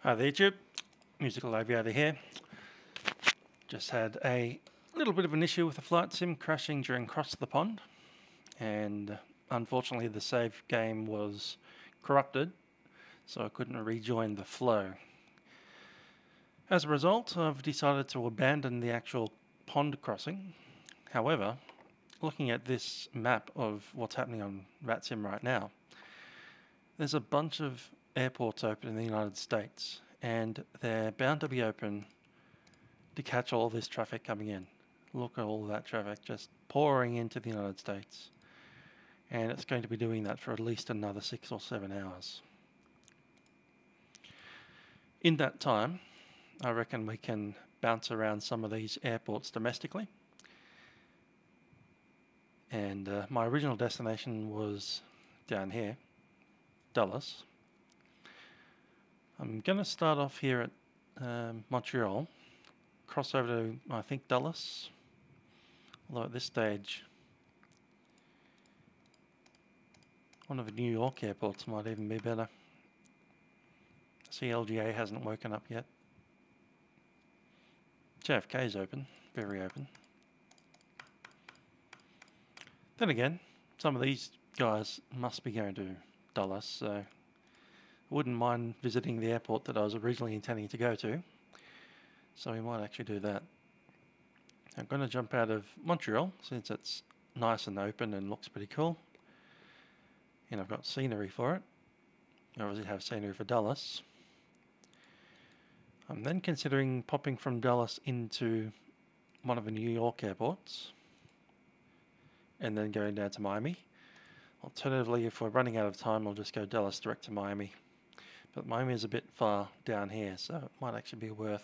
Hi there YouTube, Musical Aviator here. Just had a little bit of an issue with the flight sim crashing during Cross the Pond, and unfortunately the save game was corrupted, so I couldn't rejoin the flow. As a result, I've decided to abandon the actual pond crossing. However, looking at this map of what's happening on Vatsim right now, there's a bunch of airports open in the United States, and they're bound to be open to catch all this traffic coming in. Look at all that traffic just pouring into the United States, and it's going to be doing that for at least another 6 or 7 hours. In that time, I reckon we can bounce around some of these airports domestically, and my original destination was down here, Dulles. I'm going to start off here at Montreal, cross over to, I think, Dulles, although at this stage one of the New York airports might even be better. CLGA hasn't woken up yet. JFK is open, very open. Then again, some of these guys must be going to Dulles, so I wouldn't mind visiting the airport that I was originally intending to go to. So we might actually do that. I'm going to jump out of Montreal since it's nice and open and looks pretty cool. And I've got scenery for it. I obviously have scenery for Dulles. I'm then considering popping from Dulles into one of the New York airports and then going down to Miami. Alternatively, if we're running out of time, I'll just go Dulles direct to Miami. But Miami is a bit far down here, so it might actually be worth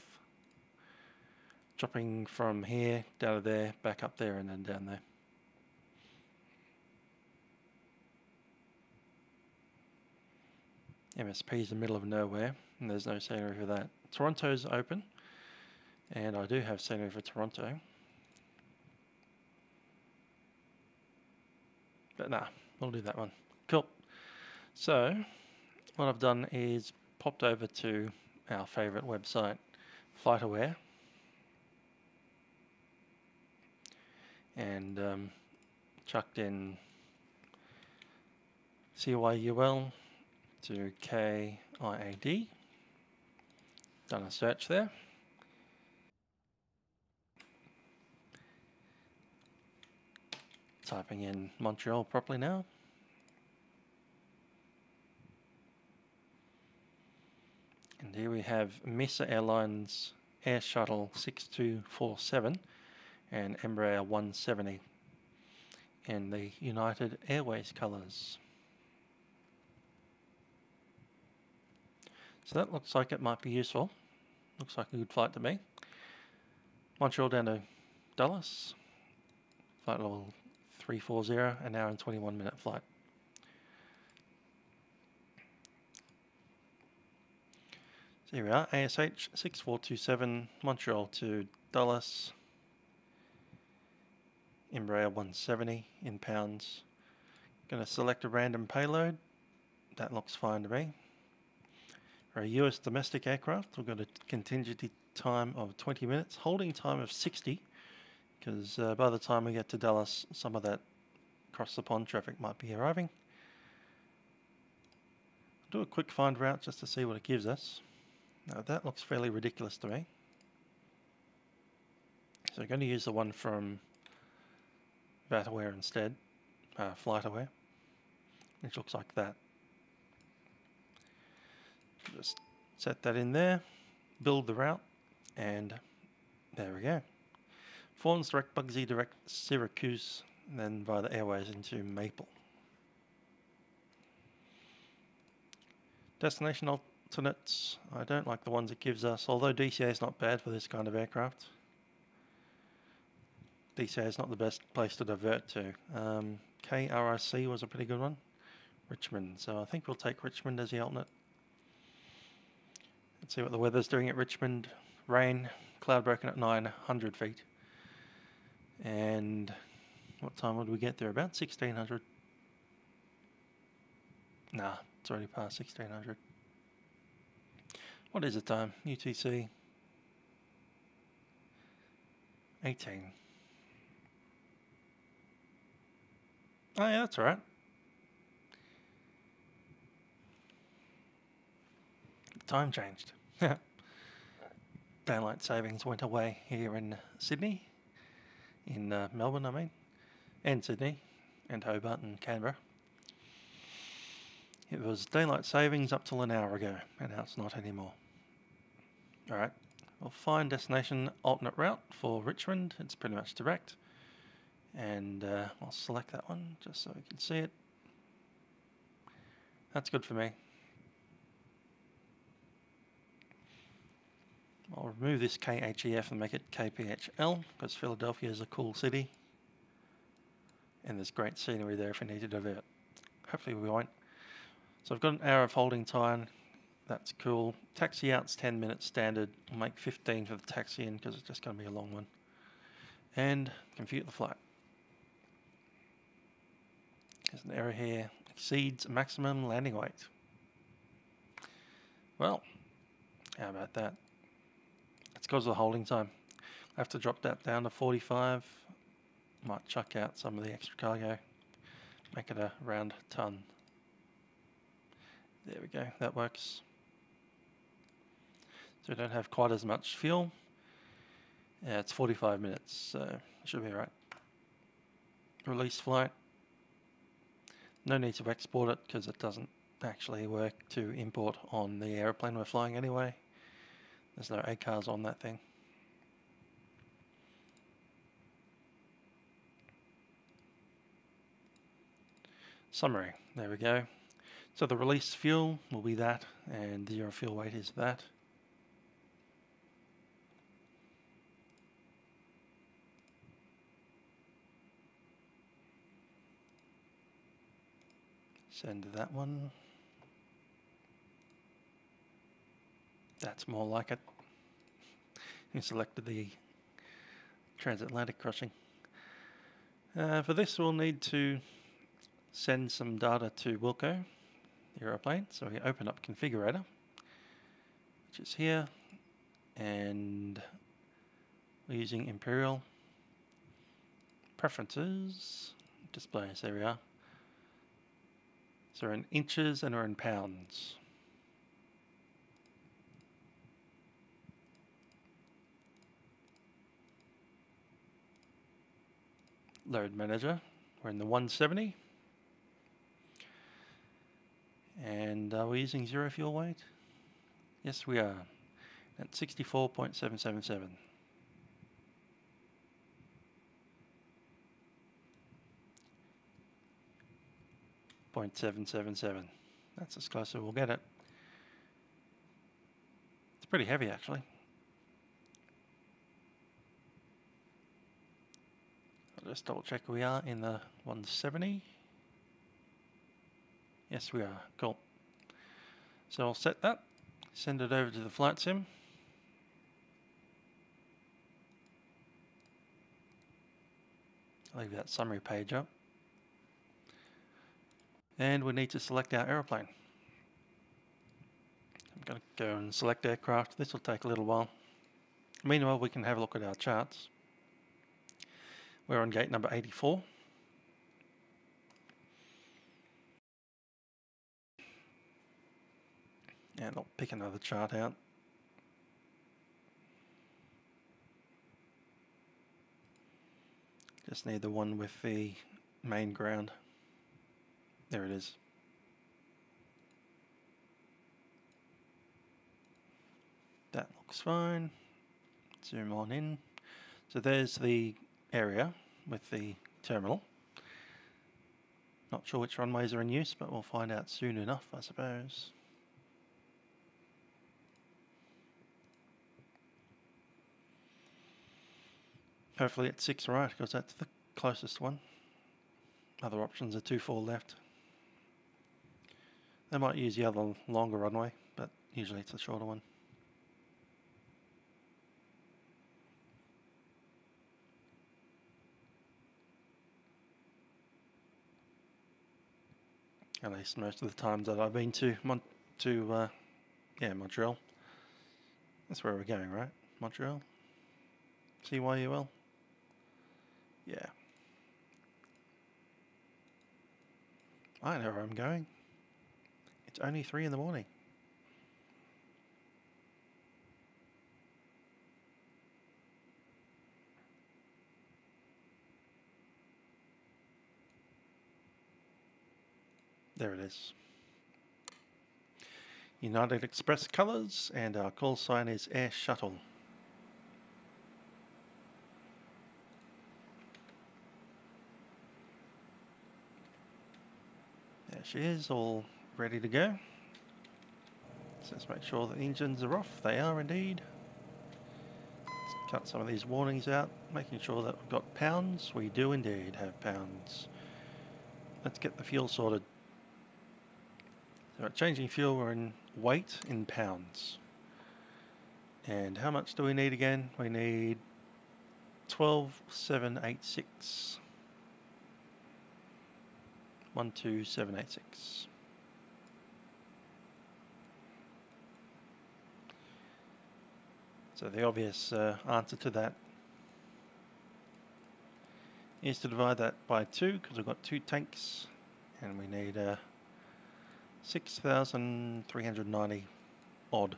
dropping from here down to there, back up there, and then down there. MSP is the middle of nowhere, and there's no scenery for that. Toronto's open, and I do have scenery for Toronto. But nah, we'll do that one. Cool. So, what I've done is popped over to our favourite website, FlightAware, and chucked in CYUL to KIAD. Done a search there. Typing in Montreal properly now. And here we have Mesa Airlines Air Shuttle 6247 and Embraer 170 in the United Airways colours. So that looks like it might be useful. Looks like a good flight to me. Montreal down to Dulles. Flight level 340, an hour and 21-minute flight. So here we are, ASH 6427, Montreal to Dulles. Embraer 170 in pounds. Going to select a random payload. That looks fine to me. For a US domestic aircraft, we've got a contingency time of 20 minutes, holding time of 60, because by the time we get to Dulles, some of that across the pond traffic might be arriving. I'll do a quick find route just to see what it gives us. Now that looks fairly ridiculous to me. So I'm going to use the one from Vataware instead, FlightAware, which looks like that. Just set that in there, build the route, and there we go. Fawns direct Bugsy direct Syracuse, and then via the airways into Maple. Destination alternates, I don't like the ones it gives us, although DCA is not bad for this kind of aircraft. DCA is not the best place to divert to. KRIC was a pretty good one. Richmond, so I think we'll take Richmond as the alternate. Let's see what the weather's doing at Richmond. Rain, cloud broken at 900 feet. And what time would we get there? About 1600. Nah, it's already past 1600. What is the time? UTC 18. Oh yeah, that's alright. The time changed. Daylight savings went away here in Sydney, in Melbourne I mean, and Sydney, and Hobart and Canberra. It was daylight savings up till an hour ago, and now it's not anymore. Alright, we'll find destination alternate route for Richmond. It's pretty much direct. And I'll select that one just so we can see it. That's good for me. I'll remove this KHEF and make it KPHL because Philadelphia is a cool city. And there's great scenery there if we need to divert. Hopefully we won't. So I've got an hour of holding time. That's cool. Taxi out's 10 minutes standard. I'll make 15 for the taxi in because it's just going to be a long one. And compute the flight. There's an error here. Exceeds maximum landing weight. Well, how about that? It's because of the holding time. I have to drop that down to 45. Might chuck out some of the extra cargo. Make it a round ton. There we go. That works. So we don't have quite as much fuel. Yeah, it's 45 minutes, so it should be right. Release flight. No need to export it because it doesn't actually work to import on the aeroplane we're flying anyway. There's no ACARS on that thing. Summary, there we go. So the release fuel will be that, and the fuel weight is that. Send that one. That's more like it. You selected the transatlantic crossing. For this we'll need to send some data to Wilco, the aeroplane. So we open up configurator, which is here, and we're using Imperial. Preferences, displays, there we are. So we're in inches and we're in pounds. Load manager, we're in the 170. And are we using zero fuel weight? Yes, we are. At 64.777. .777. That's as close as we'll get it. It's pretty heavy actually. I'll just double check we are in the 170. Yes, we are. Cool. So I'll set that, send it over to the flight sim. I'll leave that summary page up. And we need to select our aeroplane. I'm going to go and select aircraft. This will take a little while. Meanwhile, we can have a look at our charts. We're on gate number 84. And I'll pick another chart out. Just need the one with the main ground. There it is. That looks fine. Zoom on in. So there's the area with the terminal. Not sure which runways are in use, but we'll find out soon enough, I suppose. Hopefully it's 6 right, because that's the closest one. Other options are 24 left. They might use the other longer runway, but usually it's a shorter one. At least most of the times that I've been to Montreal. That's where we're going, right? Montreal? CYUL? Yeah. I know where I'm going. It's only 3 in the morning. There it is. United Express colours, and our call sign is Air Shuttle. There she is, all ready to go. So let's make sure the engines are off. They are indeed. Let's cut some of these warnings out, making sure that we've got pounds. We do indeed have pounds. Let's get the fuel sorted. So changing fuel, we're in weight in pounds. And how much do we need again? We need 12,786. 12786. So the obvious answer to that is to divide that by 2, because we've got 2 tanks, and we need 6,390 odd.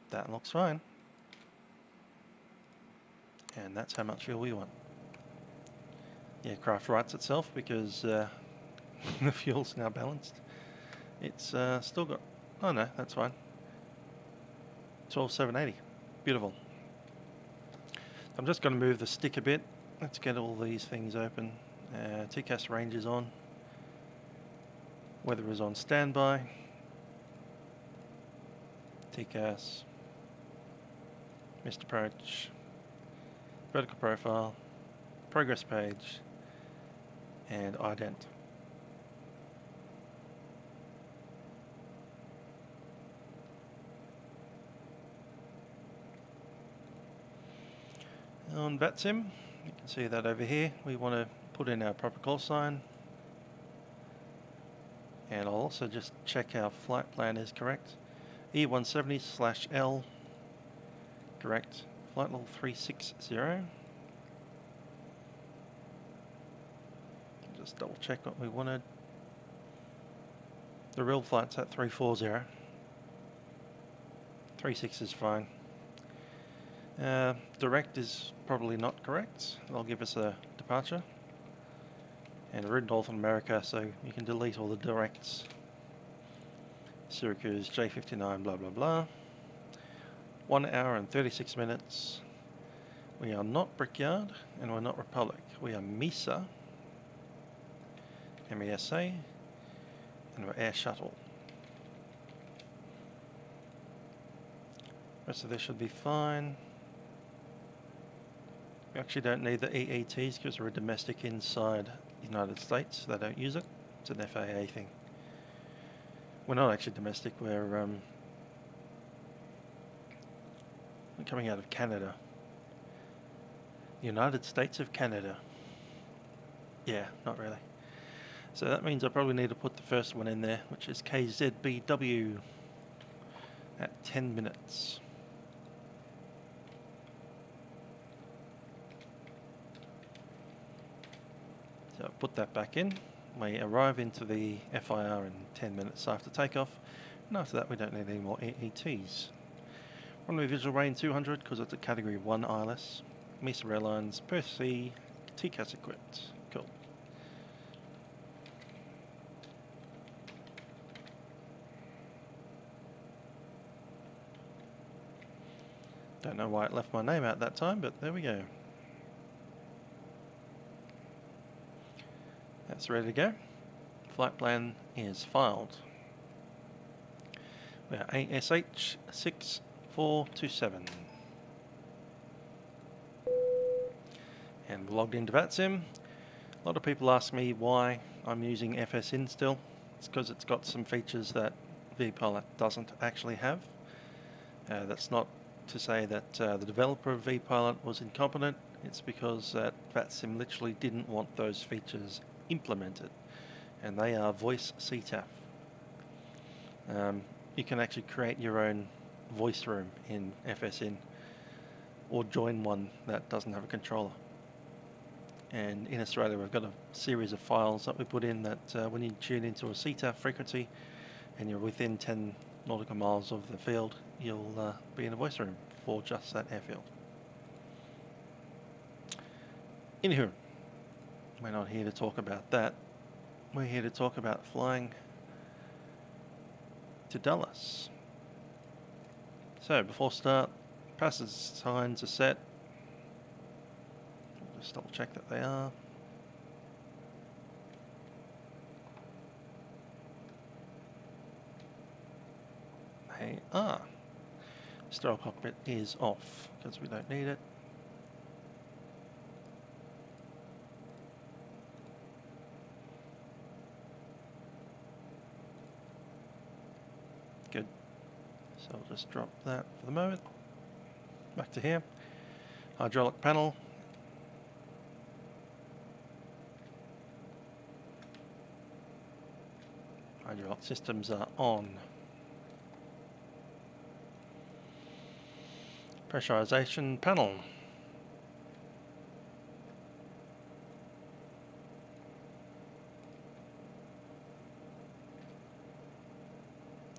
That looks fine. And that's how much fuel we want. The aircraft rights itself because the fuel's now balanced. It's still got, oh no, that's fine. 12,780. Beautiful. I'm just going to move the stick a bit. Let's get all these things open. TCAS range is on. Weather is on standby. TCAS. Missed approach. Vertical profile. Progress page. And ident. On Vatsim, you can see that over here. We want to put in our proper call sign. And I'll also just check our flight plan is correct. E170/L, correct. Flight level 360. Just double check what we wanted. The real flight's at 340. 36 is fine. Direct is probably not correct. They'll give us a departure. And we're in North America, so you can delete all the directs. Syracuse J59 blah blah blah. 1 hour and 36 minutes. We are not Brickyard and we're not Republic. We are MESA, MESA, and we're Air Shuttle. Rest of this should be fine. We actually don't need the EETs because we're a domestic inside the United States. They don't use it. It's an FAA thing. We're not actually domestic. We're coming out of Canada. United States of Canada. Yeah, not really. So that means I probably need to put the first one in there, which is KZBW at 10 minutes. So I'll put that back in. We arrive into the FIR in 10 minutes after takeoff, and after that we don't need any more EETs. Runway visual range 200 because it's a category 1 ILS. MESA Airlines, Perth Sea, TCAS equipped. Cool. Don't know why it left my name out that time, but there we go. That's ready to go. Flight plan is filed. We are ASH 6427. And logged into Vatsim. A lot of people ask me why I'm using FSINN still. It's because it's got some features that vPilot doesn't actually have. That's not to say that the developer of vPilot was incompetent. It's because that Vatsim literally didn't want those features implemented. and they are voice CTAF. You can actually create your own voice room in FSINN or join one that doesn't have a controller. And in Australia we've got a series of files that we put in that when you tune into a CTAF frequency and you're within 10 nautical miles of the field, you'll be in a voice room for just that airfield. Anywho, we're not here to talk about that. We're here to talk about flying to Dallas. So before start, passage signs are set. Just double check that they are. They are. Sterile cockpit is off because we don't need it. Good. So I'll just drop that for the moment. Back to here. Hydraulic panel. Hydraulic systems are on. Pressurization panel.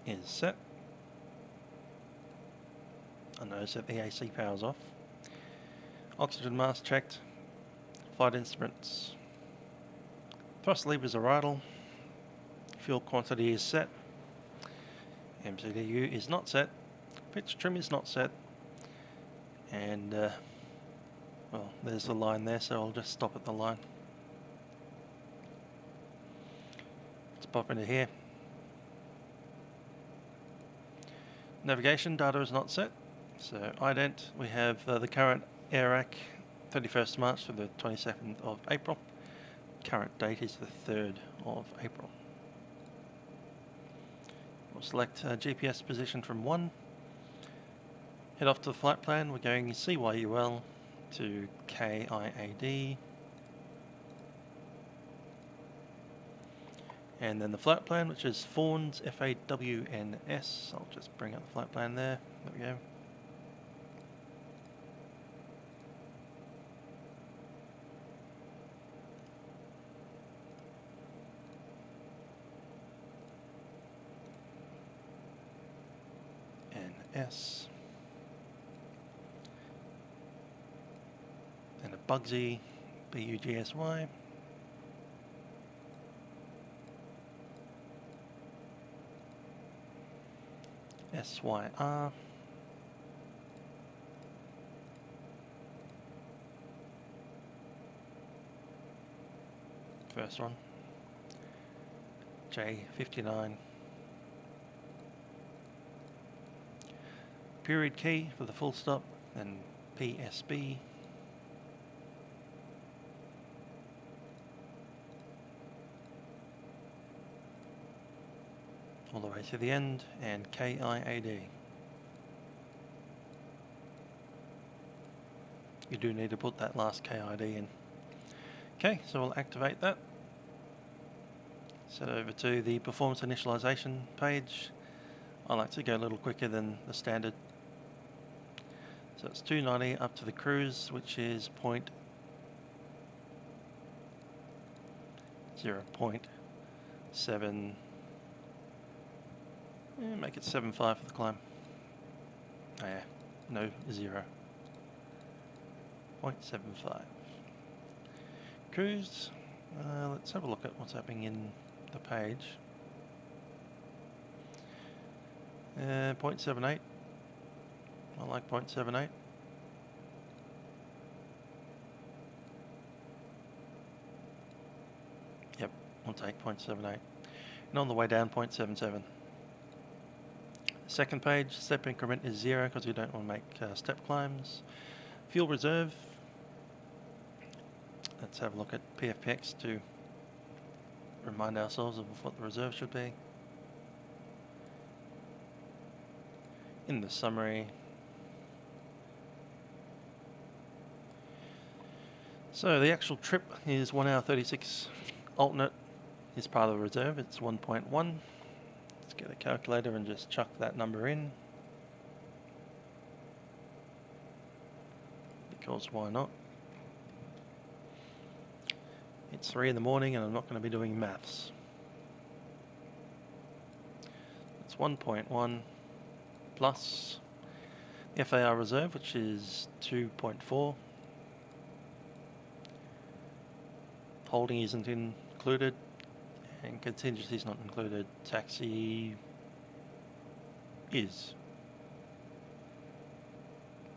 Is set. I notice that the AC power's off. Oxygen mask checked. Flight instruments. Thrust levers are idle. Fuel quantity is set. MCDU is not set. Pitch trim is not set. And, well, there's the line there, so I'll just stop at the line. Let's pop into here. Navigation data is not set. So ident, we have the current AIRAC 31st March to the 22nd of April. Current date is the 3rd of April. We'll select GPS position from 1. Head off to the flight plan. We're going CYUL to KIAD. And then the flight plan, which is FSINN, FAWNS. I'll just bring up the flight plan there. There we go. NS. And a Bugsy, BUGSY. SYR. First one. J59. Period key for the full stop, and PSB. All the way to the end, and KIAD. You do need to put that last KID in. Okay, so we'll activate that. Set over to the performance initialization page. I like to go a little quicker than the standard. So it's 290 up to the cruise, which is 0.7. Make it 7.5 for the climb. Oh yeah, no 0. 0.75. Cruise. Let's have a look at what's happening in the page. 0.78. I like 0.78. Yep, I'll take 0.78. And on the way down, 0.77. Second page, step increment is 0 because we don't want to make step climbs. Fuel reserve. Let's have a look at PFPX to remind ourselves of what the reserve should be. In the summary. So the actual trip is 1 hour 36 alternate is part of the reserve. It's 1.1. Let's get a calculator and just chuck that number in. Because why not? It's 3 in the morning and I'm not going to be doing maths. It's 1.1 plus the FAR reserve, which is 2.4. Holding isn't included, and contingency is not included. Taxi is,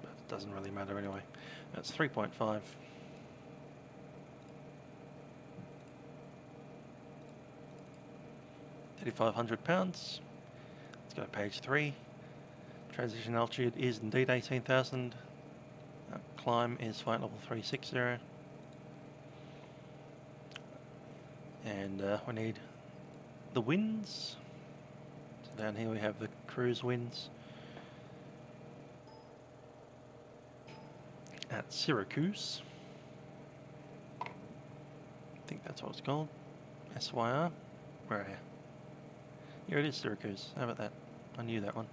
but it doesn't really matter anyway. That's 3.5. £3,500. Let's go to page 3. Transition altitude is indeed 18,000. Climb is flight level 360. And we need the winds. So down here we have the cruise winds at Syracuse. I think that's what it's called. SYR. Where are you? Here it is, Syracuse. How about that? I knew that one.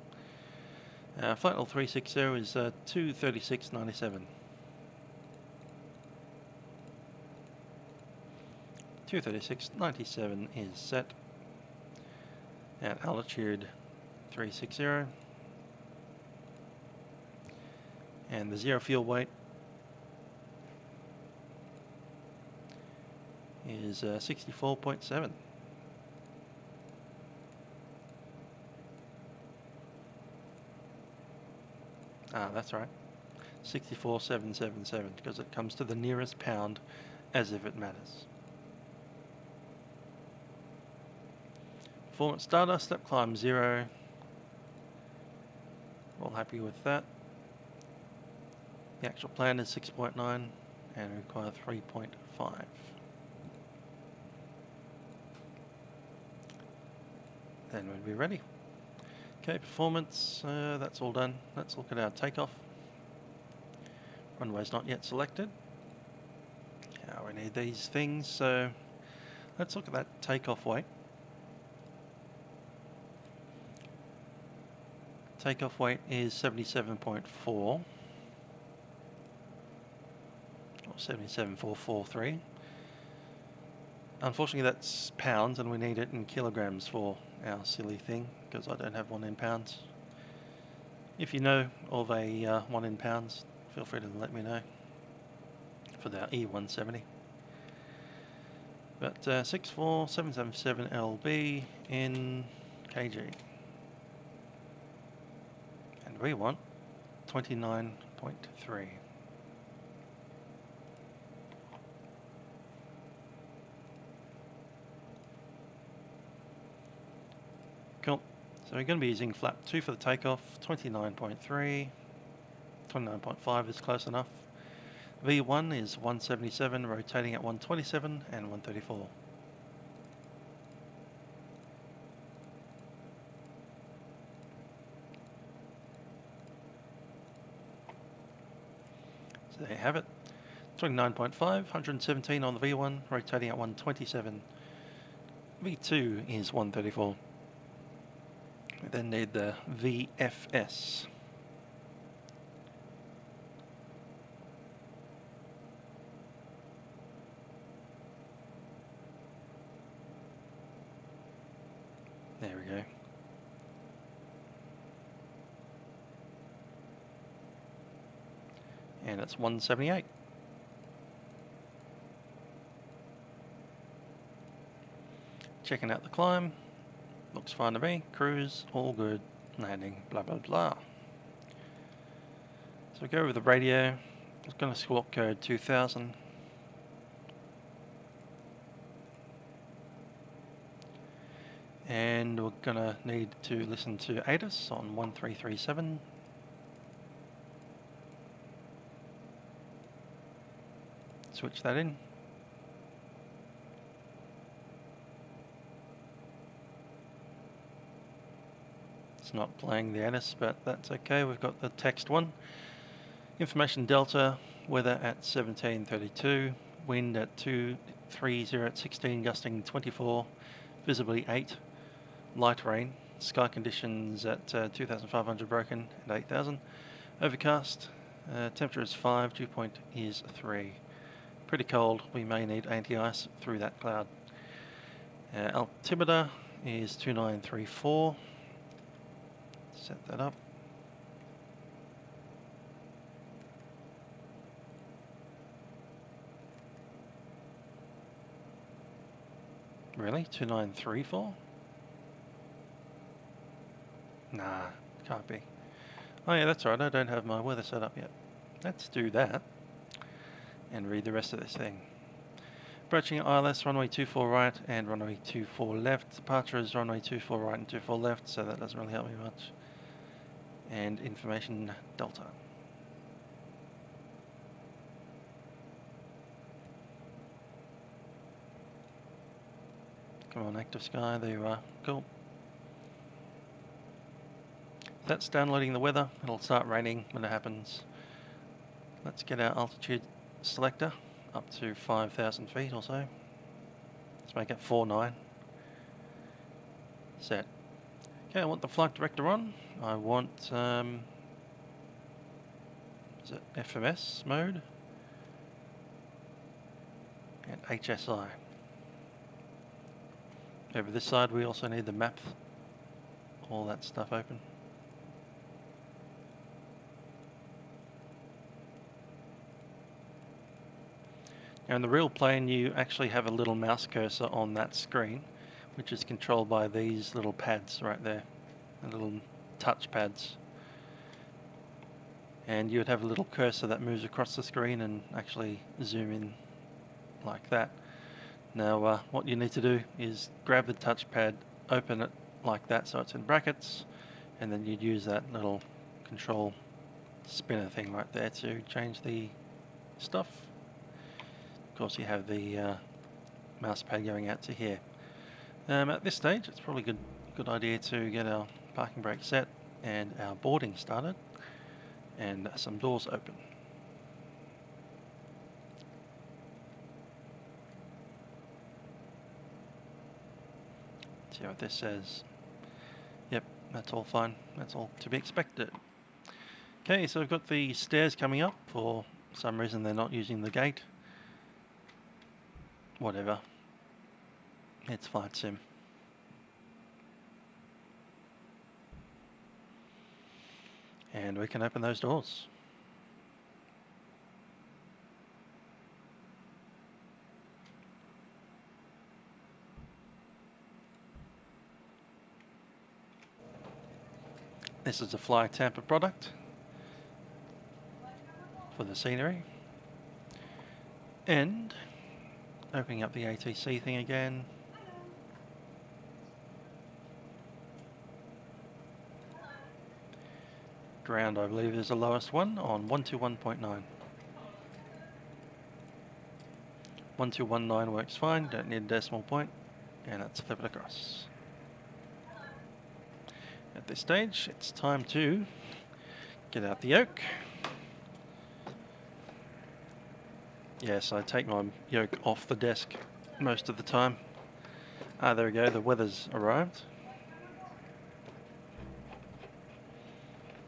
Flight level 360 is 236.97. 236.97 is set at altitude 360, and the zero fuel weight is 64.7. Ah, that's right, 64.777, because it comes to the nearest pound as if it matters. Performance data, step climb 0. All happy with that. The actual plan is 6.9 and we require 3.5. Then we'll be ready. Okay, performance, that's all done. Let's look at our takeoff. Runway's not yet selected. We need these things, so let's look at that takeoff weight. Takeoff weight is 77.4 or 77.443. Unfortunately that's pounds and we need it in kilograms for our silly thing, because I don't have one in pounds. If you know of a one in pounds, feel free to let me know for the E170. But 64777 LB in kg. And we want 29.3. Cool. So we're going to be using flap 2 for the takeoff, 29.3, 29.5 is close enough. V1 is 177, rotating at 127 and 134. So there you have it. 29.5, 117 on the V1, rotating at 127. V2 is 134. We then need the VFS. There we go. And it's 178. Checking out the climb. Looks fine to me. Cruise, all good. Landing, blah blah blah. So we go over the radio. It's going to squawk code 2000. And we're going to need to listen to ATIS on 1337. Switch that in. It's not playing the ATIS, but that's okay. We've got the text one. Information Delta, weather at 1732, wind at 30 at 16, gusting 24, visibly 8, light rain, sky conditions at 2,500 broken and 8,000, overcast, temperature is 5, dew point is 3. Pretty cold, we may need anti-ice through that cloud. Altimeter is 2934, set that up. Really? 2934? Nah, can't be. Oh yeah, that's right, I don't have my weather set up yet. Let's do that and read the rest of this thing. Approaching ILS, runway 24 right and runway 24 left. Departure is runway 24 right and 24 left, so that doesn't really help me much. And information Delta. Come on, active sky, there you are. Cool. That's downloading the weather. It'll start raining when it happens. Let's get our altitude selector up to 5,000 feet or so. Let's make it 49. Set. Okay, I want the flight director on. I want, is it FMS mode? And HSI. Over this side we also need the map, all that stuff open. Now in the real plane you actually have a little mouse cursor on that screen, which is controlled by these little pads right there, the little touch pads. And you would have a little cursor that moves across the screen and actually zoom in like that. Now what you need to do is grab the touchpad, open it like that so it's in brackets, and then you'd use that little control spinner thing right there to change the stuff. Of course you have the mouse pad going out to here. At this stage it's probably a good idea to get our parking brake set and our boarding started and some doors open. See what this says. Yep, that's all fine. That's all to be expected. Okay, so we've got the stairs coming up. For some reason they're not using the gate. Whatever. It's flight sim. And we can open those doors. This is a Fly Tampa product for the scenery. And opening up the ATC thing again. Ground, I believe, is the lowest one on 121.9. 1219 works fine, don't need a decimal point, and let's flip it across. At this stage, it's time to get out the yoke. Yes, I take my yoke off the desk most of the time. Ah, there we go, the weather's arrived.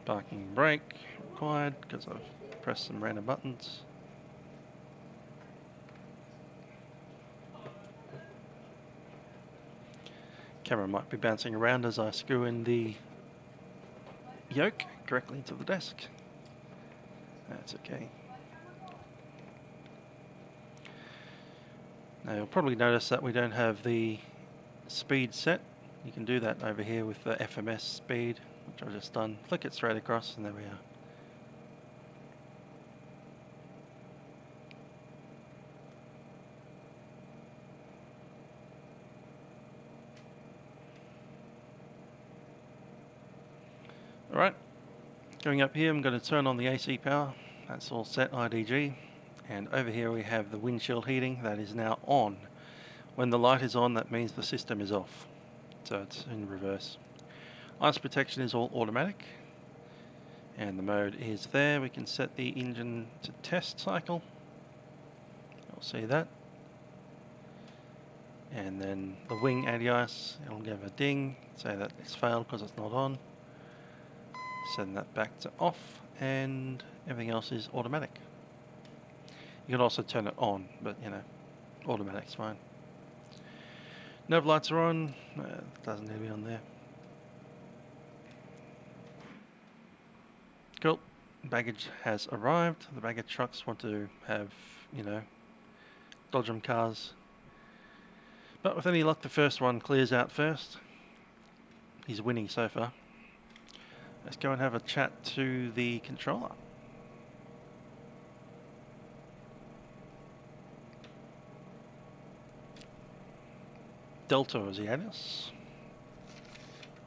Parking brake required because I've pressed some random buttons. Camera might be bouncing around as I screw in the yoke directly into the desk. That's okay. Now you'll probably notice that we don't have the speed set. You can do that over here with the FMS speed, which I've just done. Flick it straight across and there we are. Alright, going up here I'm going to turn on the AC power. That's all set, IDG. And over here we have the windshield heating that is now on. When the light is on, that means the system is off. So it's in reverse. Ice protection is all automatic. And the mode is there. We can set the engine to test cycle. You'll see that. And then the wing anti-ice, it'll give a ding, say that it's failed because it's not on. Send that back to off, and everything else is automatic. You can also turn it on, but you know, automatic's fine. Nav lights are on, doesn't need to be on there. Cool, baggage has arrived. The baggage trucks want to have, you know, dodgem cars. But with any luck, the first one clears out first. He's winning so far. Let's go and have a chat to the controller. Delta is Yanis,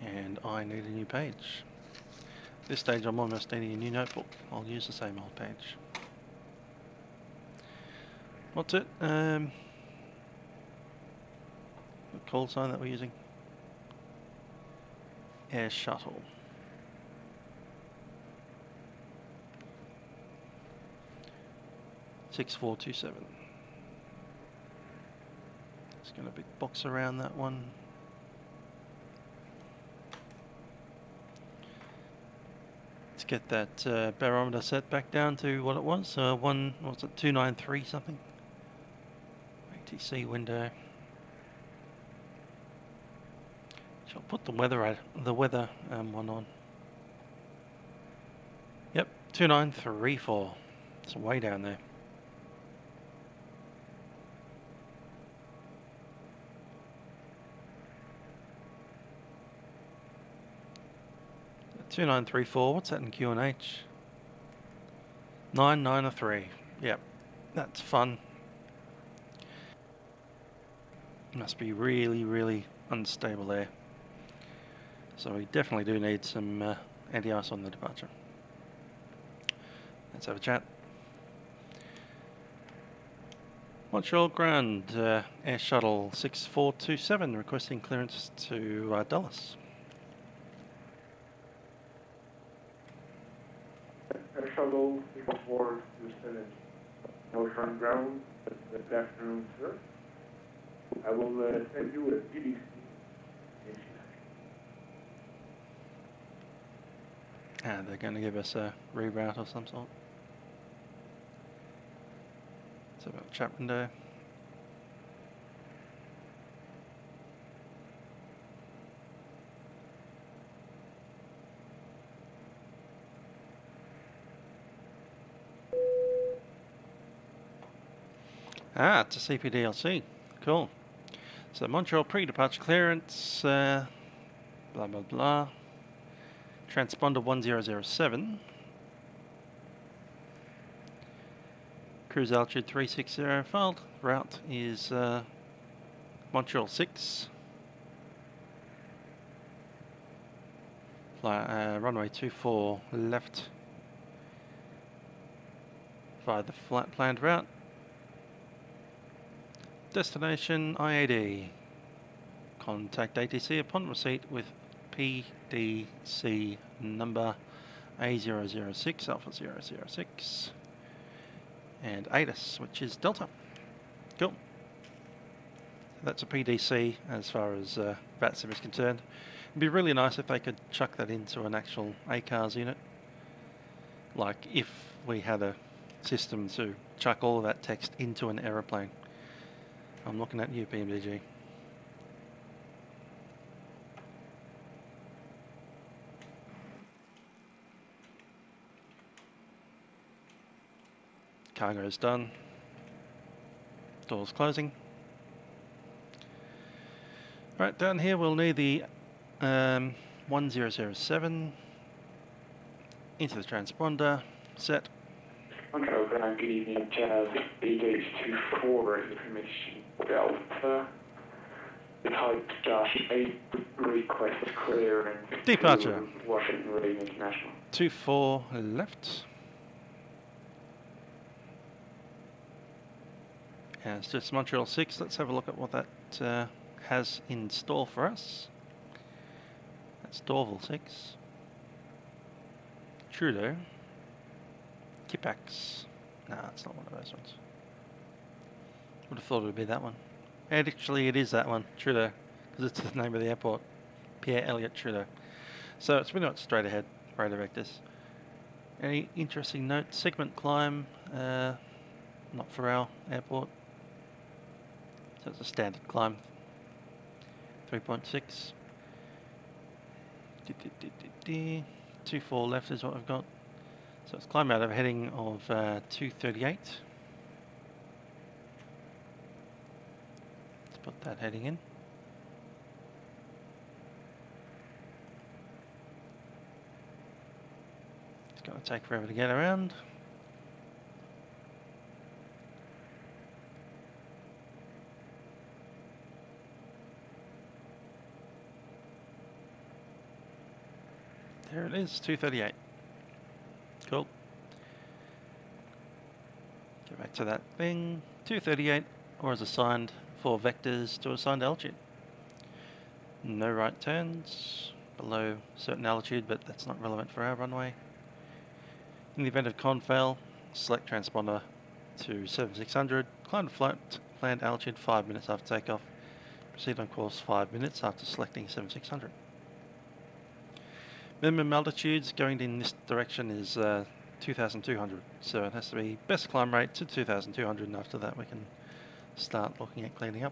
and I need a new page. At this stage I'm almost needing a new notebook. I'll use the same old page. What's it? The call sign that we're using? Air Shuttle. (6427). It's got a big box around that one. Let's get that barometer set back down to what it was. What's it? 293 something. ATC window. Shall put the weather one on. Yep, 2934. It's way down there. Two 2934. What's that in QNH? 993. Yep, that's fun. Must be really, really unstable there. So we definitely do need some anti-ice on the departure. Let's have a chat. Montreal Ground, Air Shuttle 6427 requesting clearance to Dulles. Air Shuttle 6427, Montreal Ground, good afternoon, sir. I will send you a PDC. They're going to give us a reroute of some sort. It's about chat window. It's a CPDLC. Cool. So Montreal pre-departure clearance, blah blah blah. Transponder 1007. Cruise altitude 360 filed. Route is Montreal 6. Runway 24 left via the flat planned route. Destination IAD. Contact ATC upon receipt with PDC number A006 Alpha 006 and ATIS, which is Delta. Cool. That's a PDC as far as Vatsim is concerned. It'd be really nice if they could chuck that into an actual ACARS unit. Like if we had a system to chuck all of that text into an aeroplane. I'm looking at you, PMDG. Cargo is done. Doors closing. Right, down here we'll need the 1007 into the transponder. Set. Montreal Ground, good evening, Jazz. BD24 information Delta. The type -8 request clearance. Departure. Washington Reading International. 24 left. Yeah, it's just Montreal 6. Let's have a look at what that has in store for us. That's Dorval 6. Trudeau. Kipax. Nah, it's not one of those ones. Would have thought it would be that one. And actually it is that one, Trudeau, because it's the name of the airport, Pierre Elliott Trudeau. So it's pretty much straight ahead, radar vectors. Any interesting notes? Segment climb, not for our airport. So it's a standard climb, 3.6. 24 left is what I've got. So it's climb out of a heading of 238. Let's put that heading in. It's going to take forever to get around. There it is, 238. Cool. Go back to that thing. 238, or as assigned, 4 vectors to assigned altitude. No right turns below certain altitude, but that's not relevant for our runway. In the event of con fail, select transponder to 7600, climb to flight planned altitude 5 minutes after takeoff. Proceed on course 5 minutes after selecting 7600. Minimum altitudes going in this direction is 2,200, so it has to be best climb rate to 2,200, and after that we can start looking at cleaning up.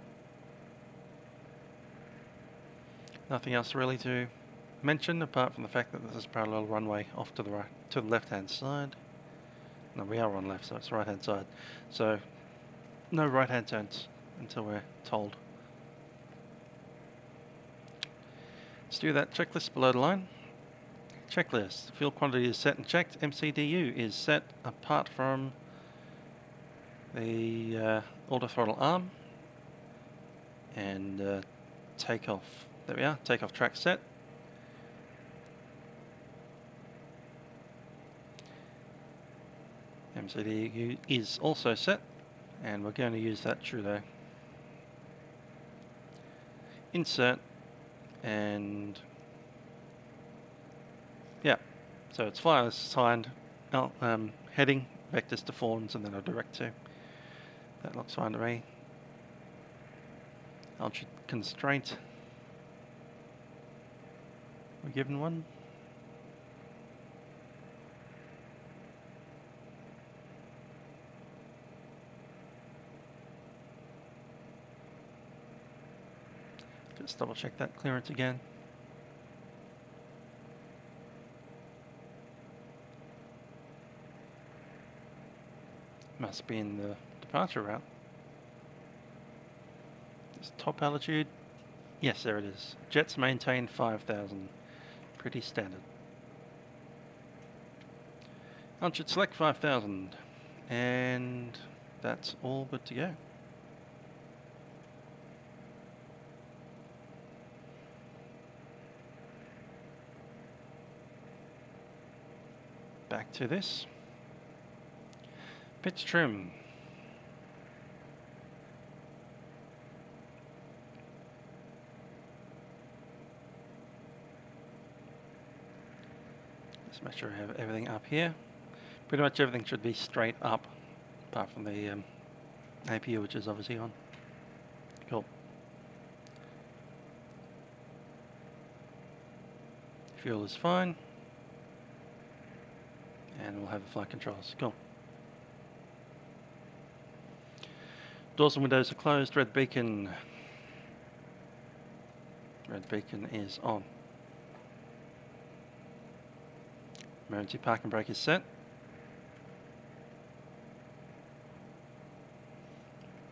Nothing else really to mention apart from the fact that this is parallel runway off to the right, to the left-hand side. No, we are on left, so it's right-hand side. So no right-hand turns until we're told. Let's do that checklist below the line. Checklist. Fuel quantity is set and checked. MCDU is set apart from the auto throttle arm. And takeoff. There we are. Takeoff track set. MCDU is also set. And we're going to use that Trudeau. Insert. And yeah, so it's fly assigned heading, vectors to forms, and then a direct to. That looks fine to me. Altitude constraint. We're given one. Just double check that clearance again. Must be in the departure route. This top altitude. Yes, there it is. Jets maintain 5,000. Pretty standard. Altitude select 5,000. And that's all good to go. Back to this. Pitch trim. Let's make sure I have everything up here. Pretty much everything should be straight up, apart from the APU, which is obviously on. Cool. Fuel is fine. And we'll have the flight controls. Cool. Doors and windows are closed. Red beacon. Red beacon is on. Emergency parking brake is set.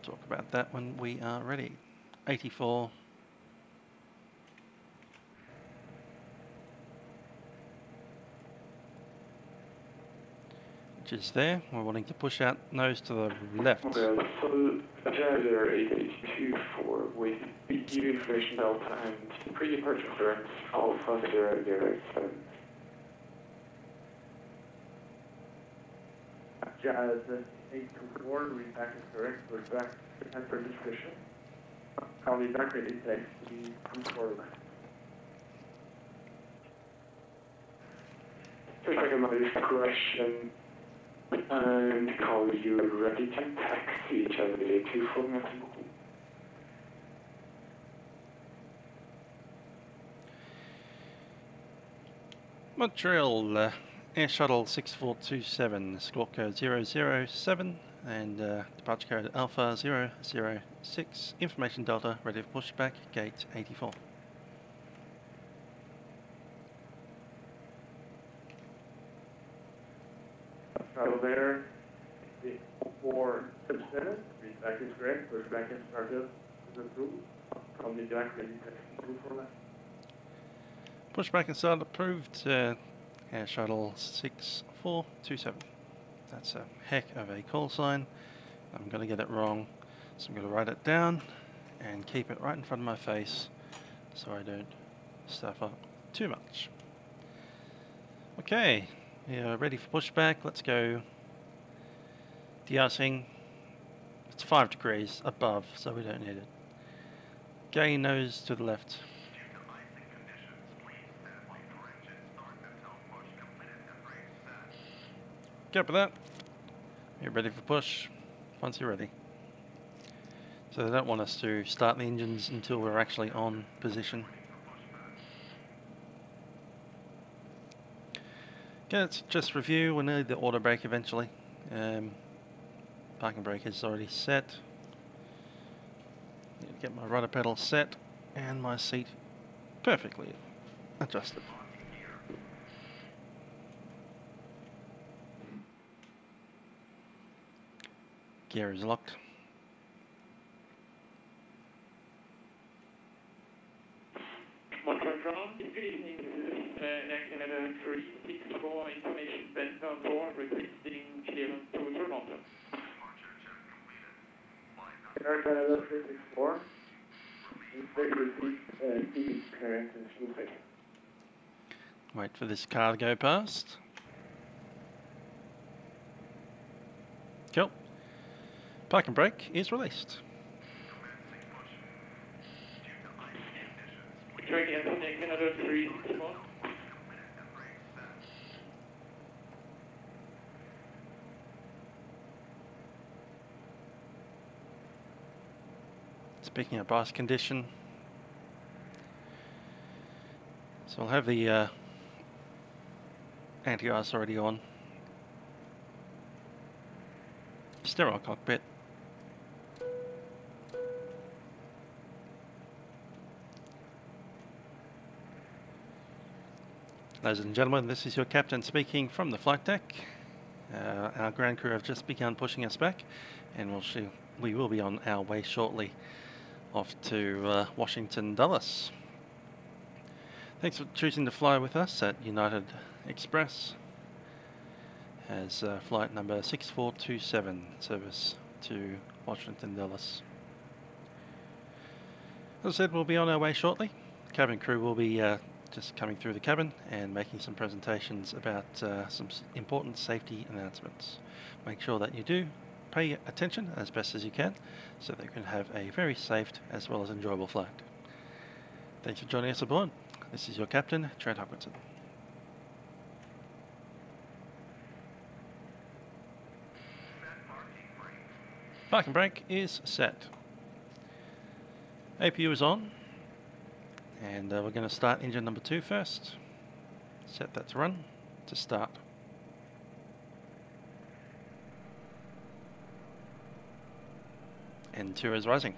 Talk about that when we are ready. 84. Which is there. We're wanting to push out nose to the left. Okay, so Radar 882 for with BQ information delta and pre-departure clearance Alpha 007. Jazz 824, read back is correct, we're back and for discussion. Call me back ready to come forward. If I can make a question. And call you ready to taxi each other 24 minutes. Montreal, Air Shuttle 6427, squawk code 007 and departure code Alpha 006, information Delta, ready for pushback, gate 84. Shuttle there, 4 minutes, feedback is correct, pushback is started, is approved. From the jack, ready to approve for that. Pushback and start approved, Air Shuttle 6427. That's a heck of a call sign. I'm going to get it wrong, so I'm going to write it down and keep it right in front of my face so I don't stuff up too much. Okay, we are ready for pushback. Let's go de-icing. It's 5 degrees above, so we don't need it. Gay nose to the left. Copy that. You're ready for push once you're ready. So they don't want us to start the engines until we're actually on position. Okay, let's just review. We'll need the auto brake eventually. Parking brake is already set. Need to get my rudder pedal set and my seat perfectly adjusted. Gear is locked. Good evening, this is Air Canada 364 information center for requesting clearance to Toronto. Air Canada 364, inspect receipt, key clearance and fuel station. Wait for this car to go past. Cool. Parking brake is released. Try again, Air Canada 364. Speaking of ice condition, so I'll have the anti-ice already on. Sterile cockpit. Ladies and gentlemen, this is your captain speaking from the flight deck. Our ground crew have just begun pushing us back, and we will be on our way shortly off to Washington Dulles. Thanks for choosing to fly with us at United Express as flight number 6427, service to Washington Dulles. As I said, we'll be on our way shortly. Cabin crew will be just coming through the cabin and making some presentations about some important safety announcements. Make sure that you do pay attention as best as you can so that you can have a very safe as well as enjoyable flight. Thanks for joining us aboard. This is your captain, Trent Hopkinson. Parking brake is set. APU is on. And we're going to start engine number 2 first. Set that to run to start. And 2 is rising.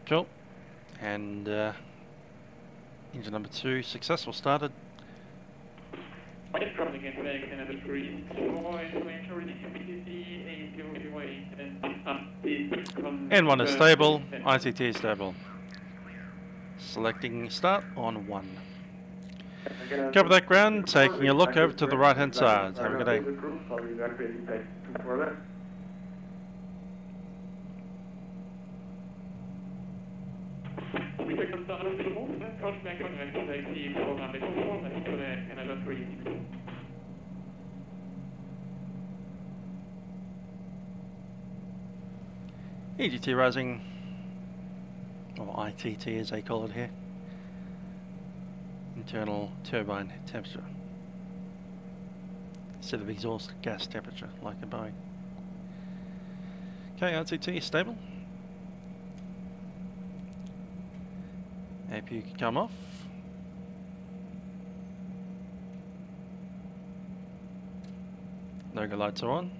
Cool. And engine number 2 successful started. N1 is stable, ICT is stable. Selecting start on 1. Cover that ground, taking a look over to the right hand side. Have a good day. EGT rising, or ITT as they call it here. Internal turbine temperature instead of exhaust gas temperature like a Boeing. Okay, ITT is stable. APU can come off. No-go lights are on.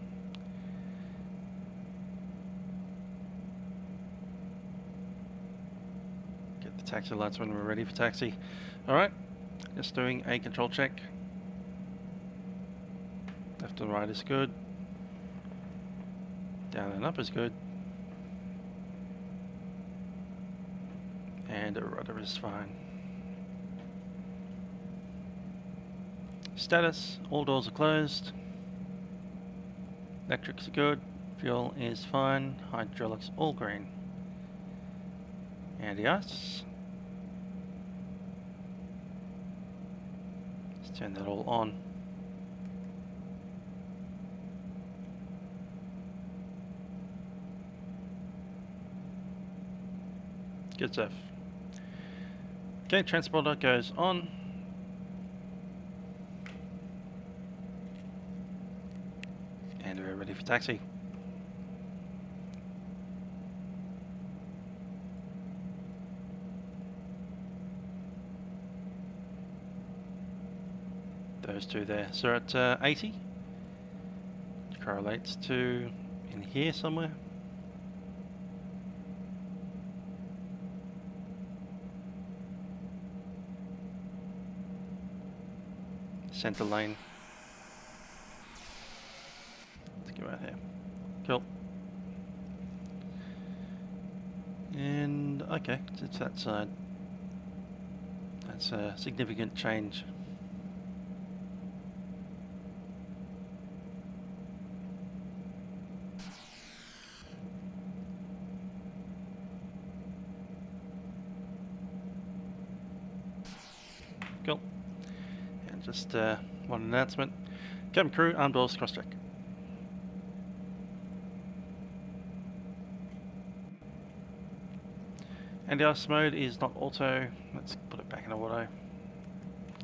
Get the taxi lights when we're ready for taxi. Alright, just doing a control check. Left and right is good. Down and up is good. And the rudder is fine. Status, all doors are closed. Electrics are good. Fuel is fine. Hydraulics all green. Anti-ice. Let's turn that all on. Good stuff. Okay, transponder goes on. And we're ready for taxi. Those two there. So at 80, which correlates to in here somewhere. Center lane. Let's go out here. Cool. And okay, it's that side. That's a significant change. Cool. And just one announcement. Cabin crew, arm doors, cross check. Anti-ice mode is not auto. Let's put it back in auto.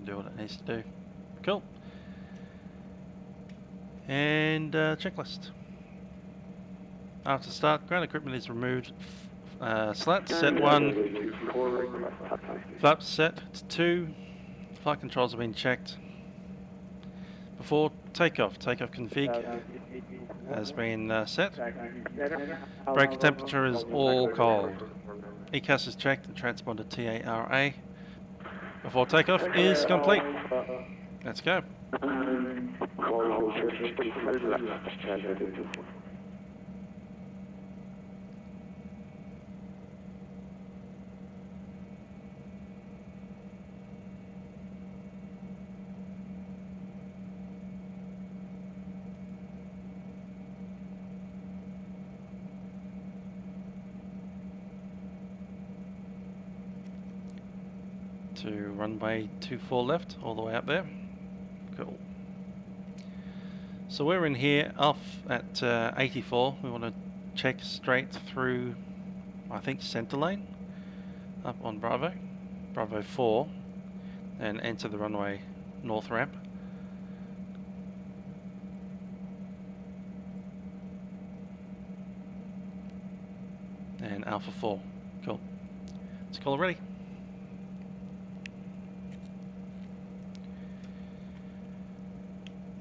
Do what it needs to do. Cool. And checklist. After start, ground equipment is removed. Slats set 1. Flaps set to 2. Flight controls have been checked. Before takeoff, takeoff config has been set. Brake temperature is all cold. ECAS is checked and transponder TARA. Before takeoff is complete. Let's go. To runway 24 left, all the way up there. Cool. So we're in here off at 84. We want to check straight through, I think, center lane, up on Bravo 4, and enter the runway north ramp. And Alpha 4. Cool. Let's call it ready.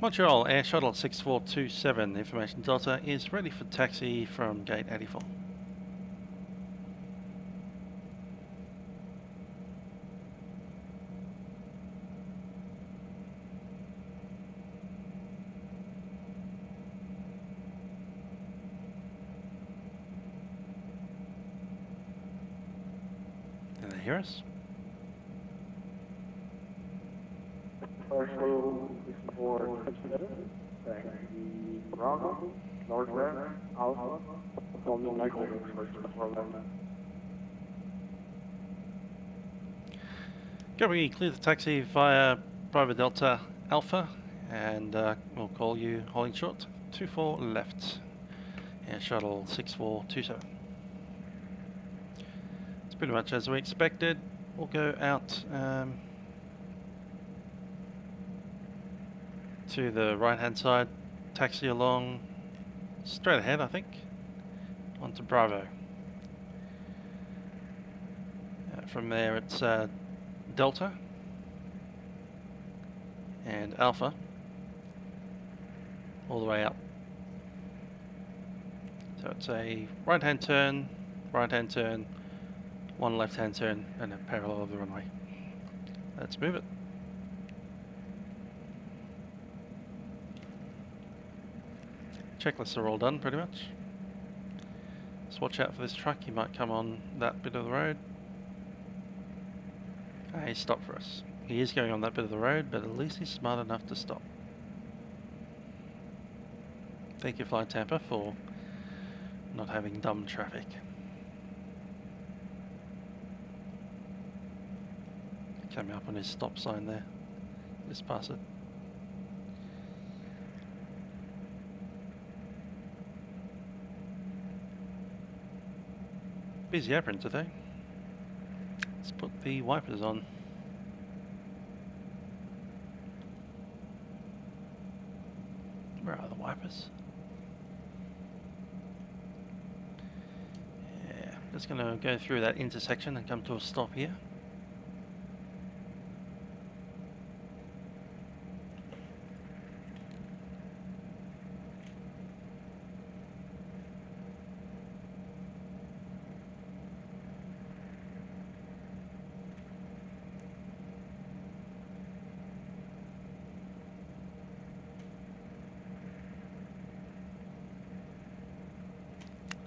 Montreal Air Shuttle 6427, information Delta is ready for taxi from gate 84. Can they hear us? Okay, we clear the taxi via Bravo Delta Alpha, and we'll call you holding short 24 left. Air Shuttle 6427. Pretty much as we expected. We'll go out to the right hand side, taxi along straight ahead I think, onto Bravo. From there it's Delta and Alpha all the way up. So it's a right hand turn, one left hand turn and a parallel of the runway. Let's move it. Checklists are all done pretty much. Just watch out for this truck, he might come on that bit of the road. He stopped for us. He is going on that bit of the road, but at least he's smart enough to stop. Thank you, Flight Tampa, for not having dumb traffic. Coming up on his stop sign there. Just pass it. Busy apron today. Let's put the wipers on. Where are the wipers? Yeah, just going to go through that intersection and come to a stop here.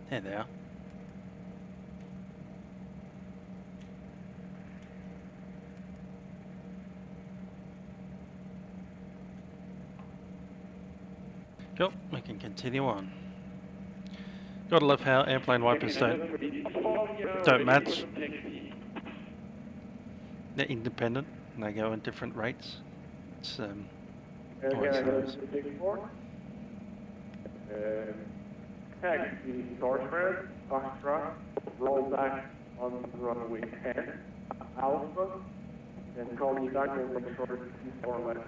There they are. Cool, we can continue on. Gotta love how airplane wipers don't match. They're independent and they go in different rates. It's always nice. Taxi Northbound, Foxtrot, roll back on runway 10, Alpha, and call me back over the short 24 left.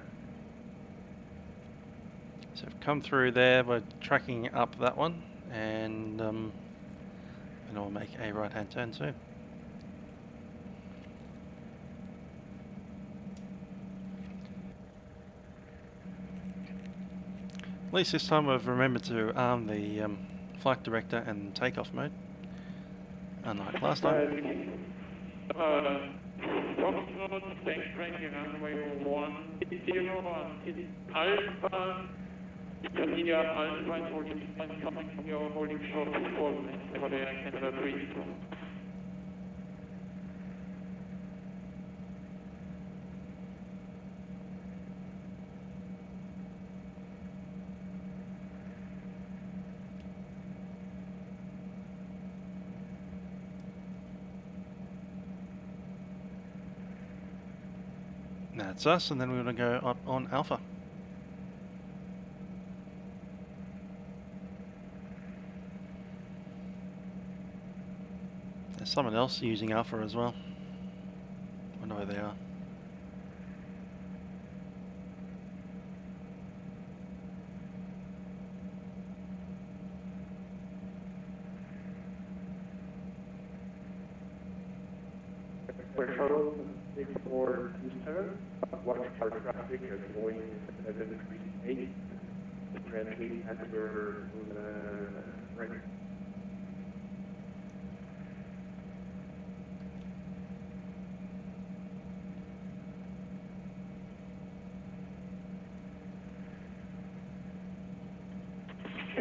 So we've come through there, we're tracking up that one, and we'll make a right hand turn soon. At least this time we've remembered to arm the flight director and takeoff mode, unlike last time. Continue up Alpha, coming from your holding short for Canada 3. That's us, and then we're going to go up on Alpha. There's someone else using Alpha as well. I know where they are. We're shuttle 6427, watch our traffic is going 738, translate as per right.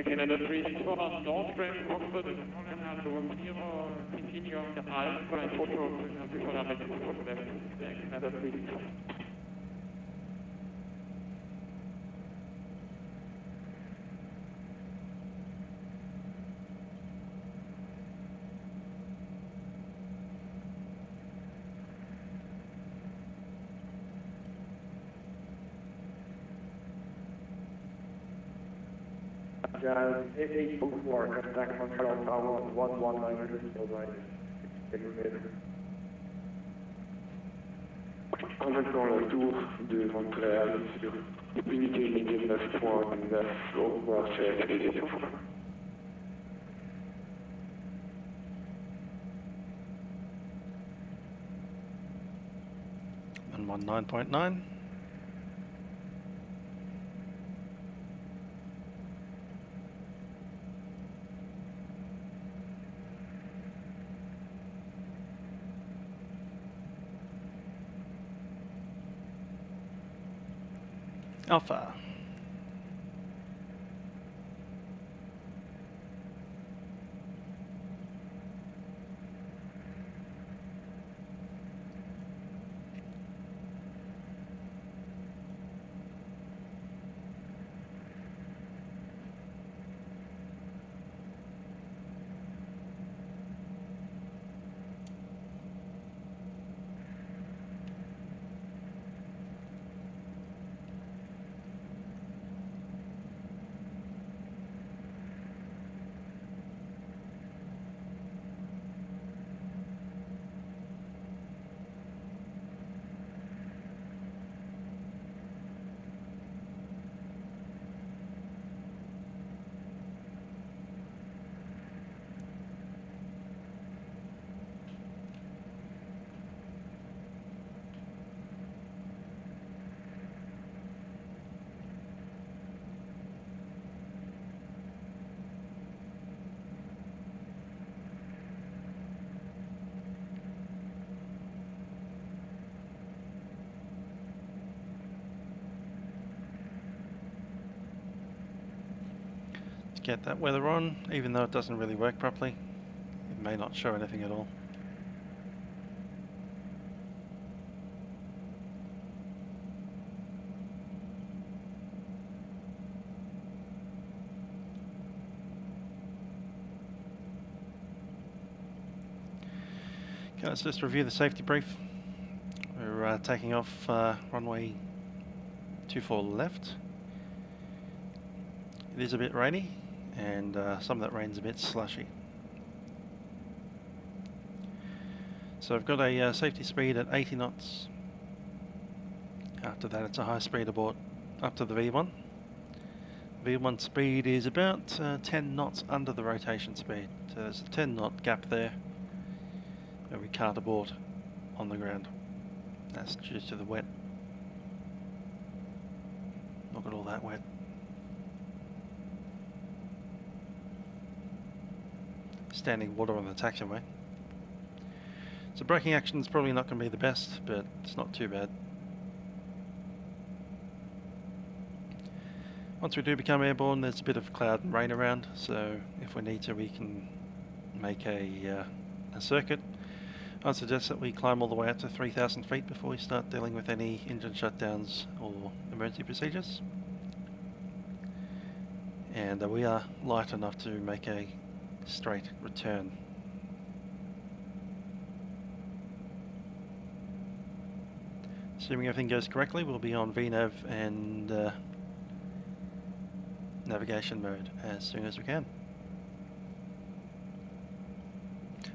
Canada 364 on northbound Frankfurt is Canada 0, continue on the Alpha and photo before I make the photo left. Canada 364. Jazz 8824, contact Montreal Tower on 119 still right. En attendant le tour de Montréal sur unité immédiate 9.9, au revoir, chers réalisations. 119.9. Alpha. Get that weather on, even though it doesn't really work properly. It may not show anything at all. Okay, let's just review the safety brief. We're taking off runway 24 left. It is a bit rainy, and some of that rain's a bit slushy. So I've got a safety speed at 80 knots. After that it's a high speed abort up to the V1. V1 speed is about 10 knots under the rotation speed. So there's a 10 knot gap there where we can't abort on the ground. That's due to the wet. Look at all that wet. Standing water on the taxiway. So braking action is probably not going to be the best, but it's not too bad. Once we do become airborne, there's a bit of cloud and rain around, so if we need to, we can make a circuit. I'd suggest that we climb all the way up to 3,000 feet before we start dealing with any engine shutdowns or emergency procedures. And we are light enough to make a straight return. Assuming everything goes correctly, we'll be on VNAV and navigation mode as soon as we can.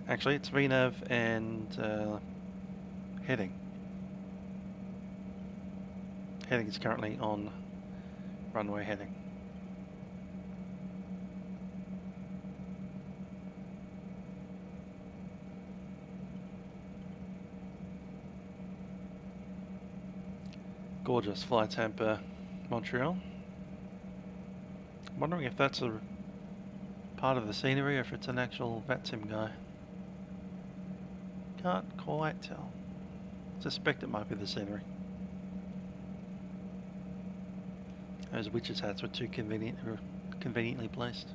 Actually, it's VNAV and heading. Heading is currently on runway heading. Gorgeous flight hamper, Montreal. I'm wondering if that's a part of the scenery or if it's an actual Vatsim guy. Can't quite tell. Suspect it might be the scenery. Those witches' hats were too conveniently placed.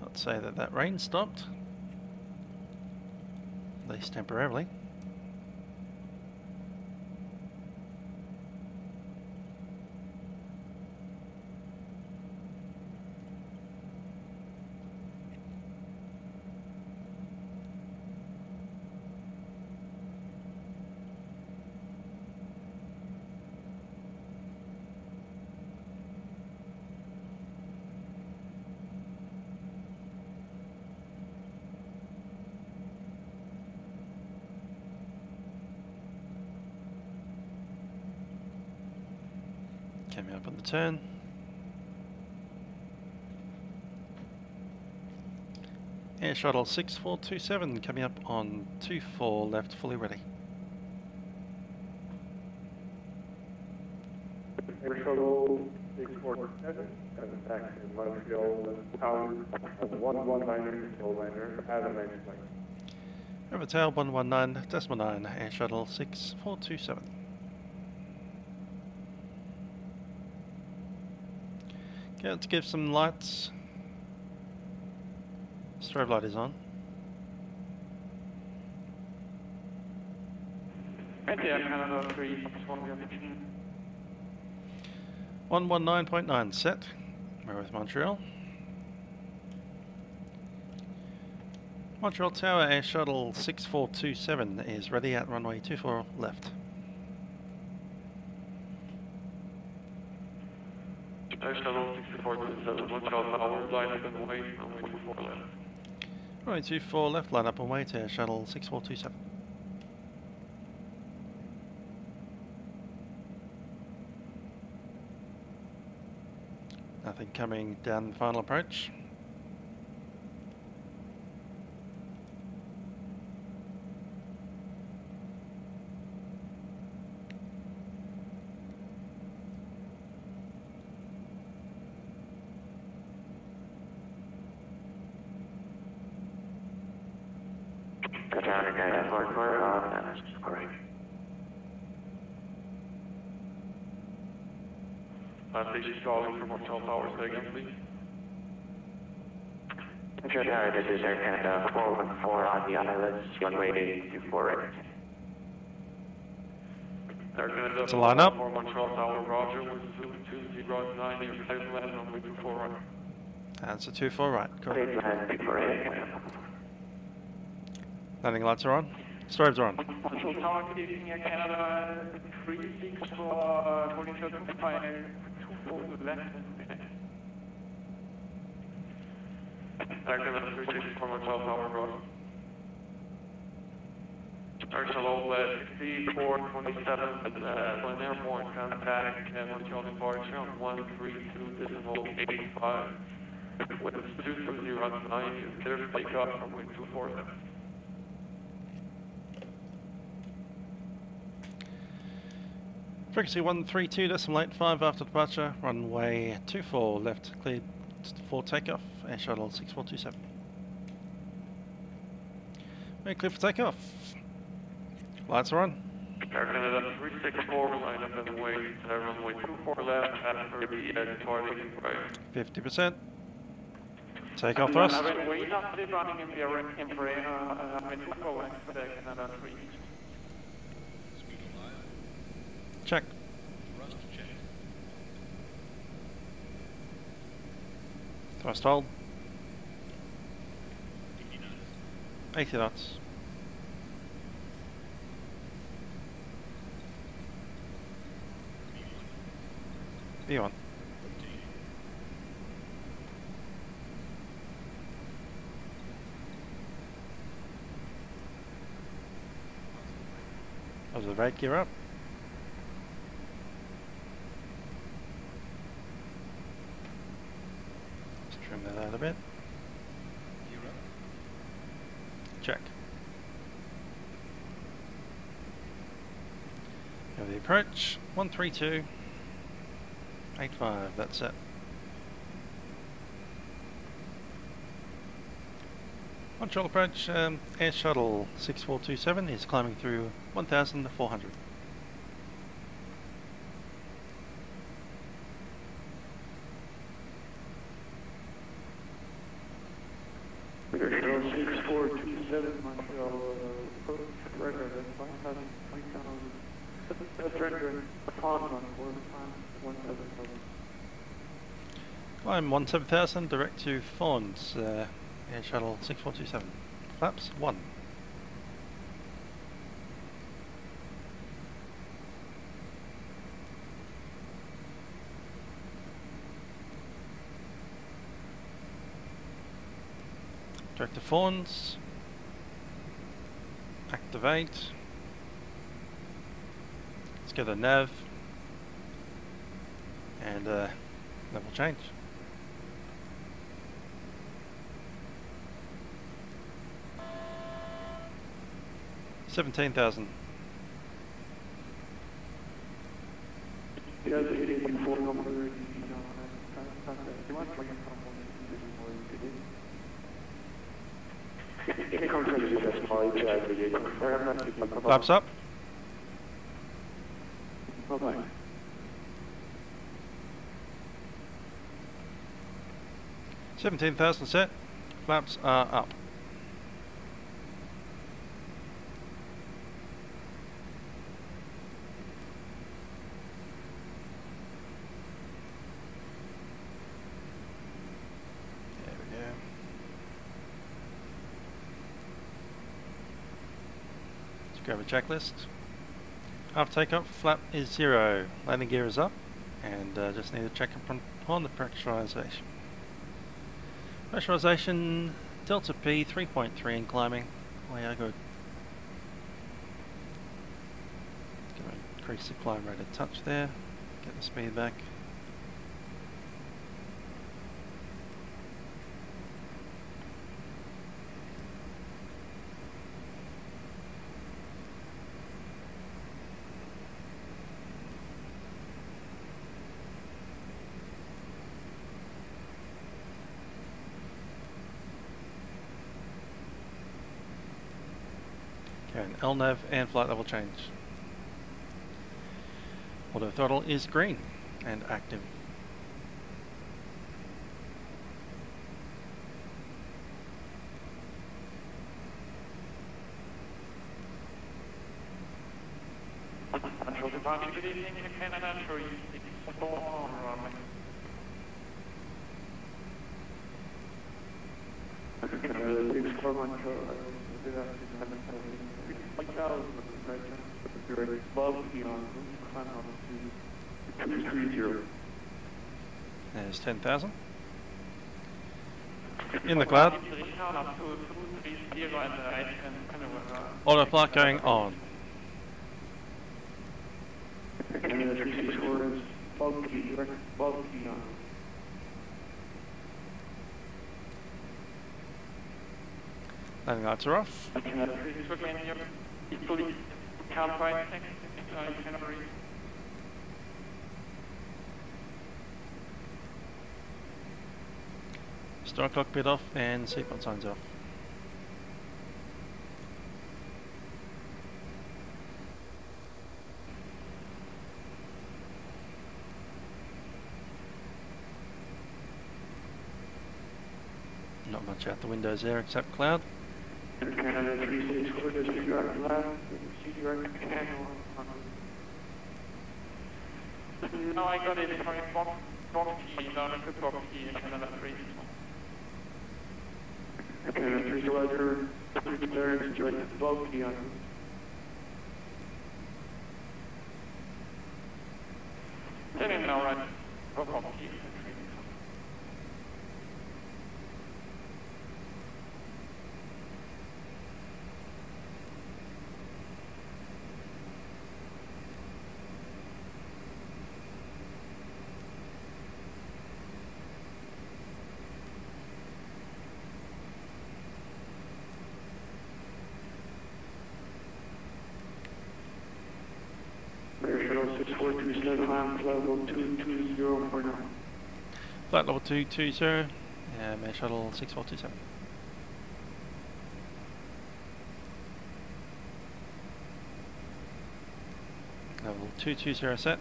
I'd say that rain stopped, at least temporarily. coming up on the turn. Air Shuttle 6427 coming up on 24 left, fully ready. Air Shuttle 647, has attacked in Montreal Tower, 119 control liner, have a nice flight. Over tail 119.9, Air Shuttle 6427. Okay, let's give some lights. Strobe light is on. Radar Canada 3, 119.9 set. We're with Montreal. Montreal Tower Air Shuttle 6427 is ready at runway 24 left. Air Shuttle 6427, Montreal Tower, line up and wait, runway 24 left. Runway 24 left, line up and wait, Air Shuttle 6427. Nothing coming down the final approach. Station calling from Montreal Tower, say again, please. Montreal Tower, this is Air Canada 414 on the islands, runway 24 right. Air Canada It's a lineup. 414 Montreal Tower, Roger, with 209, your flight land, runway 24 right. That's a 24 right, correct. Stage land 24 right. Landing lights are on. Strobes are on. Montreal Tower, good evening, Air Canada 36 for holding short to fire. Air Canada 36 for Montreal Tower, Roger. Air Shuttle 6427, when airborne, contact Montreal departure on 132.85. With 2209, clear for takeoff from wind 24 left. Frequency 132.85 after departure, runway 24 left, cleared for takeoff, Air Shuttle 6427. Very clear for takeoff. Lights are on. Air Canada 364, line up and wait, runway 24 left, after the departing right. 50%. Takeoff thrust. Wait up the running in the runway 24 left for Air Canada 3. Check. Thrust hold. 80 knots. V1. How's the right gear up? Trim that out a bit. Check. Now the approach 132.85. That's it. Montreal approach. Air Shuttle 6427 is climbing through 1,400. Air Shuttle 6427, Montreal approach, radar, that's 5,000. That's rendering a pond on 170,000. Climb 17,000 direct to Fawns, Air Shuttle 6427. Flaps 1. Direct to Fawns. Activate. Let's go to nav. and level change. $17,000. Flaps up. Bye-bye. 17,000 set. Flaps are up. There we go. Let's grab a checklist. After takeoff, flap is 0. Landing gear is up, and just need to check upon the pressurization. Pressurization delta P 3.3 and climbing. Oh yeah, good. Gonna increase the climb rate a touch there. Get the speed back. And LNAV and flight level change. Auto throttle is green and active. Control departure, good evening, Canada, show you 64 on runway. There's 10,000. In the cloud. Autopilot going on. Landing lights are off. Star cockpit off and seatbelt signs off. Not much out the windows there except cloud. No, I got it from box key, down at the box key, Canada 3. Canada 3 to Roger, there is joint box key on. Then in now, right, box key. Flight level 220, Air Shuttle 6427. Level 220 set.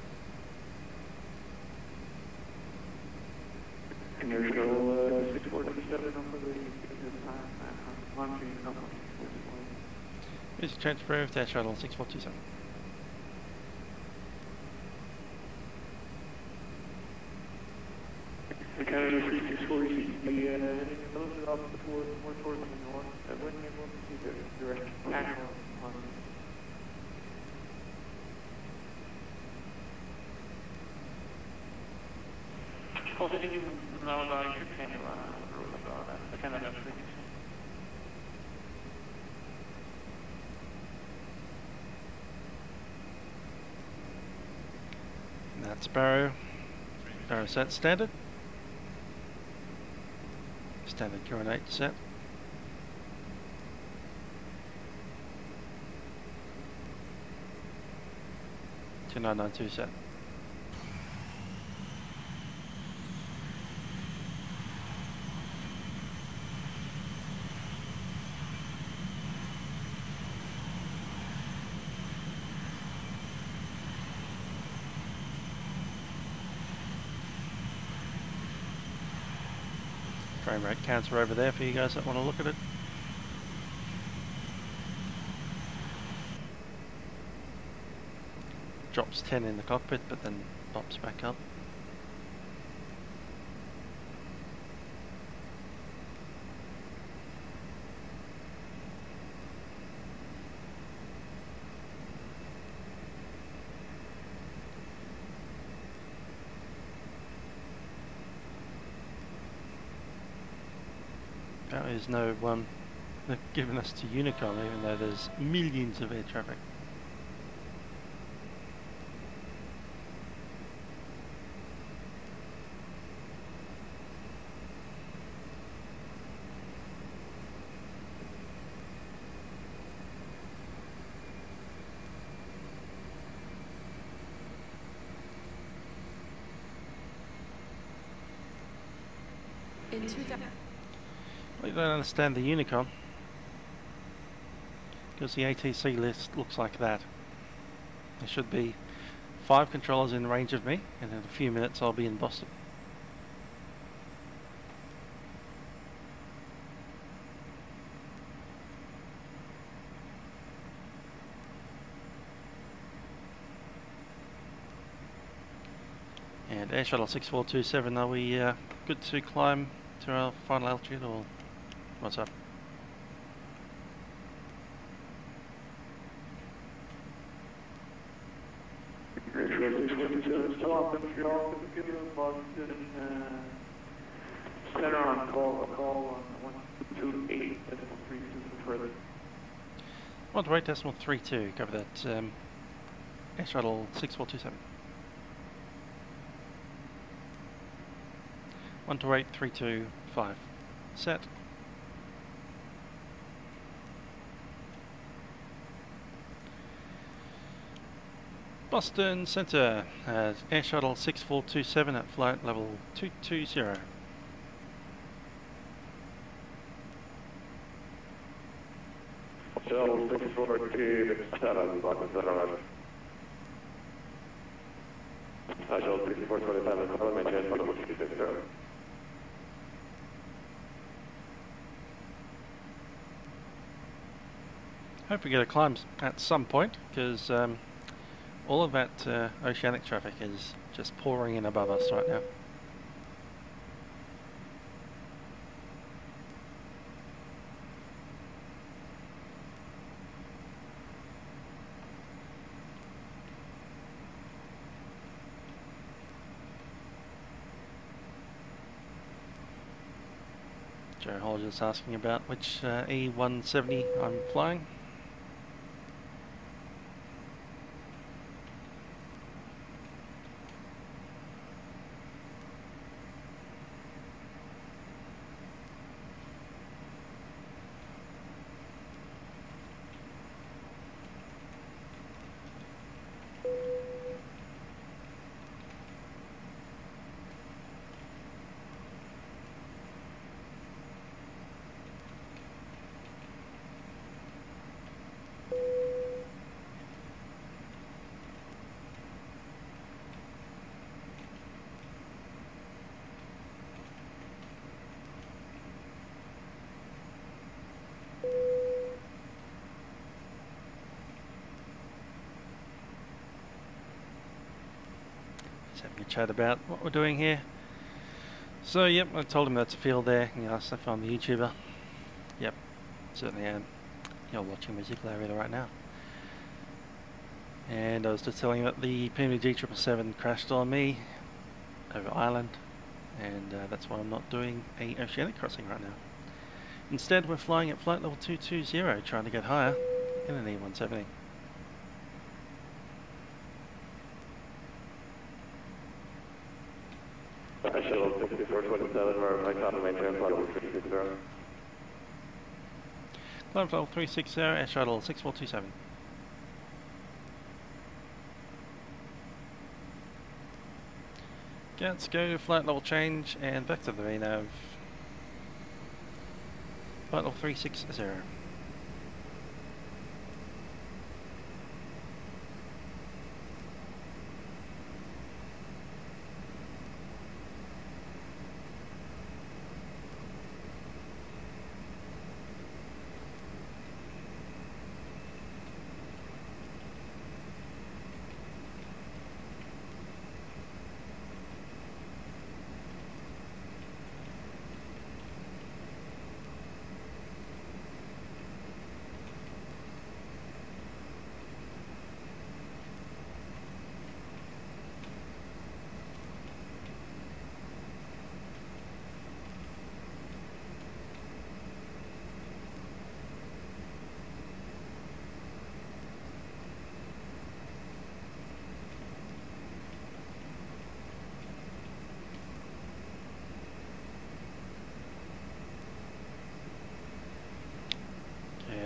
Air Shuttle 6427 Is change approved, Air Shuttle 6427. Canada 364, you should be heading a little bit up more towards the north. I wouldn't be able to see the direct panel on positive now like Canada 364. That's Sparrow. Set standard. Standard coordinate set. 2992 set. Frame rate counter over there for you guys that want to look at it. Drops 10 in the cockpit, but then pops back up. There is no one given us to Unicom, even though there's millions of air traffic. In 2000. Well, you don't understand the Unicom, because the ATC list looks like that. There should be 5 controllers in range of me, and in a few minutes I'll be in Boston. And Air Shuttle 6427, are we good to climb to our final altitude, or what's up? Center on call on 128.32 further. 128.32, cover that. Air Shuttle 6427. 128.325. Set. Boston Center has Air Shuttle 6427 at flight level 220. Shuttle 6427, Boston Center. Shuttle 6427, Copenhagen, Shuttle 220. Hope we get a climb at some point, because all of that oceanic traffic is just pouring in above us right now. Joe Hall just asking about which E170 I'm flying. Having a chat about what we're doing here. So yep, I told him that's a field there. He asked if I'm a YouTuber. Yep, certainly am. You're watching Musical Area right now. And I was just telling him that the PMG 777 crashed on me over Ireland, and that's why I'm not doing a oceanic crossing right now. Instead, we're flying at flight level 220, trying to get higher in an E170. Flight level 360, Air Shuttle 6427. Let's go flight level change and back to the VNAV. Flight level 360.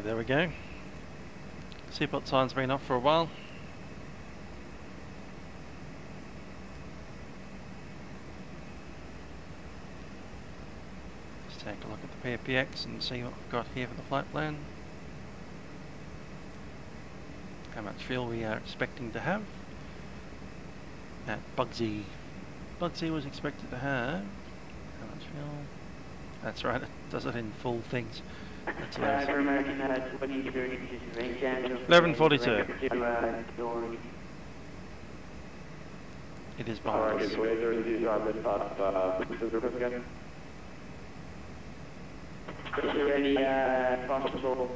There we go. Seatbelt sign's been off for a while. Let's take a look at the PFPX and see what we've got here for the flight plan. How much fuel we are expecting to have. Bugsy was expected to have. How much fuel? That's right, it does it in full things. 11:42. It is behind us. Is there any possible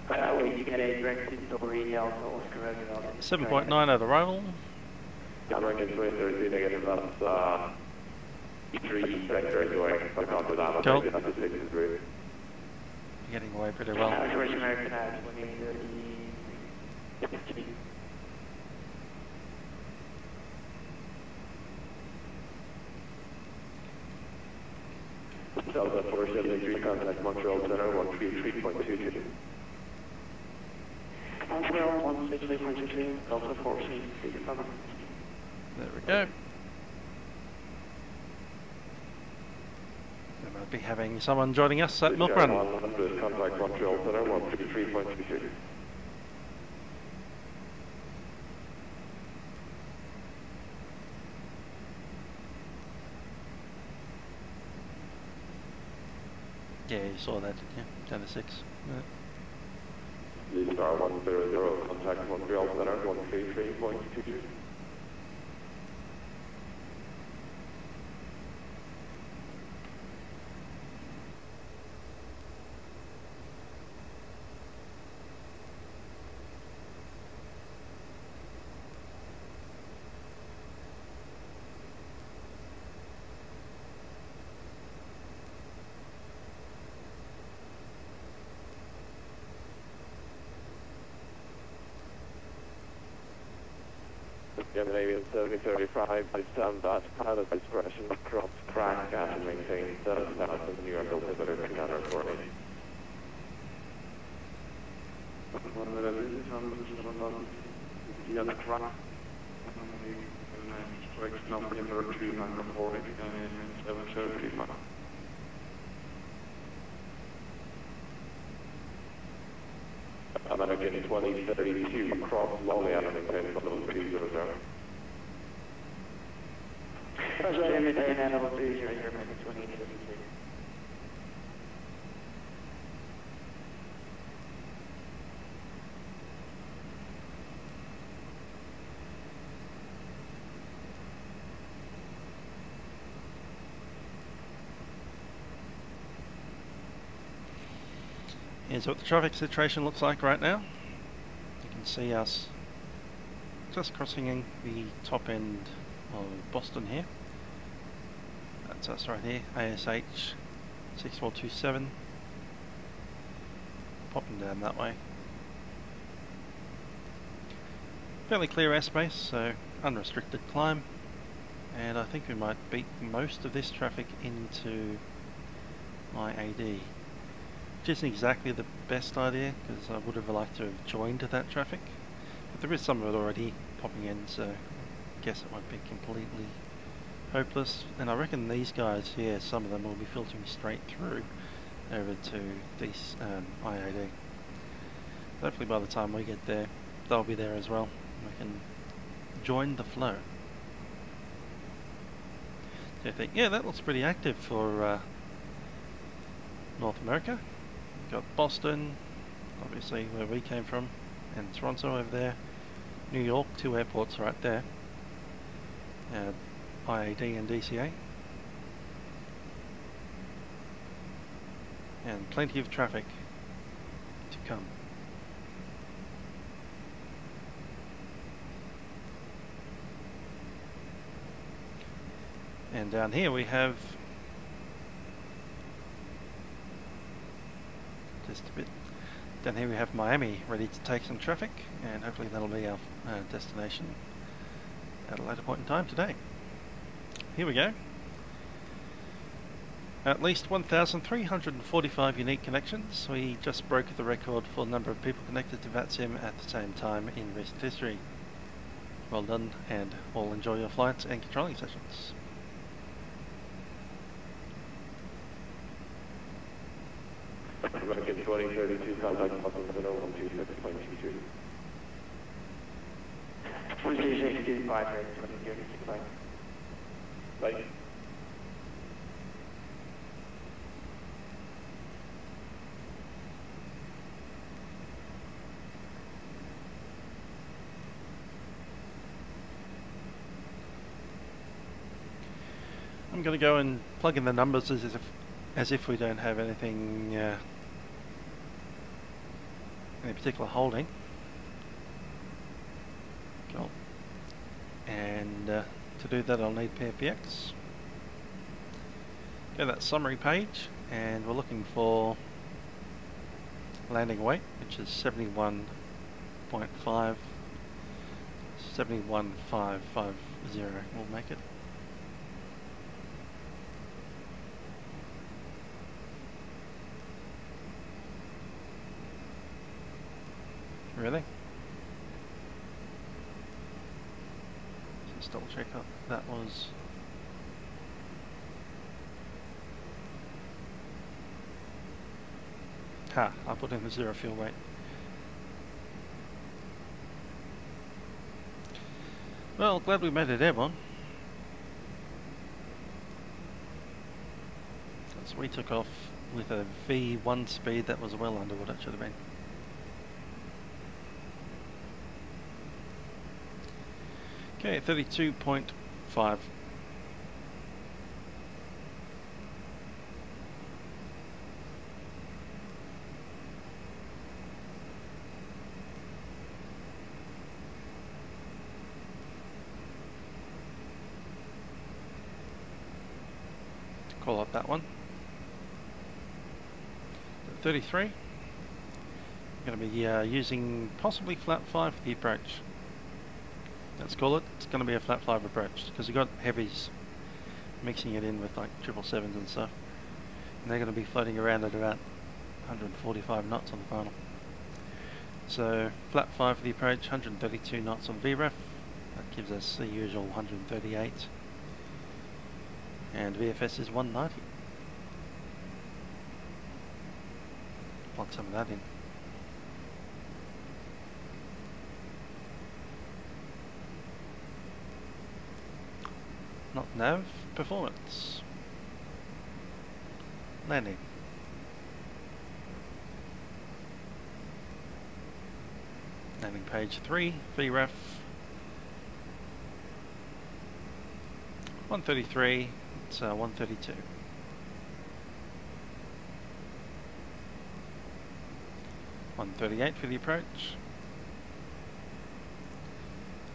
way to get a direct story also? 7.9 at arrival. I'm ranking 23, negative, that's 3 vector going, but I can't do that. Cool. That's 63. Getting away pretty well. Delta 473, contact Montreal Center, 133.22. Montreal 163.22, Delta 473. There we go. We might be having someone joining us at Milk Run. 100, contact Montreal Center, 133.22. Yeah, you saw that, didn't you? Down to 6. Lead star 100, contact Montreal Center, 133.22. Scandinavian 7035, I stand at pilot discretion, cross crack and maintain 7,000 New York altimeter counter for me. American 2032, cross slowly and maintain level 200. That's right, maintain level 200, American 2032. Here's what the traffic situation looks like right now. You can see us just crossing the top end of Boston here. That's us right here, ASH 6427. Popping down that way. Fairly clear airspace, so unrestricted climb. And I think we might beat most of this traffic into my AD. which isn't exactly the best idea because I would have liked to have joined that traffic. But there is some of it already popping in, so I guess it won't be completely hopeless. And I reckon these guys here, some of them will be filtering straight through over to these IAD. Hopefully by the time we get there, they'll be there as well. We can join the flow. So I think, yeah, that looks pretty active for North America. We've got Boston, obviously where we came from, and Toronto over there. New York, 2 airports right there. IAD and DCA. And plenty of traffic to come. And down here we have just a bit. Down here we have Miami ready to take some traffic, and hopefully that'll be our destination at a later point in time today. Here we go. At least 1,345 unique connections. We just broke the record for the number of people connected to Vatsim at the same time in recent history. Well done, and all enjoy your flights and controlling sessions. American 2032, contact Pushback 126.23. 12625, 2035. Bye. I'm going to go and plug in the numbers as if we don't have anything, any particular holding. Cool. And to do that I'll need PFPX. Go to that summary page, and we're looking for landing weight, which is 71.5, 71,550 will make it. Really? Let's double check up. That was I put in the 0 fuel weight. Well, glad we made it airborne. So we took off with a V1 speed that was well under what it should have been. Okay, 32.5. Call up that one. 33. I'm going to be using possibly flat 5 for the approach. Let's call it. It's going to be a flat 5 approach because you've got heavies mixing it in with like 777s and stuff, and they're going to be floating around at about 145 knots on the final. So flat 5 for the approach, 132 knots on VREF. That gives us the usual 138, and VFS is 190. Plug some of that in. Not nav, performance. Landing. Landing page 3, VREF. 133, it's 132. 138 for the approach.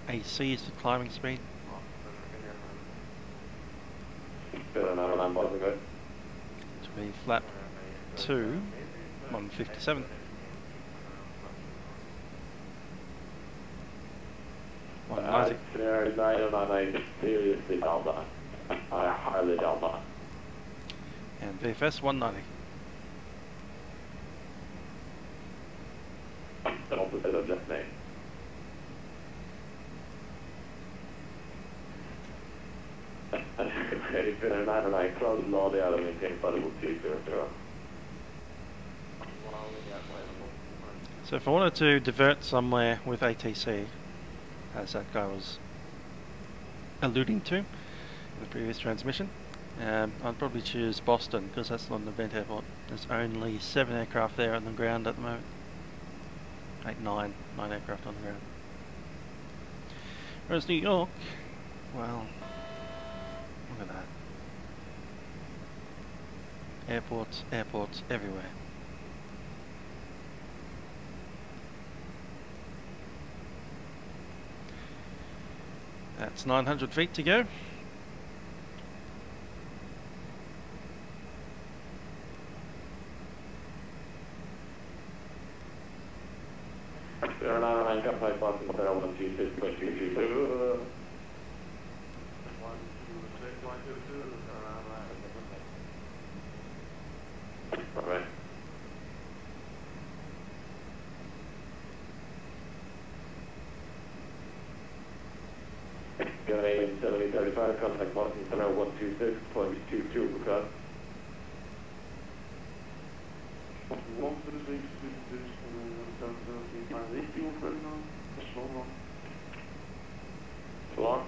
AC is the climbing speed. To be flat 2, 157. 190. I seriously doubt that. I highly doubt that. And VFS 190. the opposite of just name. If you're not like closing all the other maintain flight level 200. So if I wanted to divert somewhere with ATC, as that guy was alluding to in the previous transmission, I'd probably choose Boston because that's not an event airport. There's only 7 aircraft there on the ground at the moment. 9 aircraft on the ground. Whereas New York, well, look at that. Airports everywhere. That's 900 feet to go. There are 909 Gatwick, Boston, 126.222. 126.222. Alright. Got an 7035, contact Boston Center 126.22 because. Long.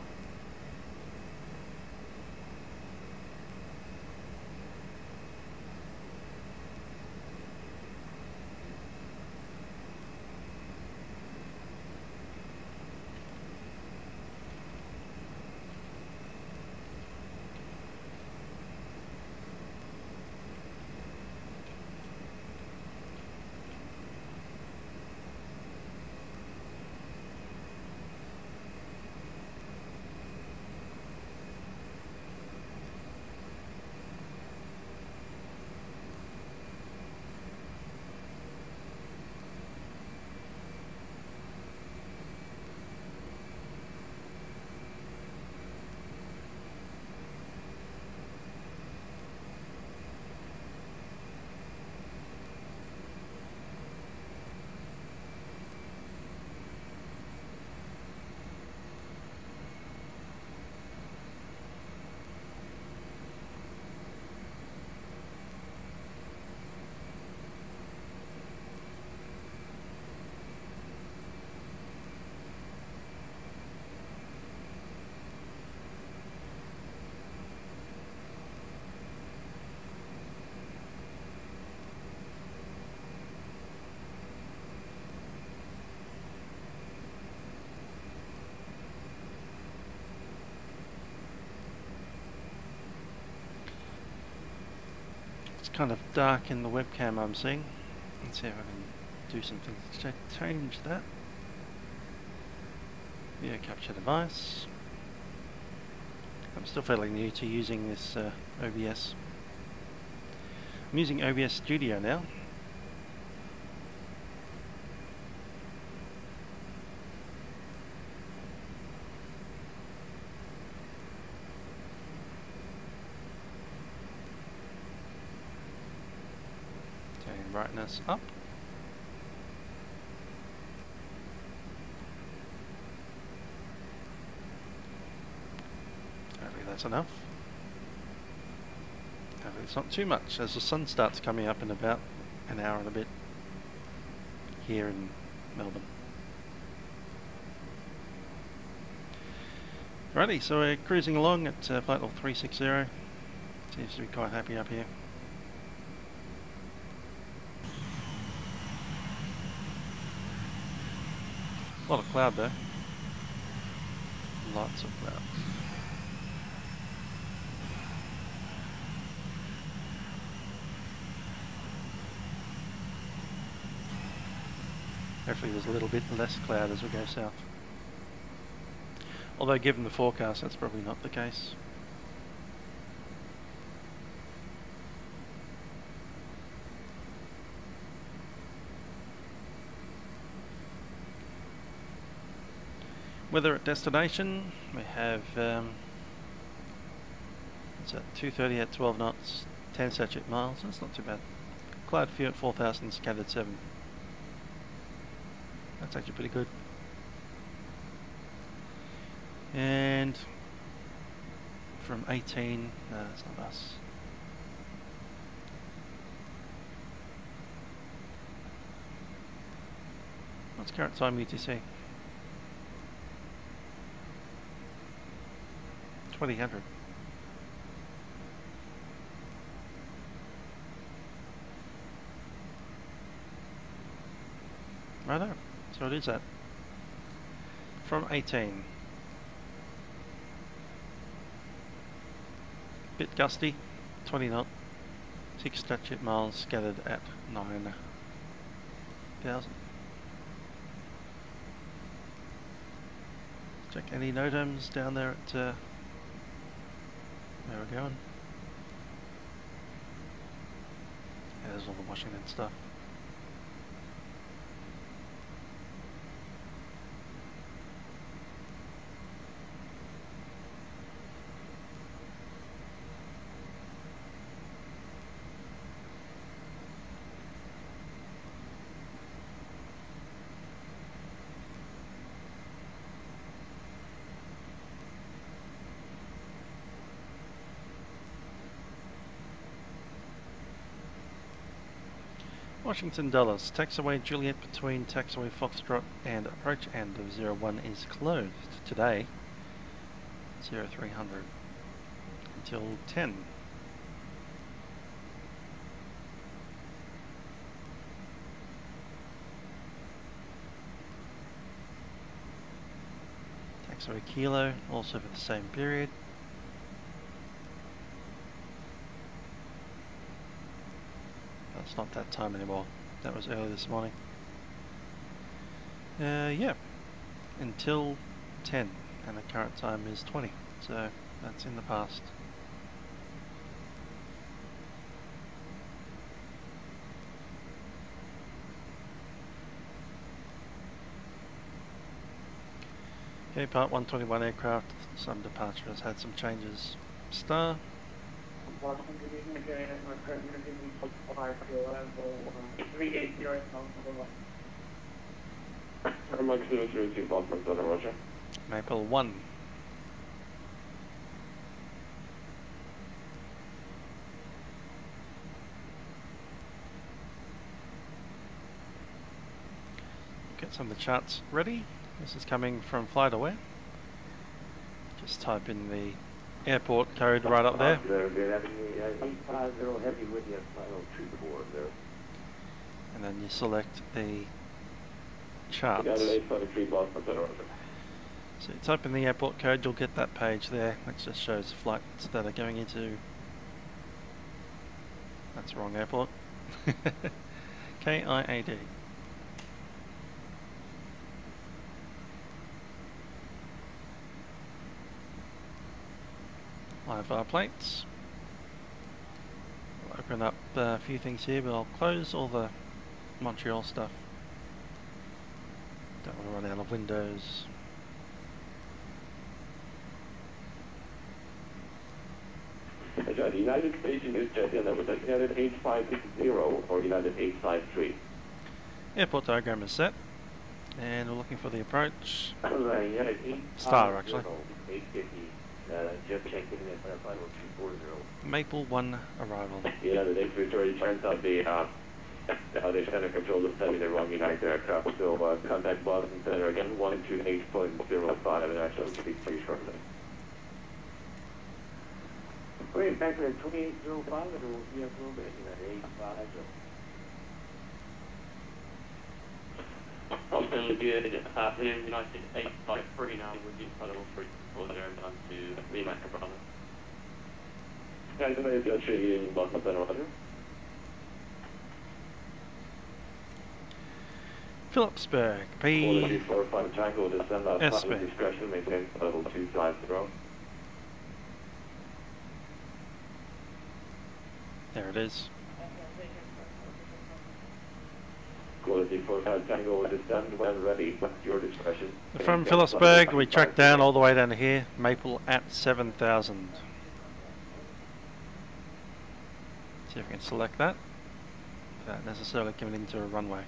Kind of dark in the webcam I'm seeing. Let's see if I can do some things to change that. Video capture device. I'm still fairly new to using this OBS. I'm using OBS Studio now. Brightness up. Hopefully that's enough. Hopefully it's not too much as the sun starts coming up in about an hour and a bit here in Melbourne. Righty, so we're cruising along at flight level 360. Seems to be quite happy up here. A lot of cloud though. Lots of cloud. Hopefully there's a little bit less cloud as we go south. Although given the forecast, that's probably not the case. Weather at destination, we have it's at 2:30 at 12 knots, 10 statute miles. That's not too bad. Cloud few at 4,000, scattered 7. That's actually pretty good. And from 18, no, that's not us. What's current time UTC? 2000. Righto, so it is that. From 18. Bit gusty, 20 knot, 6 statute miles scattered at 9,000. Check any NOTAMs down there at where we're going. Yeah, there's all the Washington stuff. Washington Dulles, taxiway Juliet between taxiway Foxtrot and approach end of 01 is closed today, 0300 until 10. Taxiway Kilo, also for the same period. It's not that time anymore. That was early this morning. Yeah, until 10, and the current time is 20, so that's in the past. Okay, Part 121 aircraft, some departure has had some changes. Star. Maple 1. Get some of the charts ready. This is coming from FlightAware. Just type in the airport code right up there. And then you select the charts. So you type in the airport code, you'll get that page there. That just shows the flights that are going into... That's the wrong airport. KIAD. Live plates. We'll open up a few things here, but I'll close all the Montreal stuff. Don't want to run out of windows. United Station is jet in with United 8560 or United 853. Airport diagram is set, and we're looking for the approach. Star, actually. 850. Just checked in at final 240. Maple 1 arrival. Yeah, the next Victoria turns out the they center control the 70 the wrong United aircraft. So contact Boston Center again 128.05 and actually speak pretty shortly. Wait, back to 2805 or will be a little bit? United 85. Also good, United 853 now with the incredible free control there down to Lima Bravo. Yeah, United actually in Boston Center, Roger. Phillipsburg, P. Tango descend out SB. Discretion, maintain level 250. There it is. Quality for Tango will descend when ready, at your discretion. From Phillipsburg, we track down all the way down to here, Maple at 7,000. See if we can select that without necessarily coming into a runway.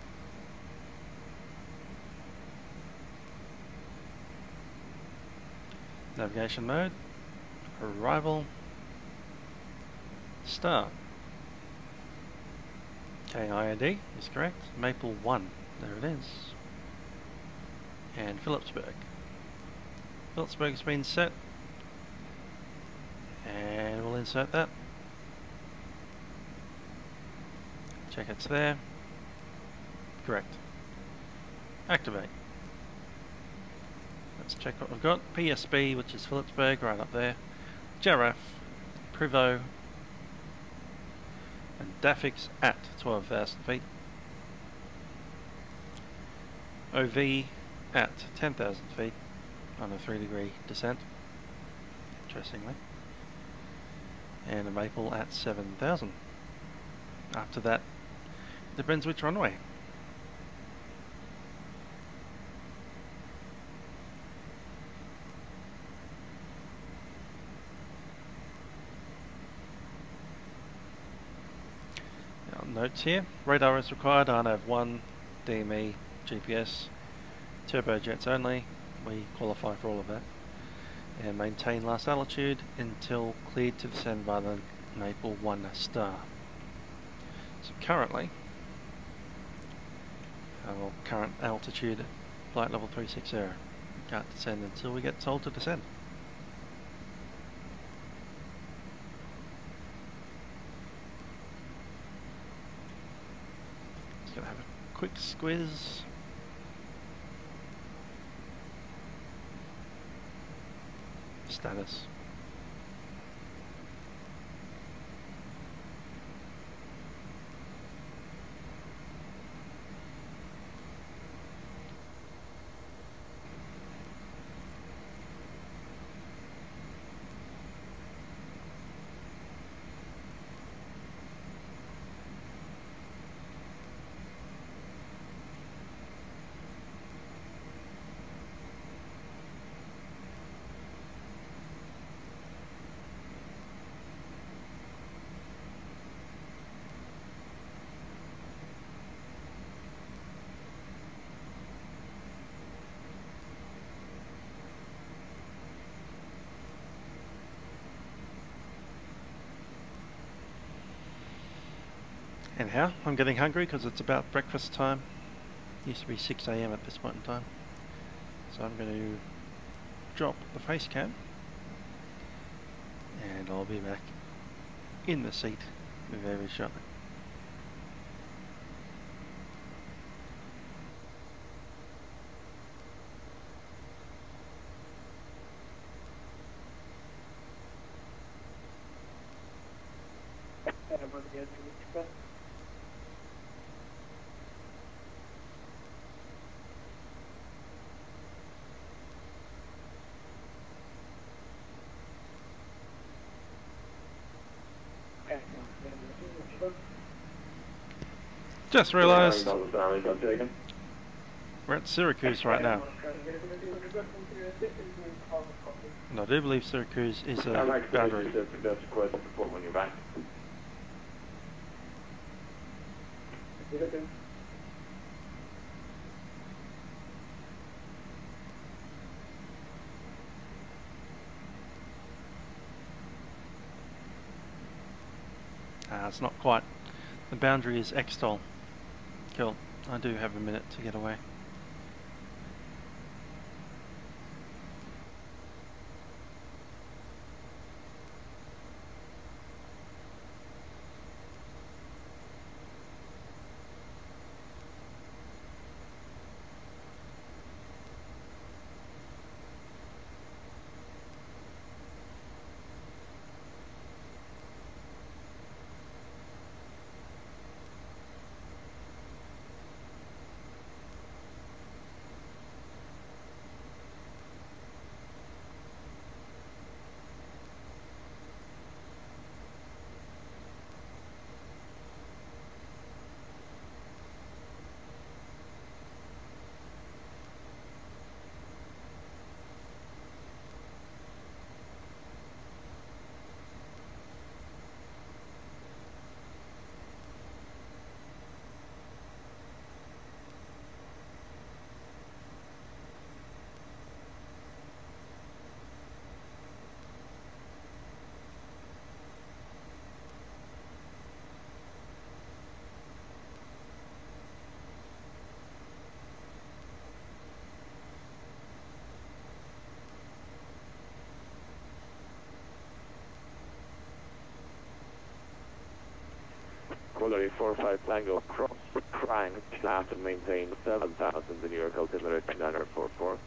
Navigation mode, arrival, start. KIAD is correct, Maple 1, there it is. And Phillipsburg. Phillipsburg's been set, and we'll insert that. Check it's there. Correct. Activate. Let's check what we've got. PSB, which is Phillipsburg, right up there. Giraffe, Privo, and Daffix at 12,000 feet. OV at 10,000 feet on a 3-degree descent, interestingly. And a Maple at 7,000. After that, depends which runway. Notes here. Radar is required, RNAV1, DME, GPS, turbojets only. We qualify for all of that. And maintain last altitude until cleared to descend by the Maple 1 star. So currently, current altitude, flight level 360. Can't descend until we get told to descend. Gonna have a quick squiz. Status. Anyhow, I'm getting hungry because it's about breakfast time. Used to be 6 AM at this point in time. So I'm going to drop the face cam and I'll be back in the seat very shortly. Just realised we're at Syracuse right now. And I do believe Syracuse is a boundary. It's not quite. The boundary is Xtol. Cool. I do have a minute to get away. Quality 45 Tango cross crank left and maintain 7,000 the New York altimeter 2944.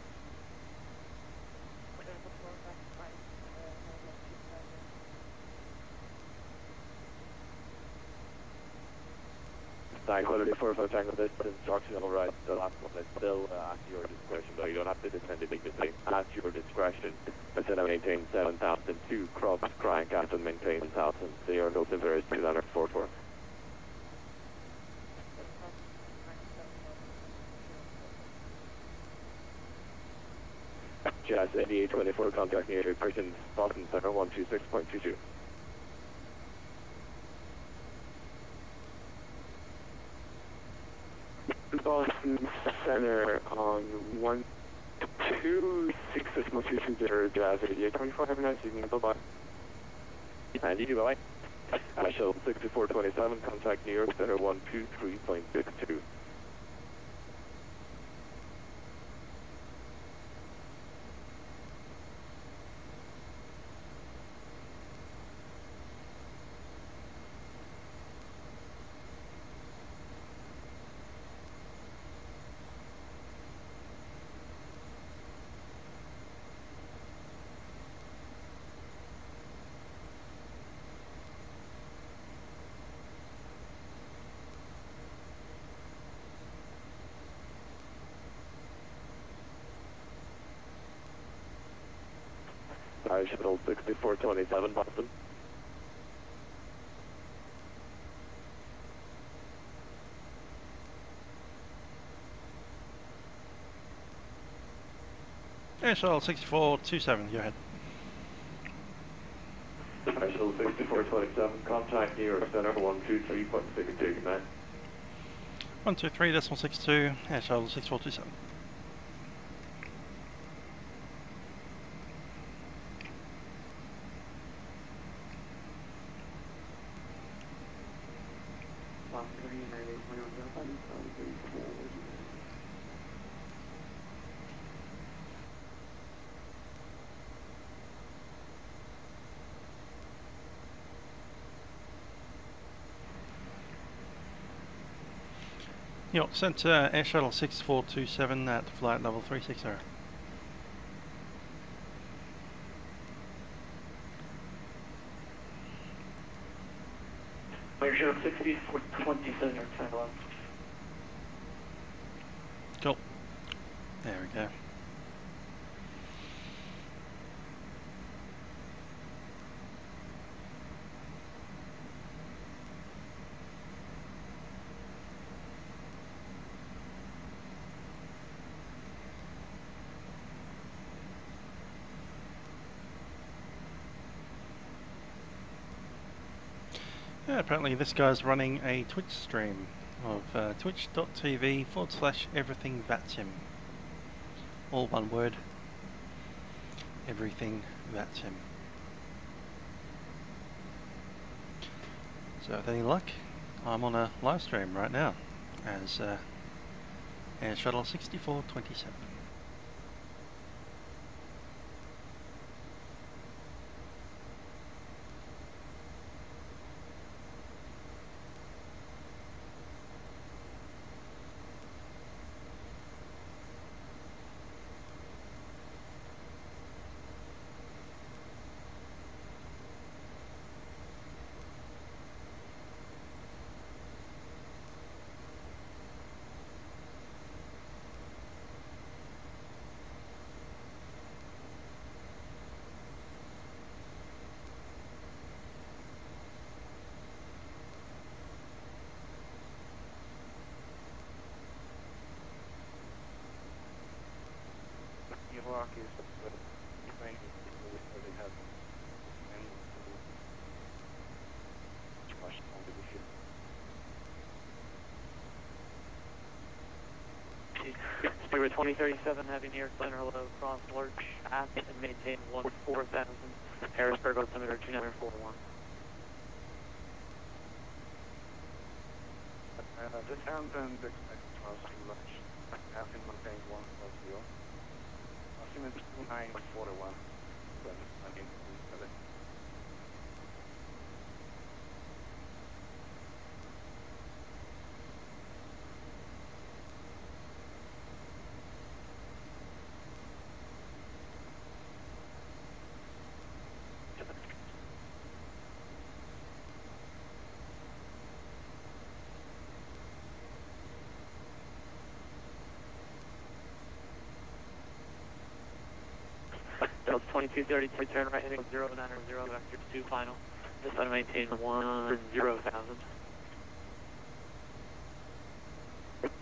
Quality 45 Tango, this instruction all right, the last one is still at your discretion, though you don't have to descend it immediately. At your discretion, instead of maintain 7,002 cross crank after maintain 1,000 the New York altimeter is 2944. Jazz 8824, contact New York Person, Boston Center 126.22. Boston Center on 126.220, Jazz 8824, have a nice evening, bye-bye. And you, bye-bye. Shuttle 6427, contact New York Center 123.62. Shuttle 6427, Boston. Shuttle 6427, go ahead. Shuttle 6427, contact New York Center 123.62, good night. 123.62, Shuttle 6427. Sent Air Shuttle 6427 at flight level 360. Air Shuttle 6427, your time left. Cool. There we go. Yeah, apparently this guy's running a Twitch stream of twitch.tv/everything Vatsim. All one word. Everything Vatsim. So with any luck, I'm on a live stream right now as Air Shuttle 6427. Newark is Ukraine where they have much on the issue. Spirit 2037, having New York Center low cross lurch at and maintain 14,000. Harrisburg altimeter 2941. Descend and expect crossing lurch. Having maintained 140. Altimeter 2941. Then again, 2230, turn right heading 090, vector 2 final. Just want to maintain 10,000.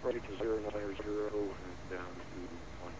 Ready to 090 and down to 1.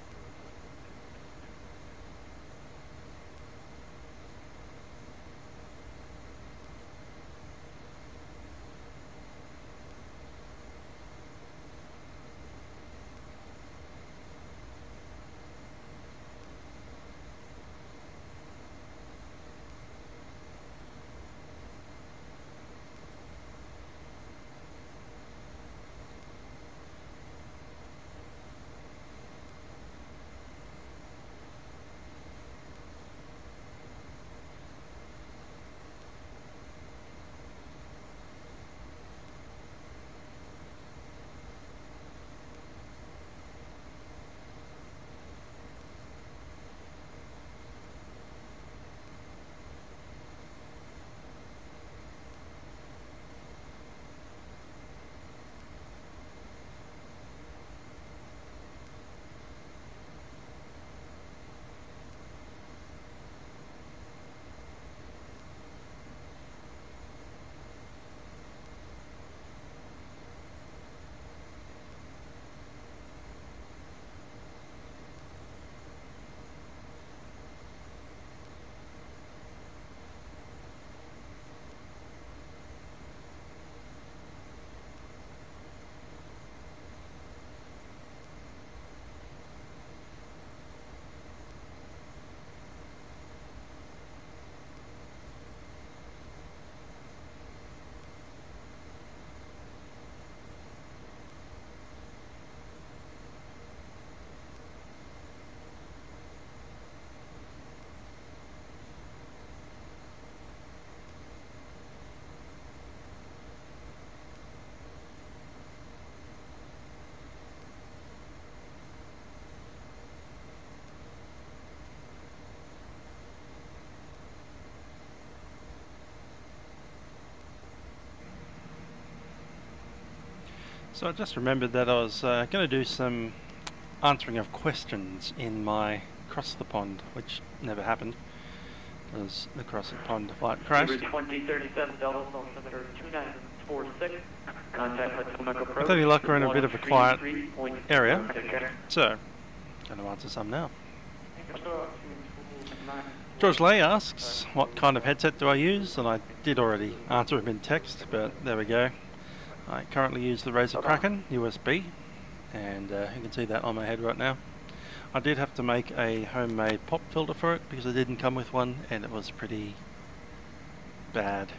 So I just remembered that I was going to do some answering of questions in my Across the Pond, which never happened because the Across the Pond flight crashed. 2037 Delta, altimeter 2946. Contact Potomac approach. I thought you luck, we're in a bit of a quiet area, so going to answer some now. George Lay asks, what kind of headset do I use? And I did already answer him in text, but there we go. I currently use the Razer Kraken USB, and you can see that on my head right now. I did have to make a homemade pop filter for it because it didn't come with one, and it was pretty bad,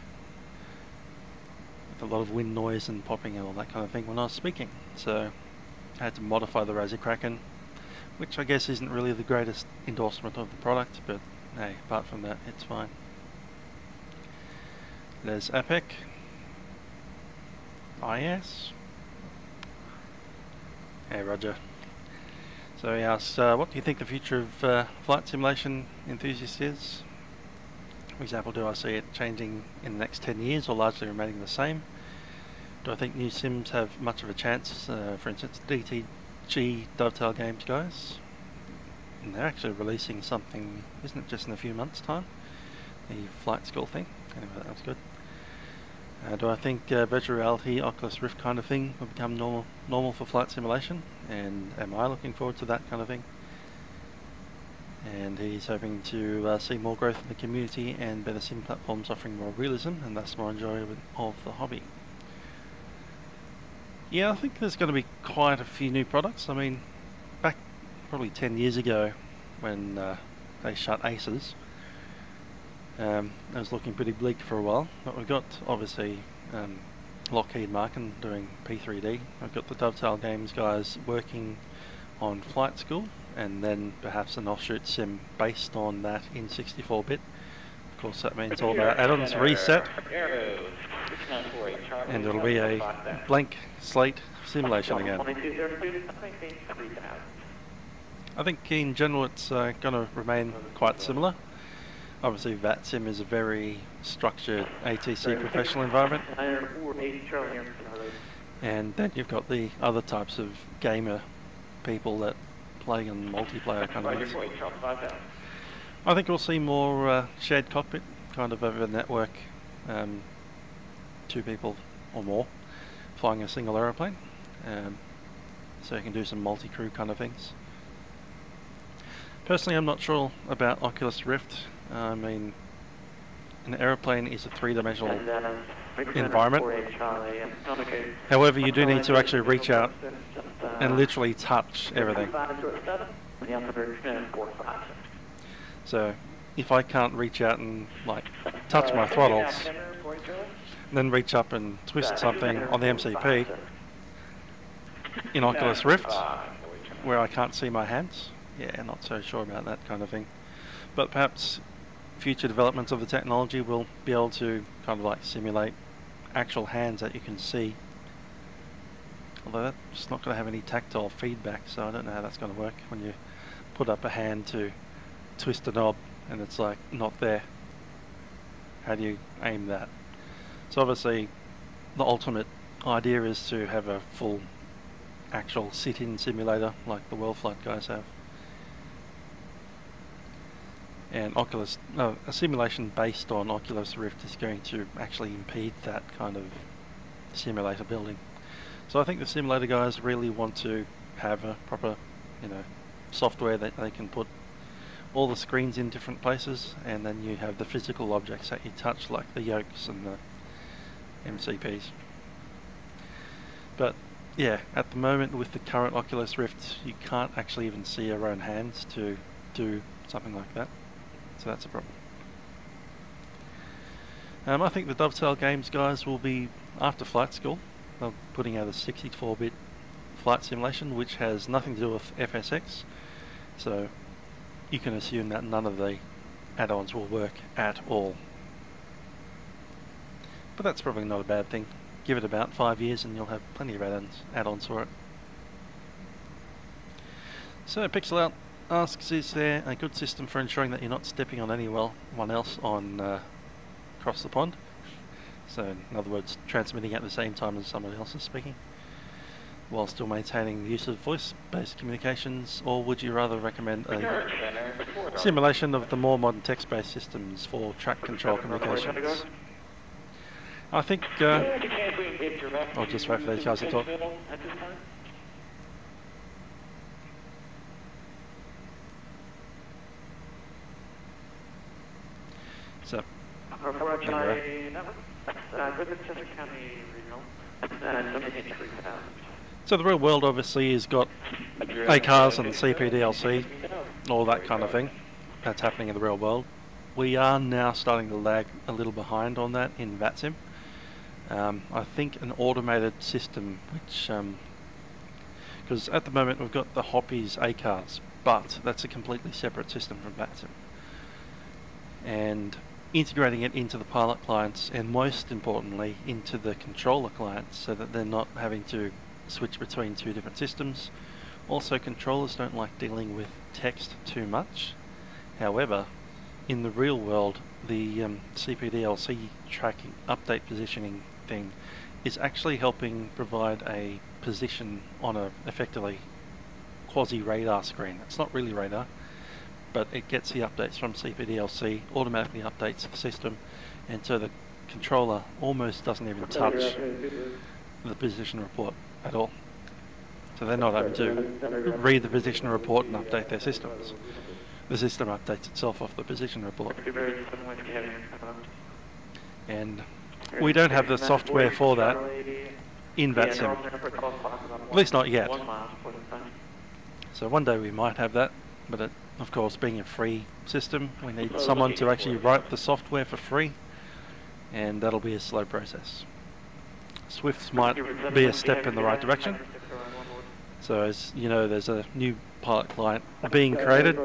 with a lot of wind noise and popping and all that kind of thing when I was speaking. So I had to modify the Razer Kraken, which I guess isn't really the greatest endorsement of the product, but hey, apart from that, it's fine. There's Epic. IS. Hey Roger. So he asks, what do you think the future of flight simulation enthusiasts is? For example, do I see it changing in the next 10 years or largely remaining the same? Do I think new sims have much of a chance? For instance, DTG Dovetail Games guys. And they're actually releasing something, isn't it, just in a few months' time? The flight school thing. Anyway, that was good. Do I think virtual reality, Oculus Rift kind of thing will become normal for flight simulation? And am I looking forward to that kind of thing? And he's hoping to see more growth in the community and better sim platforms offering more realism and thus more enjoyment of the hobby. Yeah, I think there's going to be quite a few new products. I mean, back probably 10 years ago when they shut Aces, it was looking pretty bleak for a while, but we've got obviously Lockheed Martin doing P3D. I've got the Dovetail Games guys working on Flight School, and then perhaps an offshoot sim based on that in 64-bit. Of course, that means all the add-ons reset, and it'll be a blank slate simulation again. I think in general it's going to remain quite similar. Obviously Vatsim is a very structured ATC professional environment, and then you've got the other types of gamer people that play in multiplayer kind of things. I think we'll see more shared cockpit, kind of over the network, 2 people or more flying a single aeroplane, so you can do some multi-crew kind of things. Personally, I'm not sure about Oculus Rift. I mean, an aeroplane is a 3-dimensional environment. However, you do need to actually reach out and literally touch everything. So if I can't reach out and like touch my throttles, and then reach up and twist something on the MCP in Oculus Rift, where I can't see my hands, yeah, not so sure about that kind of thing. But perhaps future developments of the technology will be able to kind of like simulate actual hands that you can see. Although that's not going to have any tactile feedback, so I don't know how that's going to work when you put up a hand to twist a knob and it's like not there. How do you aim that? So obviously the ultimate idea is to have a full actual sit-in simulator like the World Flight guys have. And Oculus, a simulation based on Oculus Rift is going to actually impede that kind of simulator building. So I think the simulator guys really want to have a proper, software that they can put all the screens in different places, and then you have the physical objects that you touch, like the yokes and the MCPs. But yeah, at the moment with the current Oculus Rift, you can't actually even see your own hands to do something like that. So that's a problem. I think the Dovetail Games guys will be, after flight school, they're putting out a 64-bit flight simulation which has nothing to do with FSX, so you can assume that none of the add-ons will work at all. But that's probably not a bad thing. Give it about 5 years and you'll have plenty of add-ons for it. So Pixel Out asks, is there a good system for ensuring that you're not stepping on anyone else on across the pond? So in other words, transmitting at the same time as someone else is speaking, while still maintaining the use of voice-based communications, or would you rather recommend a simulation of the more modern text-based systems for track control communications? I think I'll just wait for these guys to talk. So, anyway. So the real world obviously has got ACARS and CPDLC, all that kind of thing. That's happening in the real world. We are now starting to lag a little behind on that in Vatsim. I think an automated system, which, because at the moment we've got the Hoppies ACARS, but that's a completely separate system from Vatsim. And integrating it into the pilot clients, and most importantly into the controller clients, so that they're not having to switch between 2 different systems. Also, controllers don't like dealing with text too much. However, in the real world, the CPDLC tracking update positioning thing is actually helping provide a position on a effectively quasi-radar screen. It's not really radar, but it gets the updates from CPDLC, automatically updates the system, and so the controller almost doesn't even touch the position report at all. So they're not having to read the position report and update their systems. The system updates itself off the position report. And we don't have the software for that in Vatsim, at least not yet. So one day we might have that, but it, of course, being a free system, we need someone to actually write the software for free, and that'll be a slow process. Swifts might be a step in the right direction. So as you know, there's a new pilot client being created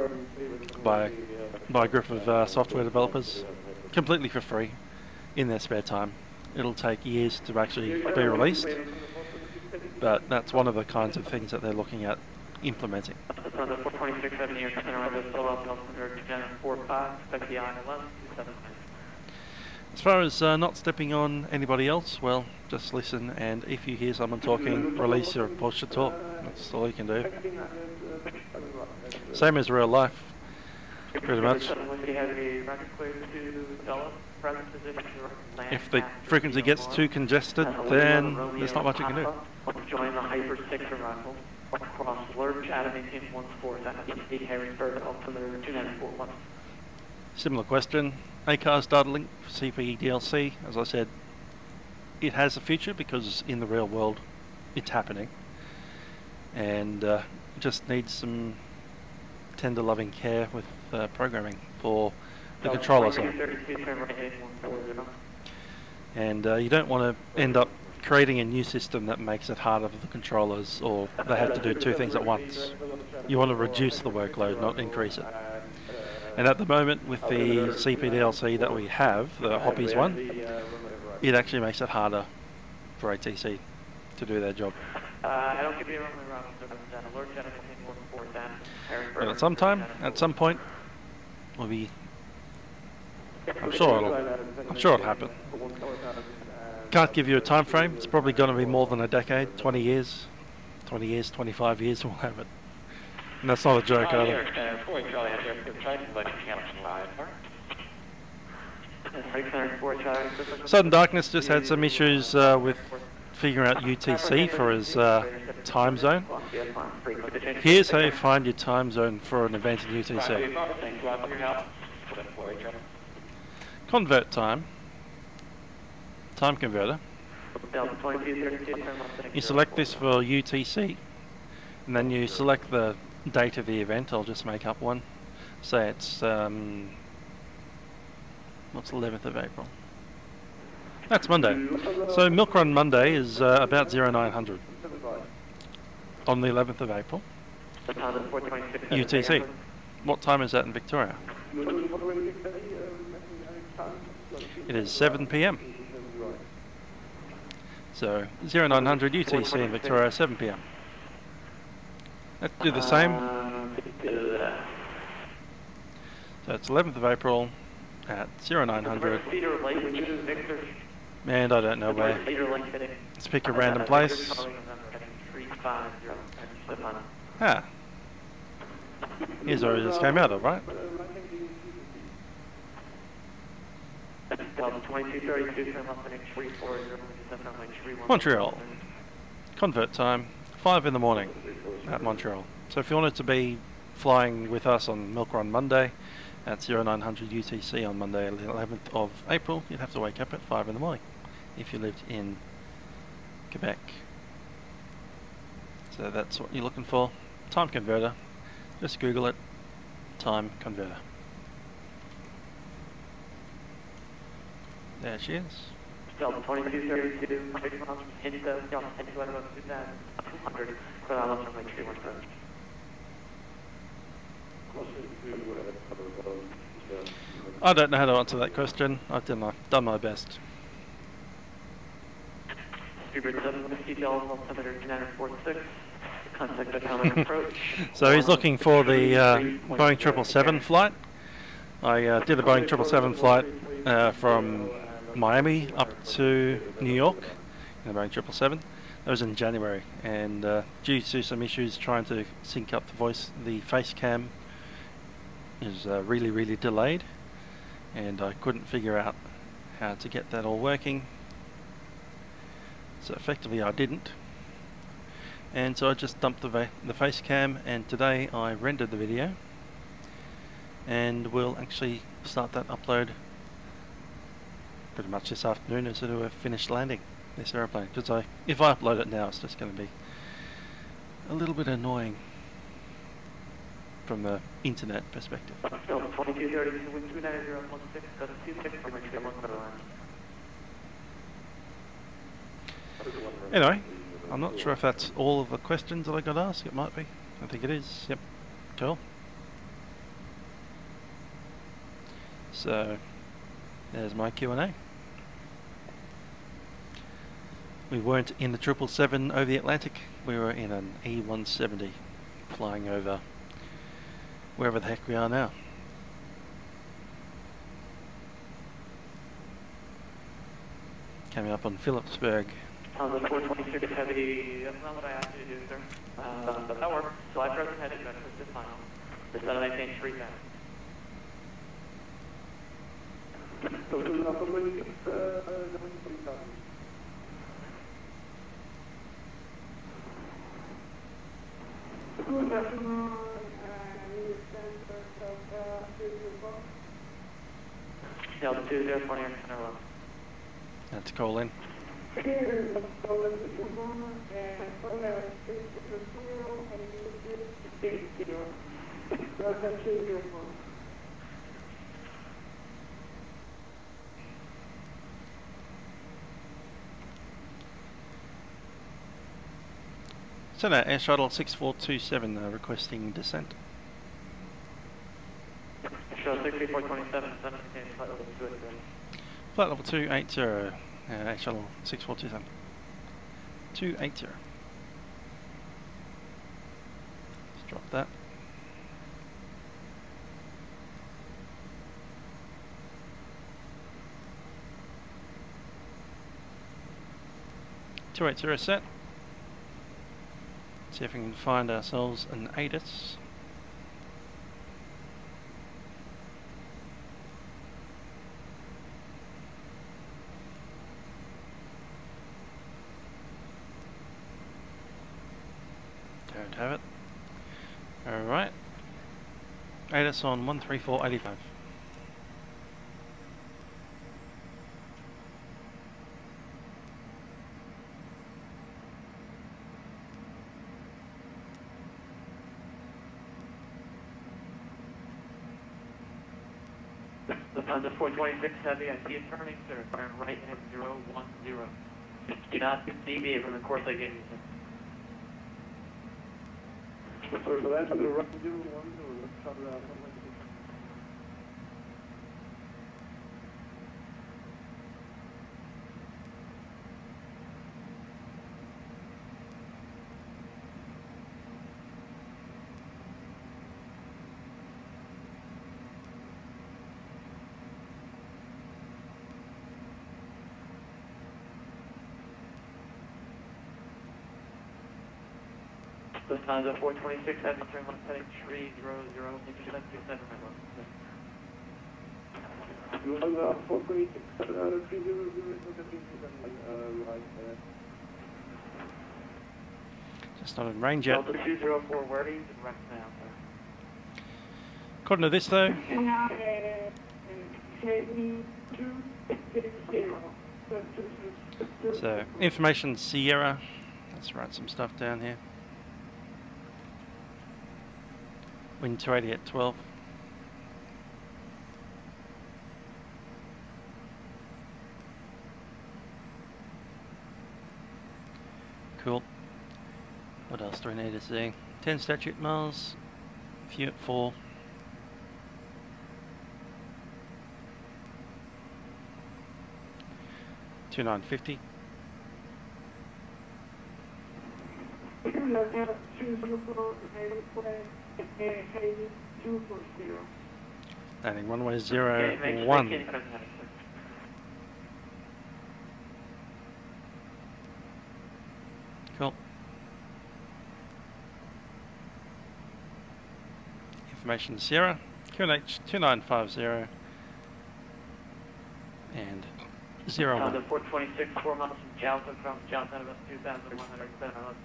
by a group of software developers, completely for free, in their spare time. It'll take years to actually be released, but that's one of the kinds of things that they're looking at implementing. As far as not stepping on anybody else, well, just listen, and if you hear someone talking, release your push to talk. That's all you can do. Same as real life. Pretty much. If the frequency gets too congested, then there's not much you can do. Join the Hyper 6 arrival. Cross Lurch, Adam 1814, at Harrisburg, altimeter 2941. Similar question. ACAR's data link for CPE DLC. As I said, it has a future because in the real world it's happening. And just needs some tender loving care with programming for the controller side. And you don't want to end up creating a new system that makes it harder for the controllers, or they have to do two things at once. You want to reduce the workload, not increase it. And at the moment, with the CPDLC that we have, the Hoppies one, it actually makes it harder for ATC to do their job. But at some point, will be. I'm sure it'll happen. Can't give you a time frame. It's probably going to be more than a decade, 20 years, 25 years. We'll have it, and that's not a joke either. Sudden Darkness just had some issues with figuring out UTC for his time zone. Here's how you find your time zone for an event in UTC. Convert time converter. You select this for UTC, and then you select the date of the event. I'll just make up one. Say it's what's 11th of April? That's Monday. So Milk Run Monday is about 0900 on the 11th of April. UTC. What time is that in Victoria? It is 7 PM. So 0900 UTC in Victoria, 7 PM. Let's do the same. So it's 11th of April at 0900. And I don't know where. Let's pick a random place. Ah. Here's where it just came out of, right? Montreal. Convert time, 5 in the morning at Montreal. So if you wanted to be flying with us on Milk Run Monday at 0900 UTC on Monday, 11th of April, you'd have to wake up at 5 in the morning if you lived in Quebec. So that's what you're looking for. Time converter. Just Google it. Time converter. There she is. Delta 2232, 6 miles from Hinton, Delta 200, I don't know how to answer that question. I've done my best. So he's looking for the Boeing 777 flight. I did a Boeing 777 flight from Miami up to New York in the Boeing 777. That was in January, and due to some issues trying to sync up the voice, the face cam is really delayed, and I couldn't figure out how to get that all working. So effectively I didn't, and so I just dumped the face cam, and today I rendered the video, and we'll actually start that upload pretty much this afternoon as soon as we've finished landing this aeroplane. Because if I upload it now, it's just going to be a little bit annoying from the internet perspective. Anyway, I'm not sure if that's all of the questions that I got asked. It might be. I think it is. Yep. Cool. So there's my Q&A. We weren't in the 777 over the Atlantic. We were in an E170 flying over wherever the heck we are now. Coming up on Phillipsburg. The 426 Heavy, that's not what I asked you to do, sir. But that works. So I present headed back to the final. The 718 3 down. Total number 26, 11,000. Good afternoon, News Center of Wilco. Delta 20 for Air Center 11. That's call in. Here is Poland Lisbon and Poland Procedural and Gatwick. Radar and Center, Air Shuttle 6427 requesting descent. Shuttle 6427, flight level 280. Flight level 280, Air Shuttle 6427. 280. Let's drop that. .280 set. See if we can find ourselves an ATIS. Don't have it. Alright. ATIS on 13485. Lufthansa 426 Heavy, I see a turning, sir. Turn right at 010. Do not deviate from the course I gave you, sir. So that's the right 01 or Shutdown. Lufthansa 426 Heavy, turn left heading 300, descent 27 Lufthansa 426, 300, right there. Just not in range yet. Delta 204 wording, direct now, sir. According to this though, so information Sierra. Let's write some stuff down here. Wind 280 at 12. Cool. What else do we need to see? 10 statute miles. Few at 4. $2,950. Landing runway 01. Cool. Information Sierra, QNH 2950 and 01. 426, 4 miles from Gatwick, from Johnstown, about 2,107, about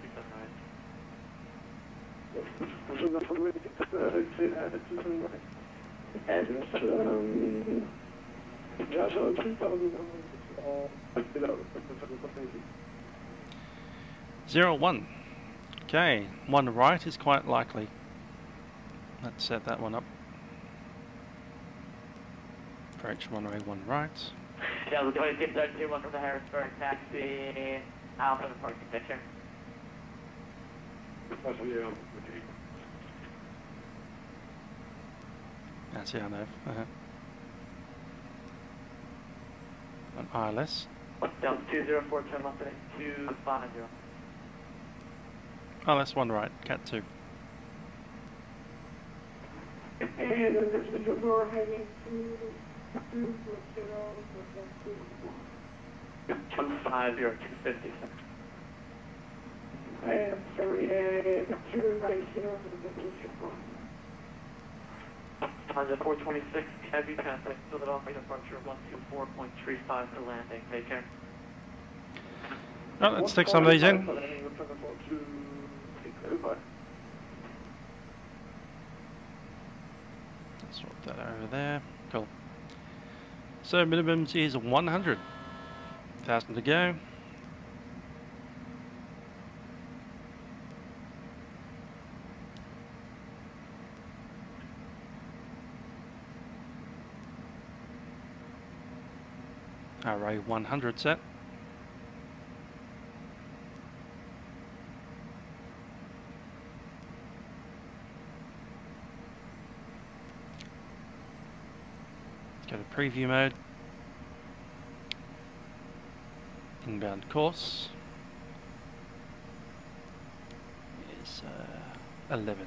01. Okay, one right is quite likely. Let's set that one up. Approach runway 1 right. Delta 2621 from the Harrisburg taxi, Alpha the parking picture. That's the ILS. An ILS. Delta 204, turn left at 250. ILS 1 right, Cat 2. And there's the door heading to 250, 250. I am sorry, 2 right here. Honda 426, heavy traffic, Philadelphia departure 124.35 for landing. Take care. Right, let's stick some of these in. Swap that over there. Cool. So minimums is 100,000 to go. Array 100 set. Go to preview mode. Inbound course is 11.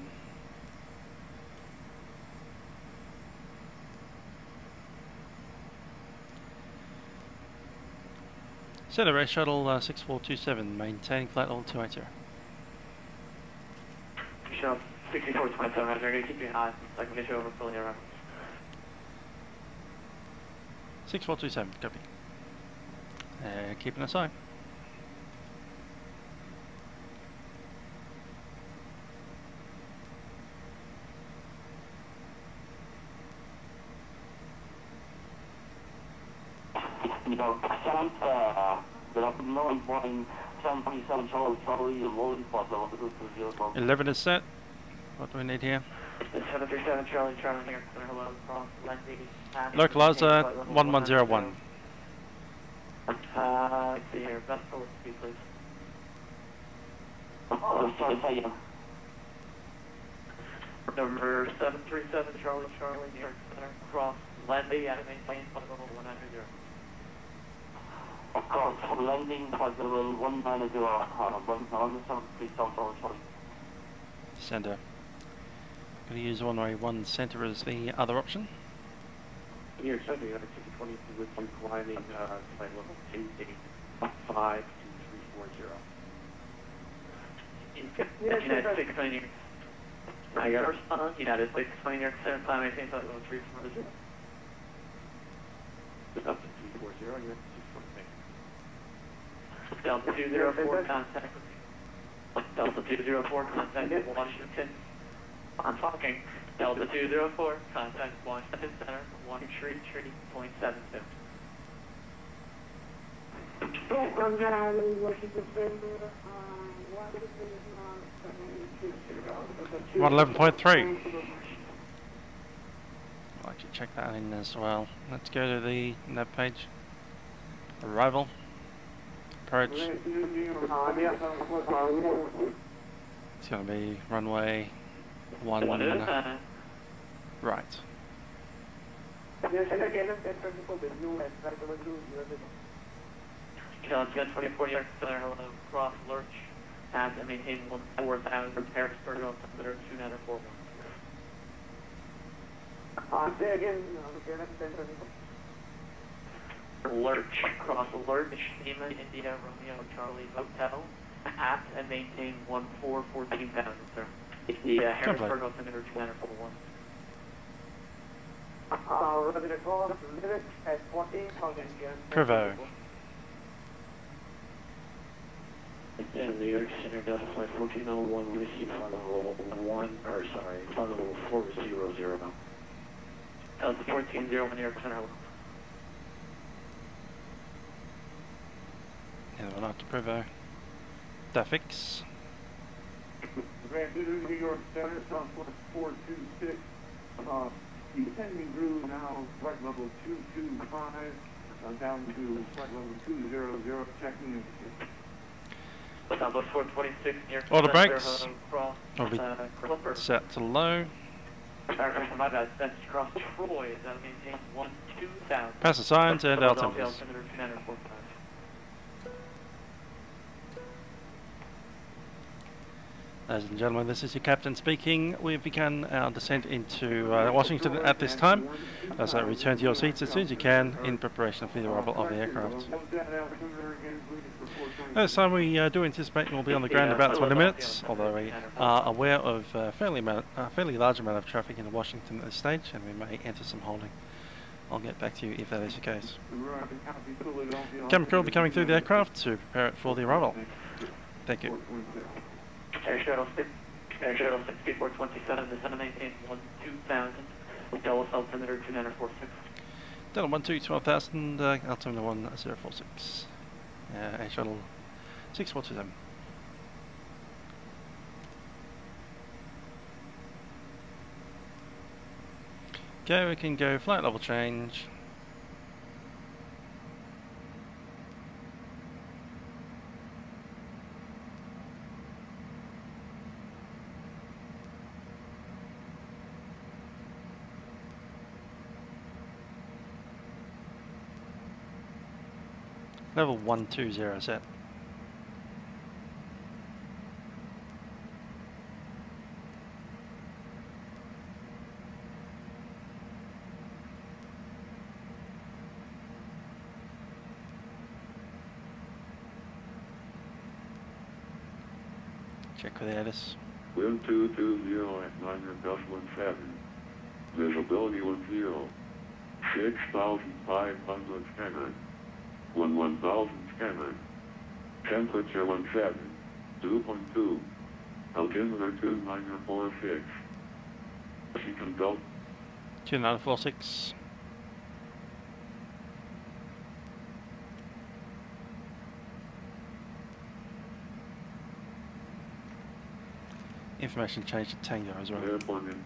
Center Race Shuttle 6427, maintaining flight level 280. Shuttle 6427, I'm going to keep you high. I can get you over fully around. 6427, copy. Keeping us high. Charlie, 11 is set. What do we need here? 737 Charlie, Charlie here. Hello, cross, landing. Localizer 1101. Let's see here, best forward speed, please. sorry. Number 737 Charlie, Charlie, New York Center, cross, landing, at maintain, flight level 190. Of course, landing, flight level 190, Center. Going to use runway 1 center as the other option. New York Center, you got a 220 with you climbing flight level 2852340. United States Plane York. I got a response. United States Plane York Center, climb maintain, flight level 340. Up to 340, you're at 220. Delta 204, contact. Delta 204, contact Washington. I'm talking. Delta 204, contact Washington Center, 133.72. Washington Center, 111.3. I'll actually check that in as well. Let's go to the nav page. Arrival. Approach. It's going to be runway 1 right. Got 24 York Center, hello, cross lurch, and maintain 1,000, Harrisburg, altimeter 2941. say again, Lurch, cross lurch, Lima, India, Romeo, Charlie, Hotel, at and maintain 14,000, sir. The Harrisburg, altimeter 2941. Prevo. And New York Center, Delta Flight 1401, receive flight level 400. Delta 1401, New York Center. Yeah, we're not to Prevo. Dafix. New York Center, Southwest 426. Descending through now, flight level 225, down to flight level 200, checking in. Southwest 426, New York Auto Center, brakes cross, will be Clipper. set to low. My bad, that's cross Troy, that'll maintain 12,000. Pass the signs and Philadelphia, altimeters. altimeter 2945. Ladies and gentlemen, this is your captain speaking. We've begun our descent into Washington at this time. So return to your seats as soon as you can in preparation for the arrival of the aircraft. This time we do anticipate we'll be on the ground in about 20 minutes, although we are aware of a fairly large amount of traffic into Washington at this stage, and we may enter some holding. I'll get back to you if that is the case. Camera crew will be coming through the aircraft to prepare it for the arrival. Thank you. Air Shuttle 6, Speedport 27, descend maintain 12,000, Delta altimeter 2946. Delta 12,000, altimeter 1046. Air Shuttle 6427. Okay, we can go flight level change. Level 120 set. Check with Alice. Wind 220 at 9.17. Visibility 10. 6,500 scanner. 1,000 scanner. Temperature 17. 2.2. Altimeter 2946. Washington Delta. 2946. Information change to Tango as well. Airport in.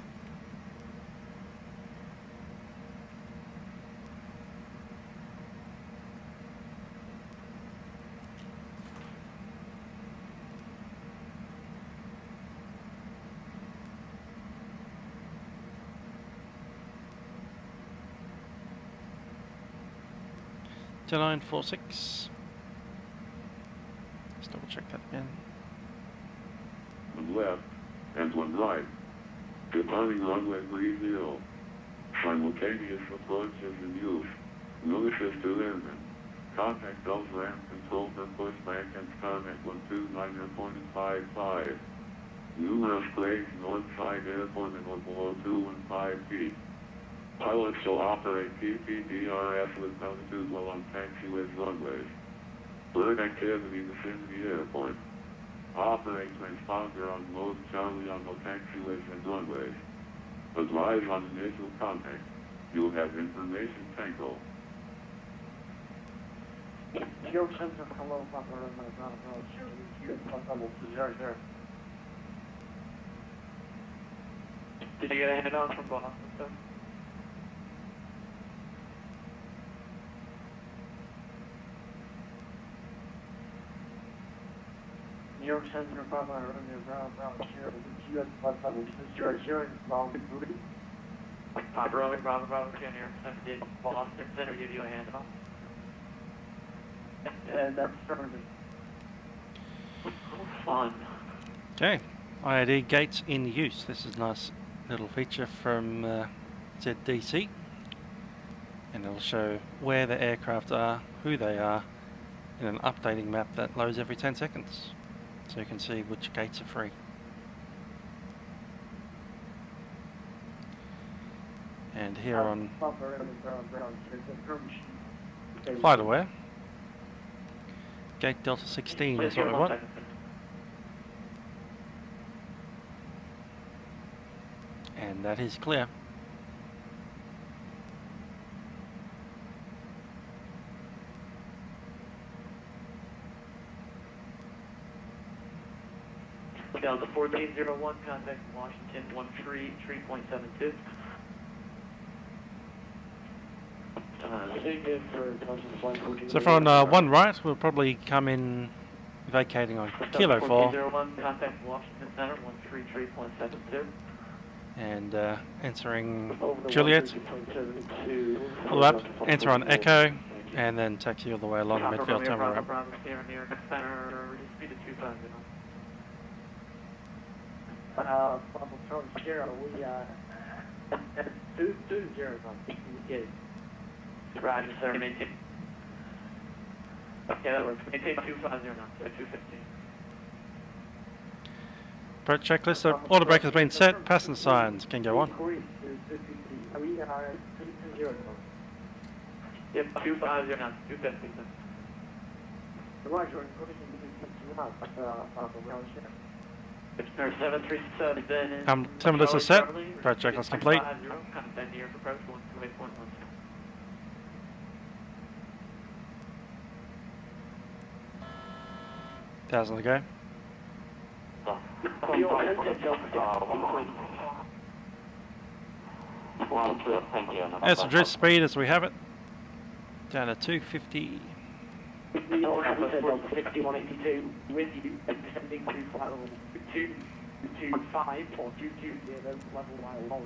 To 946. Let's double check that again. One left and one right. Departing runway 30. Simultaneous approach is in use. Notices to airmen. Contact those ramp controls and pushback and contact 129.55. Numerous planes north side airport and below 215 feet. Pilots shall operate PPDRS with altitude while on taxiways runways. Bird activity vicinity airport. Operate transponder on mode Charlie on the taxiways and runways. Advise on initial contact. You'll have information tango. Joe Center, hello, Papa, Radar and Procedural, 0. Did you get a head on from Boston, sir? New York Center, Papa, Romeo, Brown, 0, US 500, long booty. Papa Romeo, Bravo, Junior, did Boston Center give you a handoff? And that's affirmative. Fun. Okay, IAD gates in use. This is a nice little feature from ZDC, and it'll show where the aircraft are, who they are, in an updating map that loads every 10 seconds, so you can see which gates are free. And here on Flight Aware, gate Delta 16 is what we want. And that is clear. Delta 1401, contact Washington 133.72. So from one right, we'll probably come in vacating on Kilo 4. 1401, contact Washington Center 133.72. And entering Juliet, all up, enter on Echo, and then taxi all the way along the midfield terminal ramp. We at 220 on PPD. Roger, sir. Yeah, that works. Maintain 250 knots, 215. Approach checklist, so auto brake has been set, passenger signs can go on. Yep, 250 knots, 250. It's 737. Terminals are set, approach checklist complete. Contact New York approach 128.1. 1,000 to go. That's the drift speed as we have it. Down to 250. 6182 with you and descending to flight level 225 or 220 level while low.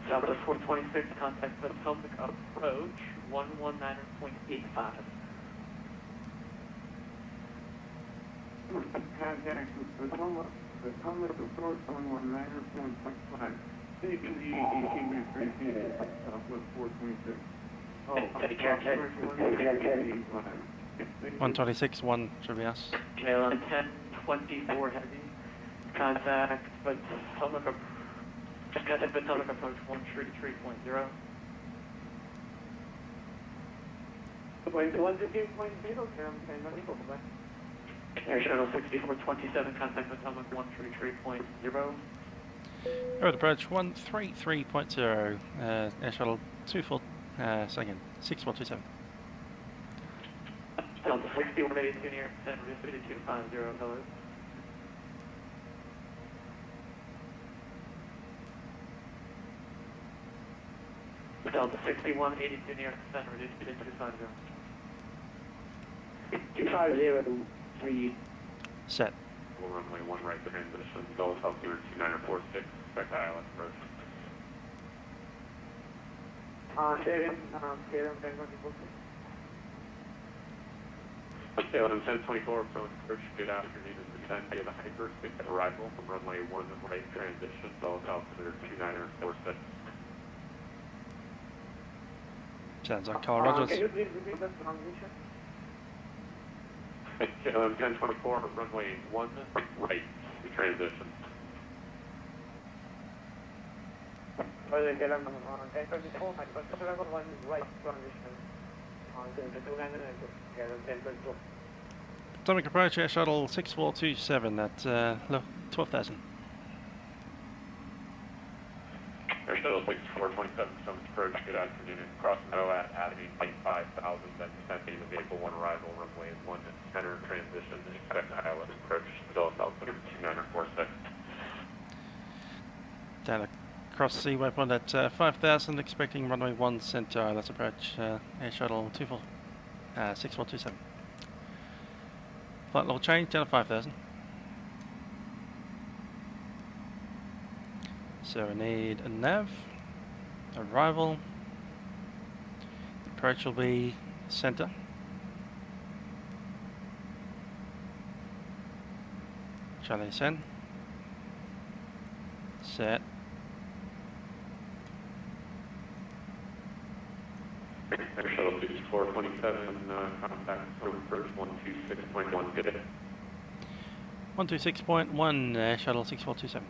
Southwest 426, contact Potomac approach 119.85. Contact Potomac approach 119.65. CPD 18 minutes, Southwest 426. Oh, take care, 126, 1 should be us. KLM 1024 heavy. Contact Potomac approach 133.0. Air Shuttle 6427, contact Potomac 133.0. Road approach 133.0. Air shuttle 24 second 6427. Delta 6182 near San Francisco 250, hello. Delta 6182 near San Francisco 250. 250 Set. We'll runway 1 right transition, Gulf altitude 2946, expect ILS approach. KLM 1024 approach, good afternoon, and descend via the hyperspace arrival from runway 1 right transition, Gulf altitude 2946. Sounds like Carl Rogers. Can you please repeat that transition? KLM 1024, runway 1 right transition. Atomic approach Air Shuttle 6427 at 12,000. Air Shuttle 6427, Atomic approach, good afternoon, cross NOAA at 5,000, then descend via the vehicle 1 arrival, runway 1 center transition, expect ILS approach, Gulf altitude 2946. Down across the waypoint at 5,000, expecting runway 1 center. Let's approach Air Shuttle 6427. Flight level change down to 5,000. So we need a nav, arrival, approach will be center. Charlie ascend. Set. Air Shuttle 6427, contact approach 126.1, good day. 126.1, Air Shuttle 6427.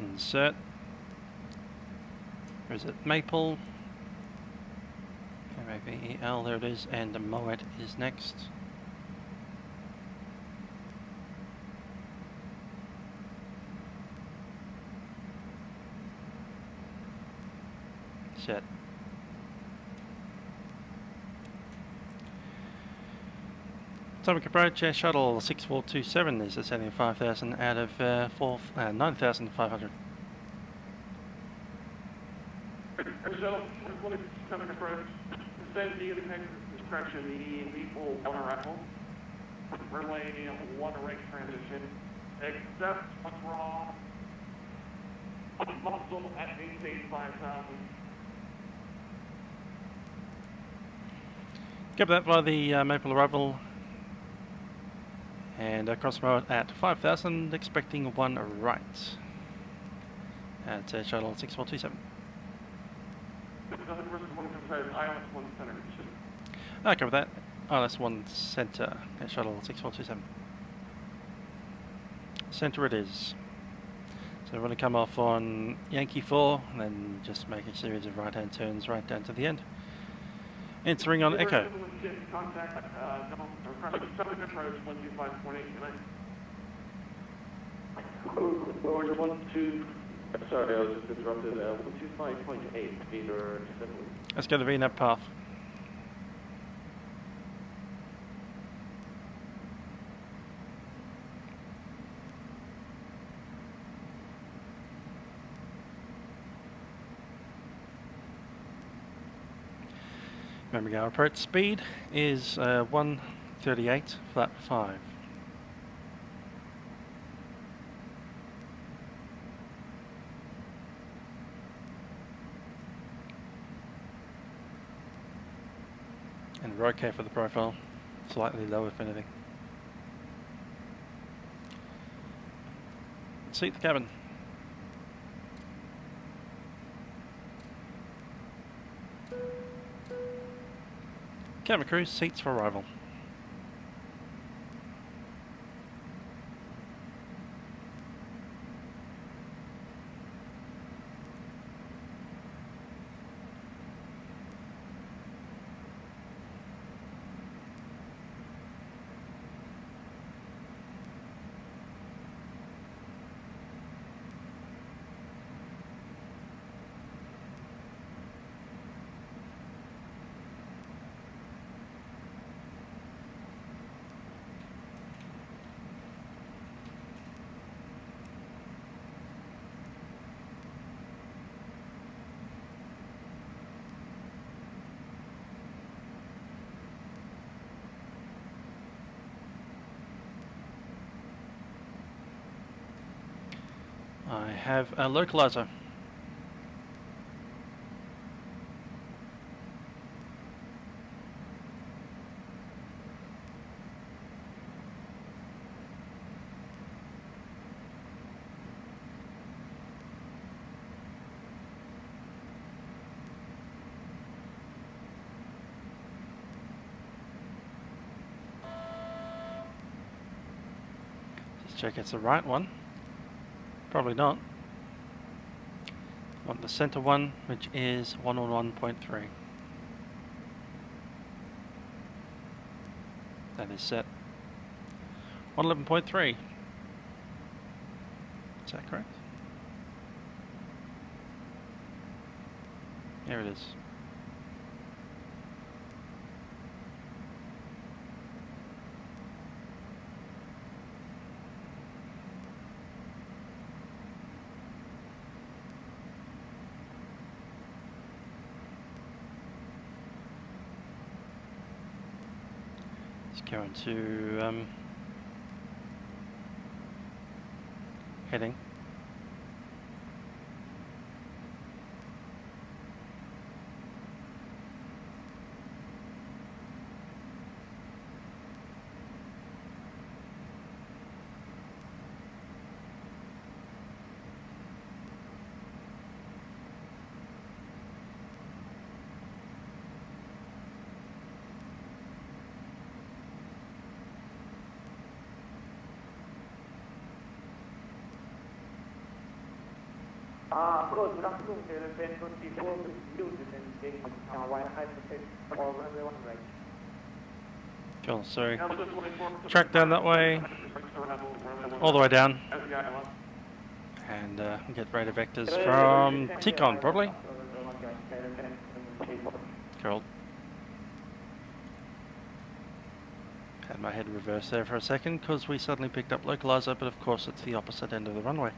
Insert. Or is it Maple? M-A-P-E-L, there it is, and the Moet is next. Set. Atomic approach Air Shuttle 6427 is ascending 5,000 out of 9,500. Air Shuttle 427 approach, descend via the construction, the lethal 1 arrival, runway 1 right transition, accept what's wrong, muscle at maintain 5,000. Get that via the Maple arrival and across the road at 5,000, expecting one right at shuttle 6427. Okay, with that, ILS 1 center at shuttle 6427. Center it is. So we're going to come off on Yankee 4 and then just make a series of right hand turns right down to the end. Entering on Echo. Contact, southern approach 125.8. Order 12, sorry, I was just interrupted. 125.8 meter. Let's go to the VNAV path. Remember, our approach speed is 138 flat 5. And we're okay for the profile, slightly low if anything. Seat the cabin. Cabin crew, seats for arrival. I have a localizer. Just check it's the right one. Probably not. I want the center one, which is 111.3. That is set. 111.3. Is that correct? There it is. Going to heading. Good afternoon, there is 24 students and white hypothesis or runway 1 right. Cool, so track down that way, all the way down, and get radar vectors from Ticon probably. Cool. Had my head reversed there for a second because we suddenly picked up localizer, but of course it's the opposite end of the runway.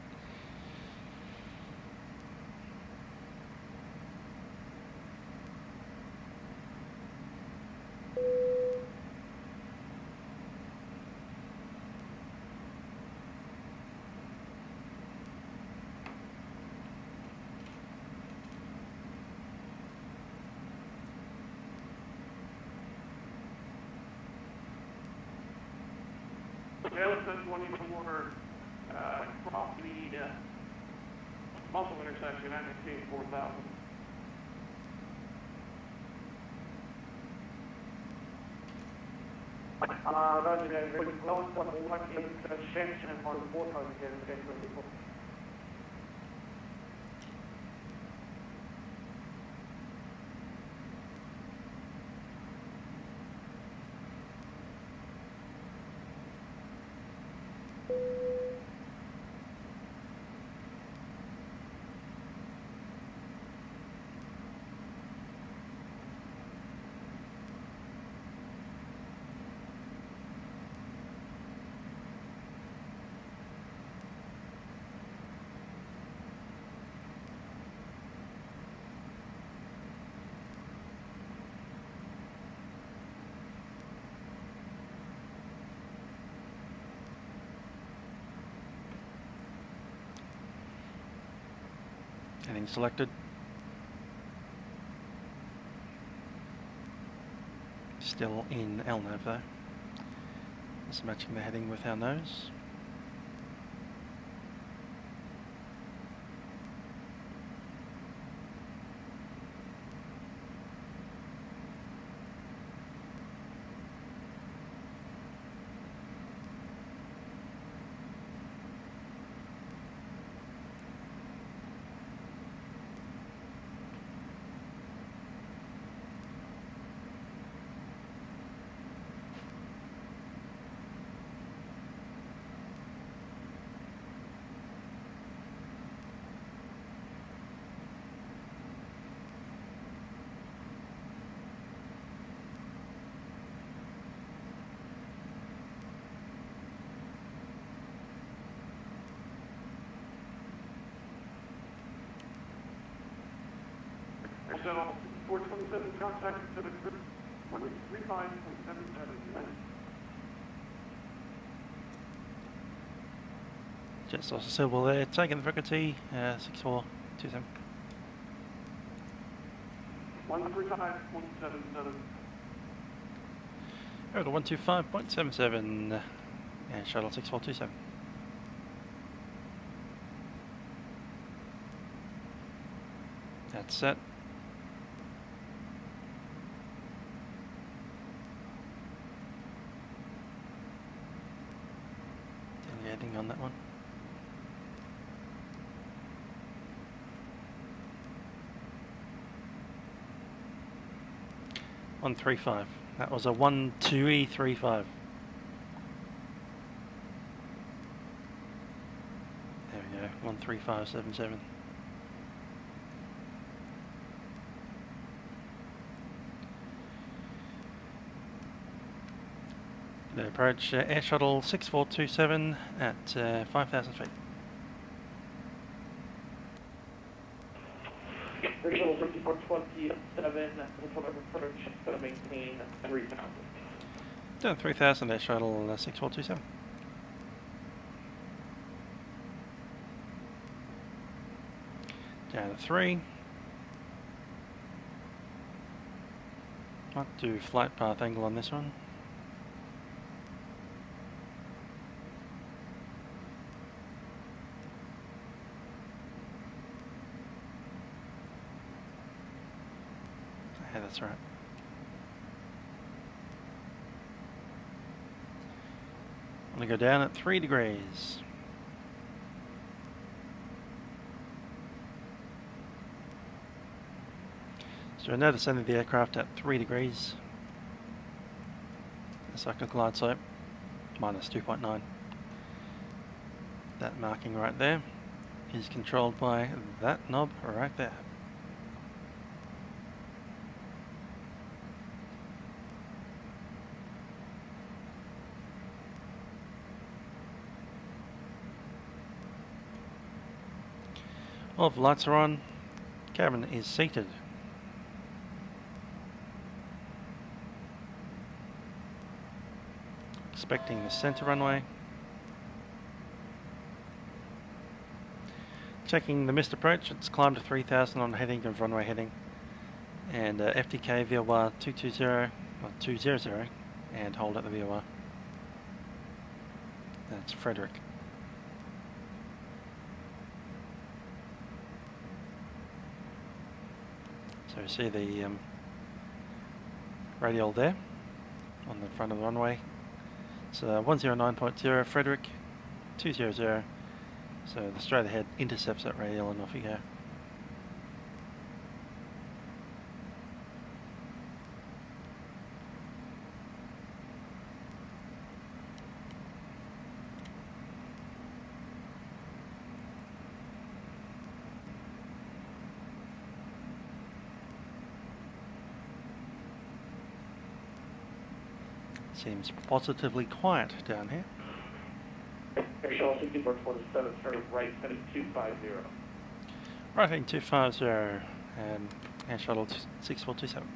Taylor says 24 across the Muscle intersection at 4,000. Roger that. Very well. What is the section for the board of the Heading selected. Still in LNAV though. Just matching the heading with our nose. So 427 contact to the group 135.77. Just also Silver there, taking the frequency 6427. 135.77. Over 125.77 and shuttle 6427. That's set. Heading on that one. 135. That was a 12E35. There we go. 13577. The approach Air Shuttle 6427 at 5,000 feet. Air Shuttle 6427, approach to maintain 3,000. Down 3,000 Air Shuttle 6427. Down to 3. Might do flight path angle on this one. Yeah, that's right. I'm going to go down at 3 degrees. So I now descended the aircraft at 3 degrees. The cyclic glide slope minus 2.9. That marking right there is controlled by that knob right there. All the lights are on, cabin is seated. Expecting the center runway. Checking the missed approach, it's climbed to 3,000 on heading of runway heading. And FTK VOR 220, or 200, and hold at the VOR. That's Frederick. So you see the radial there on the front of the runway. It's 109.0 Frederick 200. So the straight ahead intercepts that radial and off you go. Seems positively quiet down here. Air Shuttle 6447, turn right, heading 250. Right heading 250, and Air Shuttle 6427.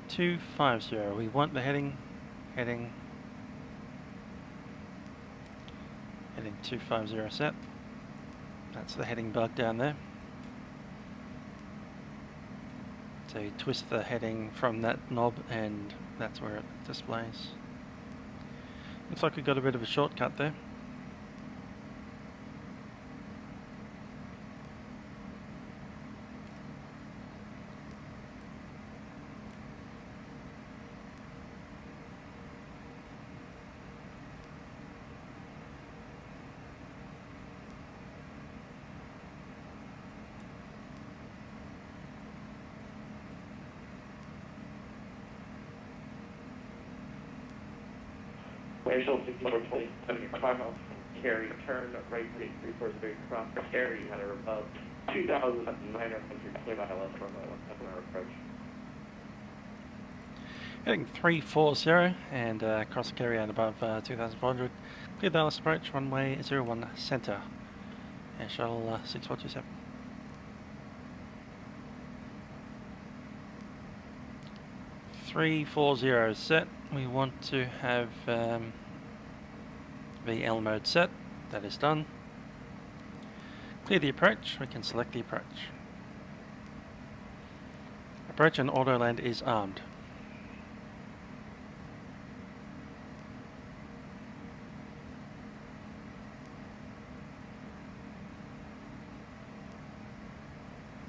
250, we want the heading 250 set. That's the heading bug down there. So you twist the heading from that knob and that's where it displays. Looks like we've got a bit of a shortcut there. Air Shuttle 6427, 5 miles from Cary, turn right, 340 cross Cary, header above 2,900 clear by LS from our approach. Heading 340 and cross Cary and above 2,400. Clear the LS approach, runway 01 center. Air Shuttle 6427. .340 set. We want to have VL mode set. That is done. Clear the approach. We can select the approach. Approach and auto land is armed.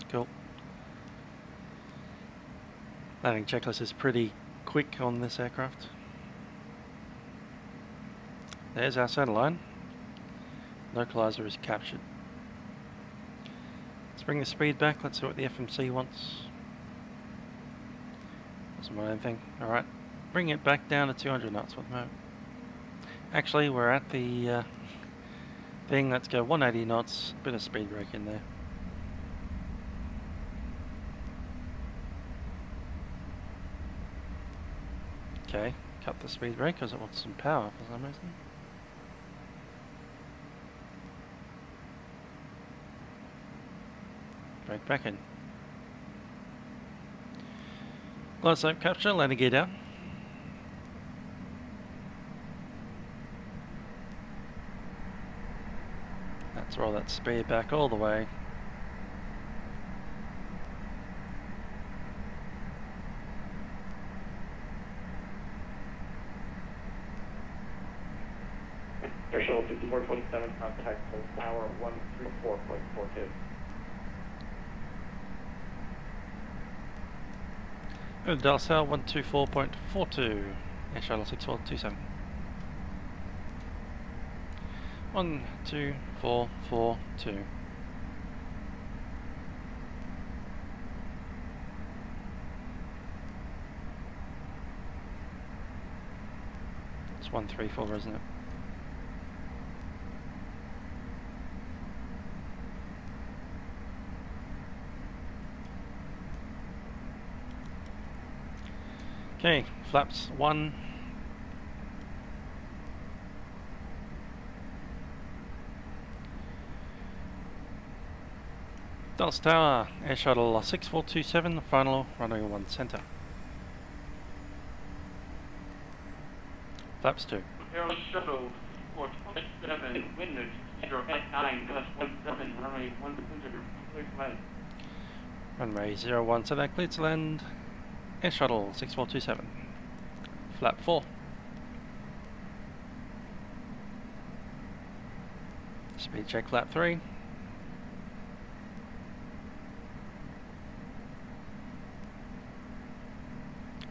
Cool. Landing checklist is pretty quick on this aircraft. There's our centerline. Localizer is captured. Let's bring the speed back. Let's see what the FMC wants. Doesn't want anything. Alright. Bring it back down to 200 knots for the moment. Actually, we're at the thing. Let's go 180 knots. Bit of speed brake in there. Okay, cut the speed brake because it wants some power for some reason. Brake back in. Glide slope capture, landing gear down. Let's roll that speed back all the way. Air Shuttle 5427, contact full power 134.42. Dalsal 124.42. Air Shuttle 6427. 12442. It's 134, isn't it? Okay, flaps 1. Dulles Tower, Air Shuttle 6427, final runway 1 center. Flaps 2. Air Shuttle 427, windows 089, gust 17, runway 1 center, clear to land. Runway 01 center, clear to land. Air Shuttle 6427. Flap 4. Speed check flap 3.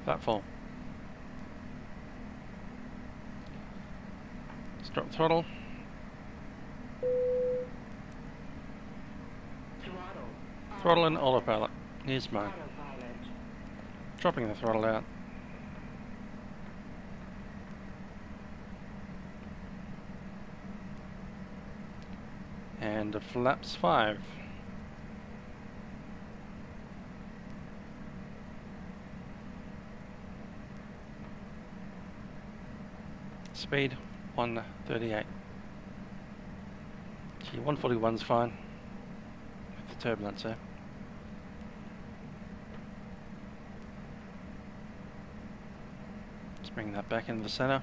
Flap 4. Let's drop throttle. Throttle and autopilot. Here's mine. Dropping the throttle out. And flaps 5. Speed 138. Gee, 141's fine with the turbulence there. Let's bring that back into the center.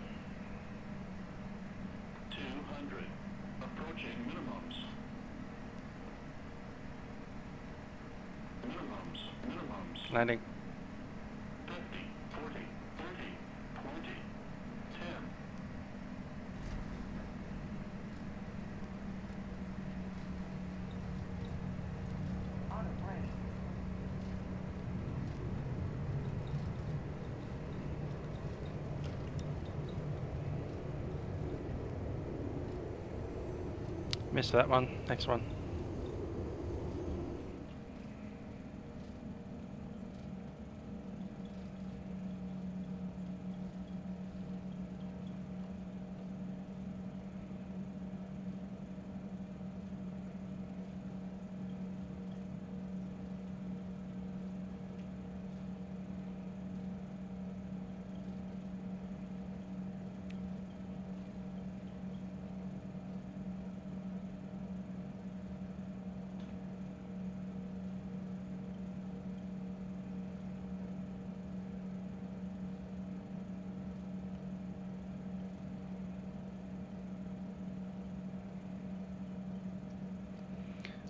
200. Approaching minimums. Minimums. Landing. 50, 40, 30, 20, 10. Missed that one. Next one.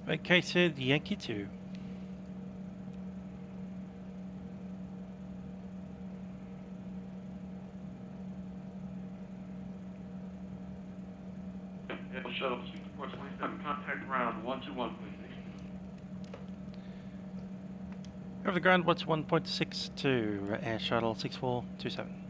Vacated Yankee 2. Shuttle, contact ground 121, please. Over the ground, what's 1.62, Air Shuttle 6427.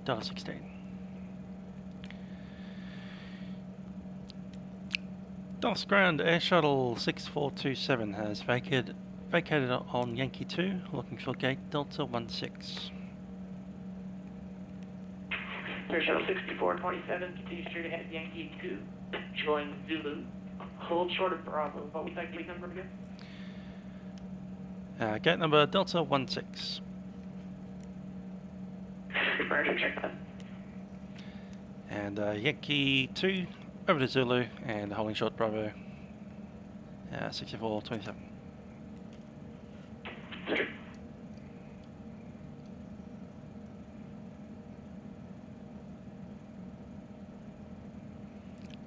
$16. Dallas Ground, Air Shuttle 6427 has vacated on Yankee 2, looking for gate Delta 16. Air Shuttle 6427 continues straight ahead Yankee 2, join Zulu. Hold short of Bravo. What was that gate number again? Gate number Delta 16. Roger, check that. And Yankee 2 over to Zulu and holding short Bravo 6427.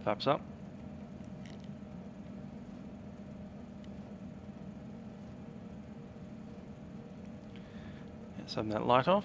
Flaps up. Some that light off.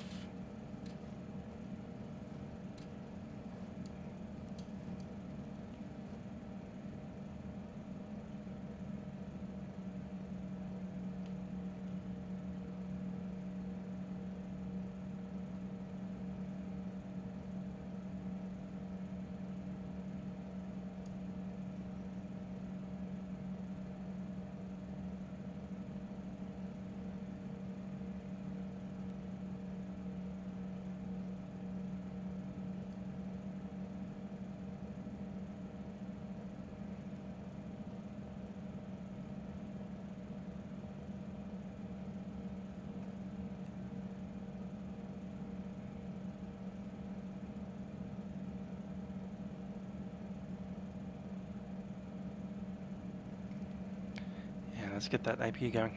Let's get that AP going.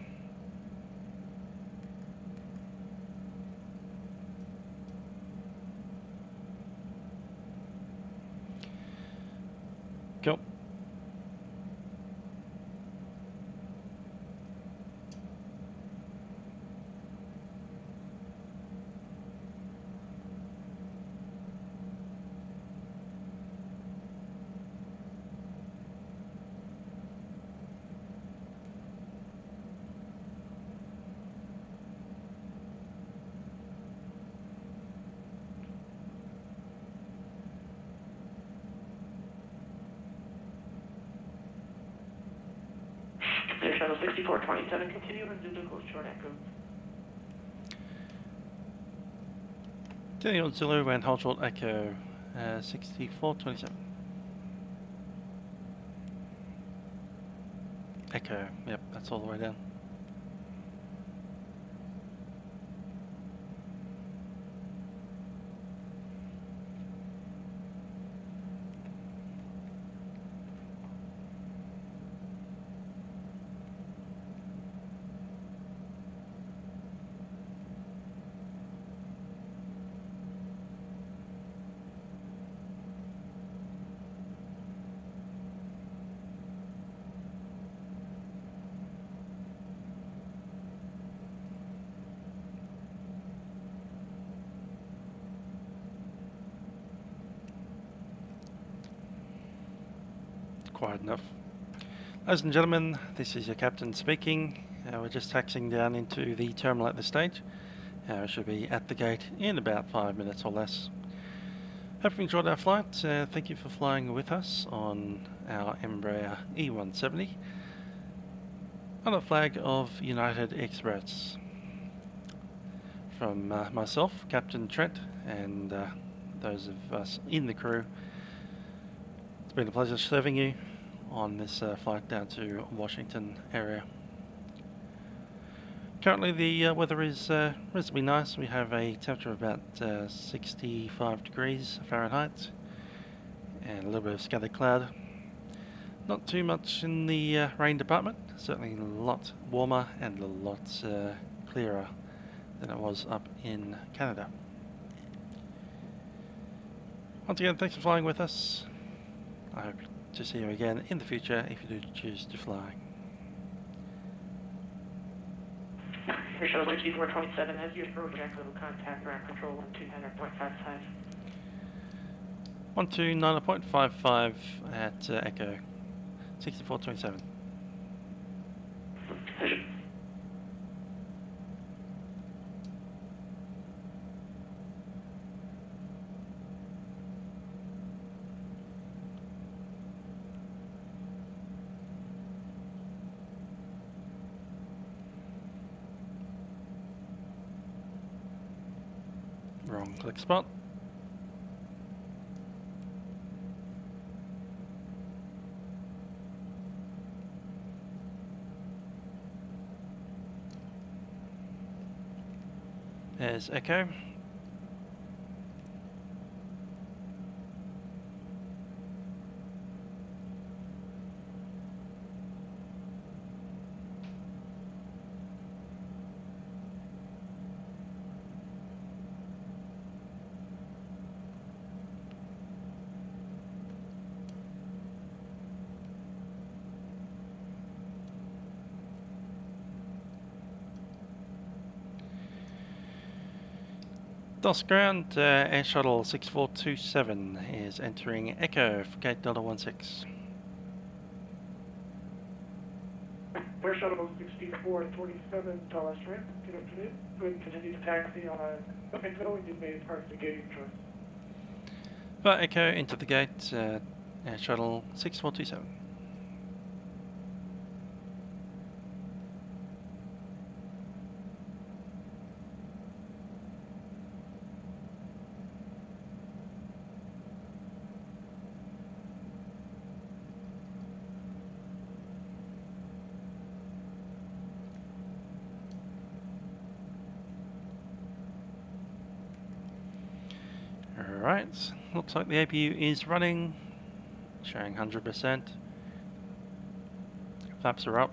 Shuttle 6427, continue on Zulu, short echo. Continue on Zulu and hold short echo 6427. Echo, yep, that's all the way down. Quiet enough. Ladies and gentlemen, this is your captain speaking. We're just taxiing down into the terminal at this stage. We should be at the gate in about 5 minutes or less. Hope you enjoyed our flight. Thank you for flying with us on our Embraer E170 on a flag of United Express. From myself, Captain Trent, and those of us in the crew, it's been a pleasure serving you on this flight down to Washington area. Currently the weather is reasonably nice. We have a temperature of about 65 degrees Fahrenheit and a little bit of scattered cloud. Not too much in the rain department, certainly a lot warmer and a lot clearer than it was up in Canada. Once again, thanks for flying with us. I hope to see you again in the future if you do choose to fly. Air Shuttle 6427, as you approach, actual contact ground control 129.55. 129.55 at Echo 6427. Wrong click spot. There's Echo. DOS ground, Air Shuttle 6427 is entering Echo for gate Delta 16. Air Shuttle 6427, Dallas ramp, good afternoon. Go ahead and continue to taxi on Mexico and you've made part of the gating choice. For Echo into the gate, Air Shuttle 6427. Alright, looks like the APU is running, showing 100%. Flaps are up.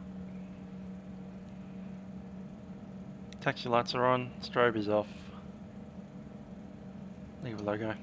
Taxi lights are on, strobe is off. Leave a logo.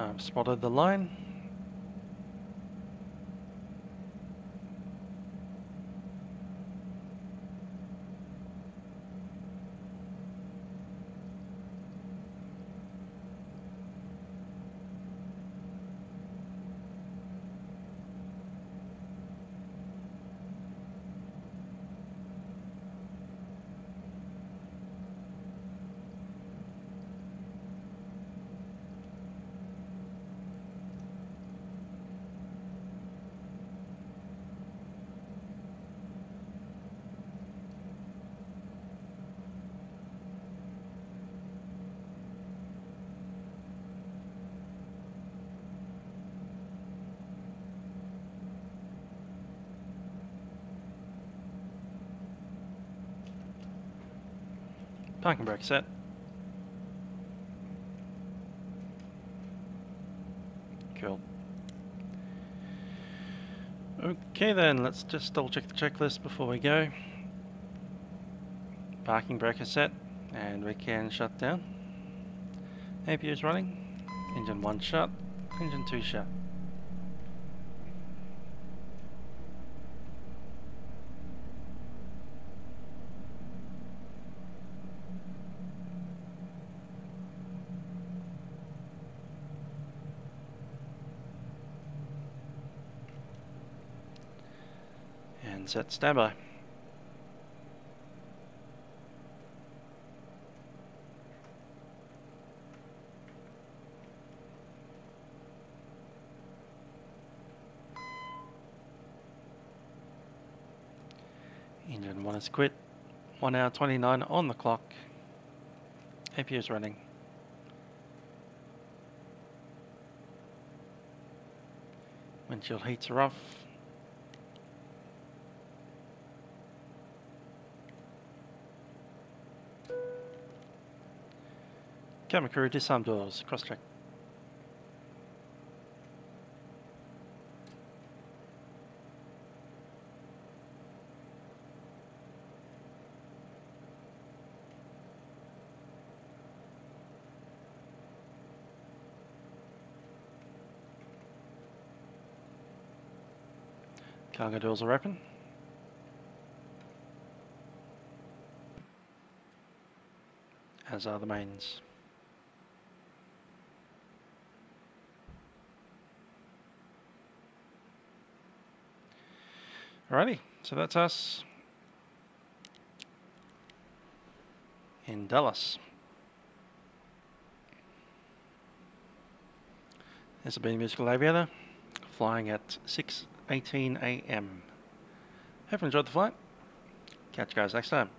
I've spotted the line. Parking brake set. Cool. Okay then, let's just double check the checklist before we go. Parking brake is set and we can shut down. APU is running. Engine 1 shut. Engine 2 shut. And set standby. Engine 1 is quit. 1 hour 29 on the clock. APU is running. Windshield heats are off. Camera crew, disarm doors, cross check. Cargo doors are open. As are the mains. Alrighty, so that's us in Dallas. This has been Musical Aviator, flying at 6:18 AM. Hope you enjoyed the flight. Catch you guys next time.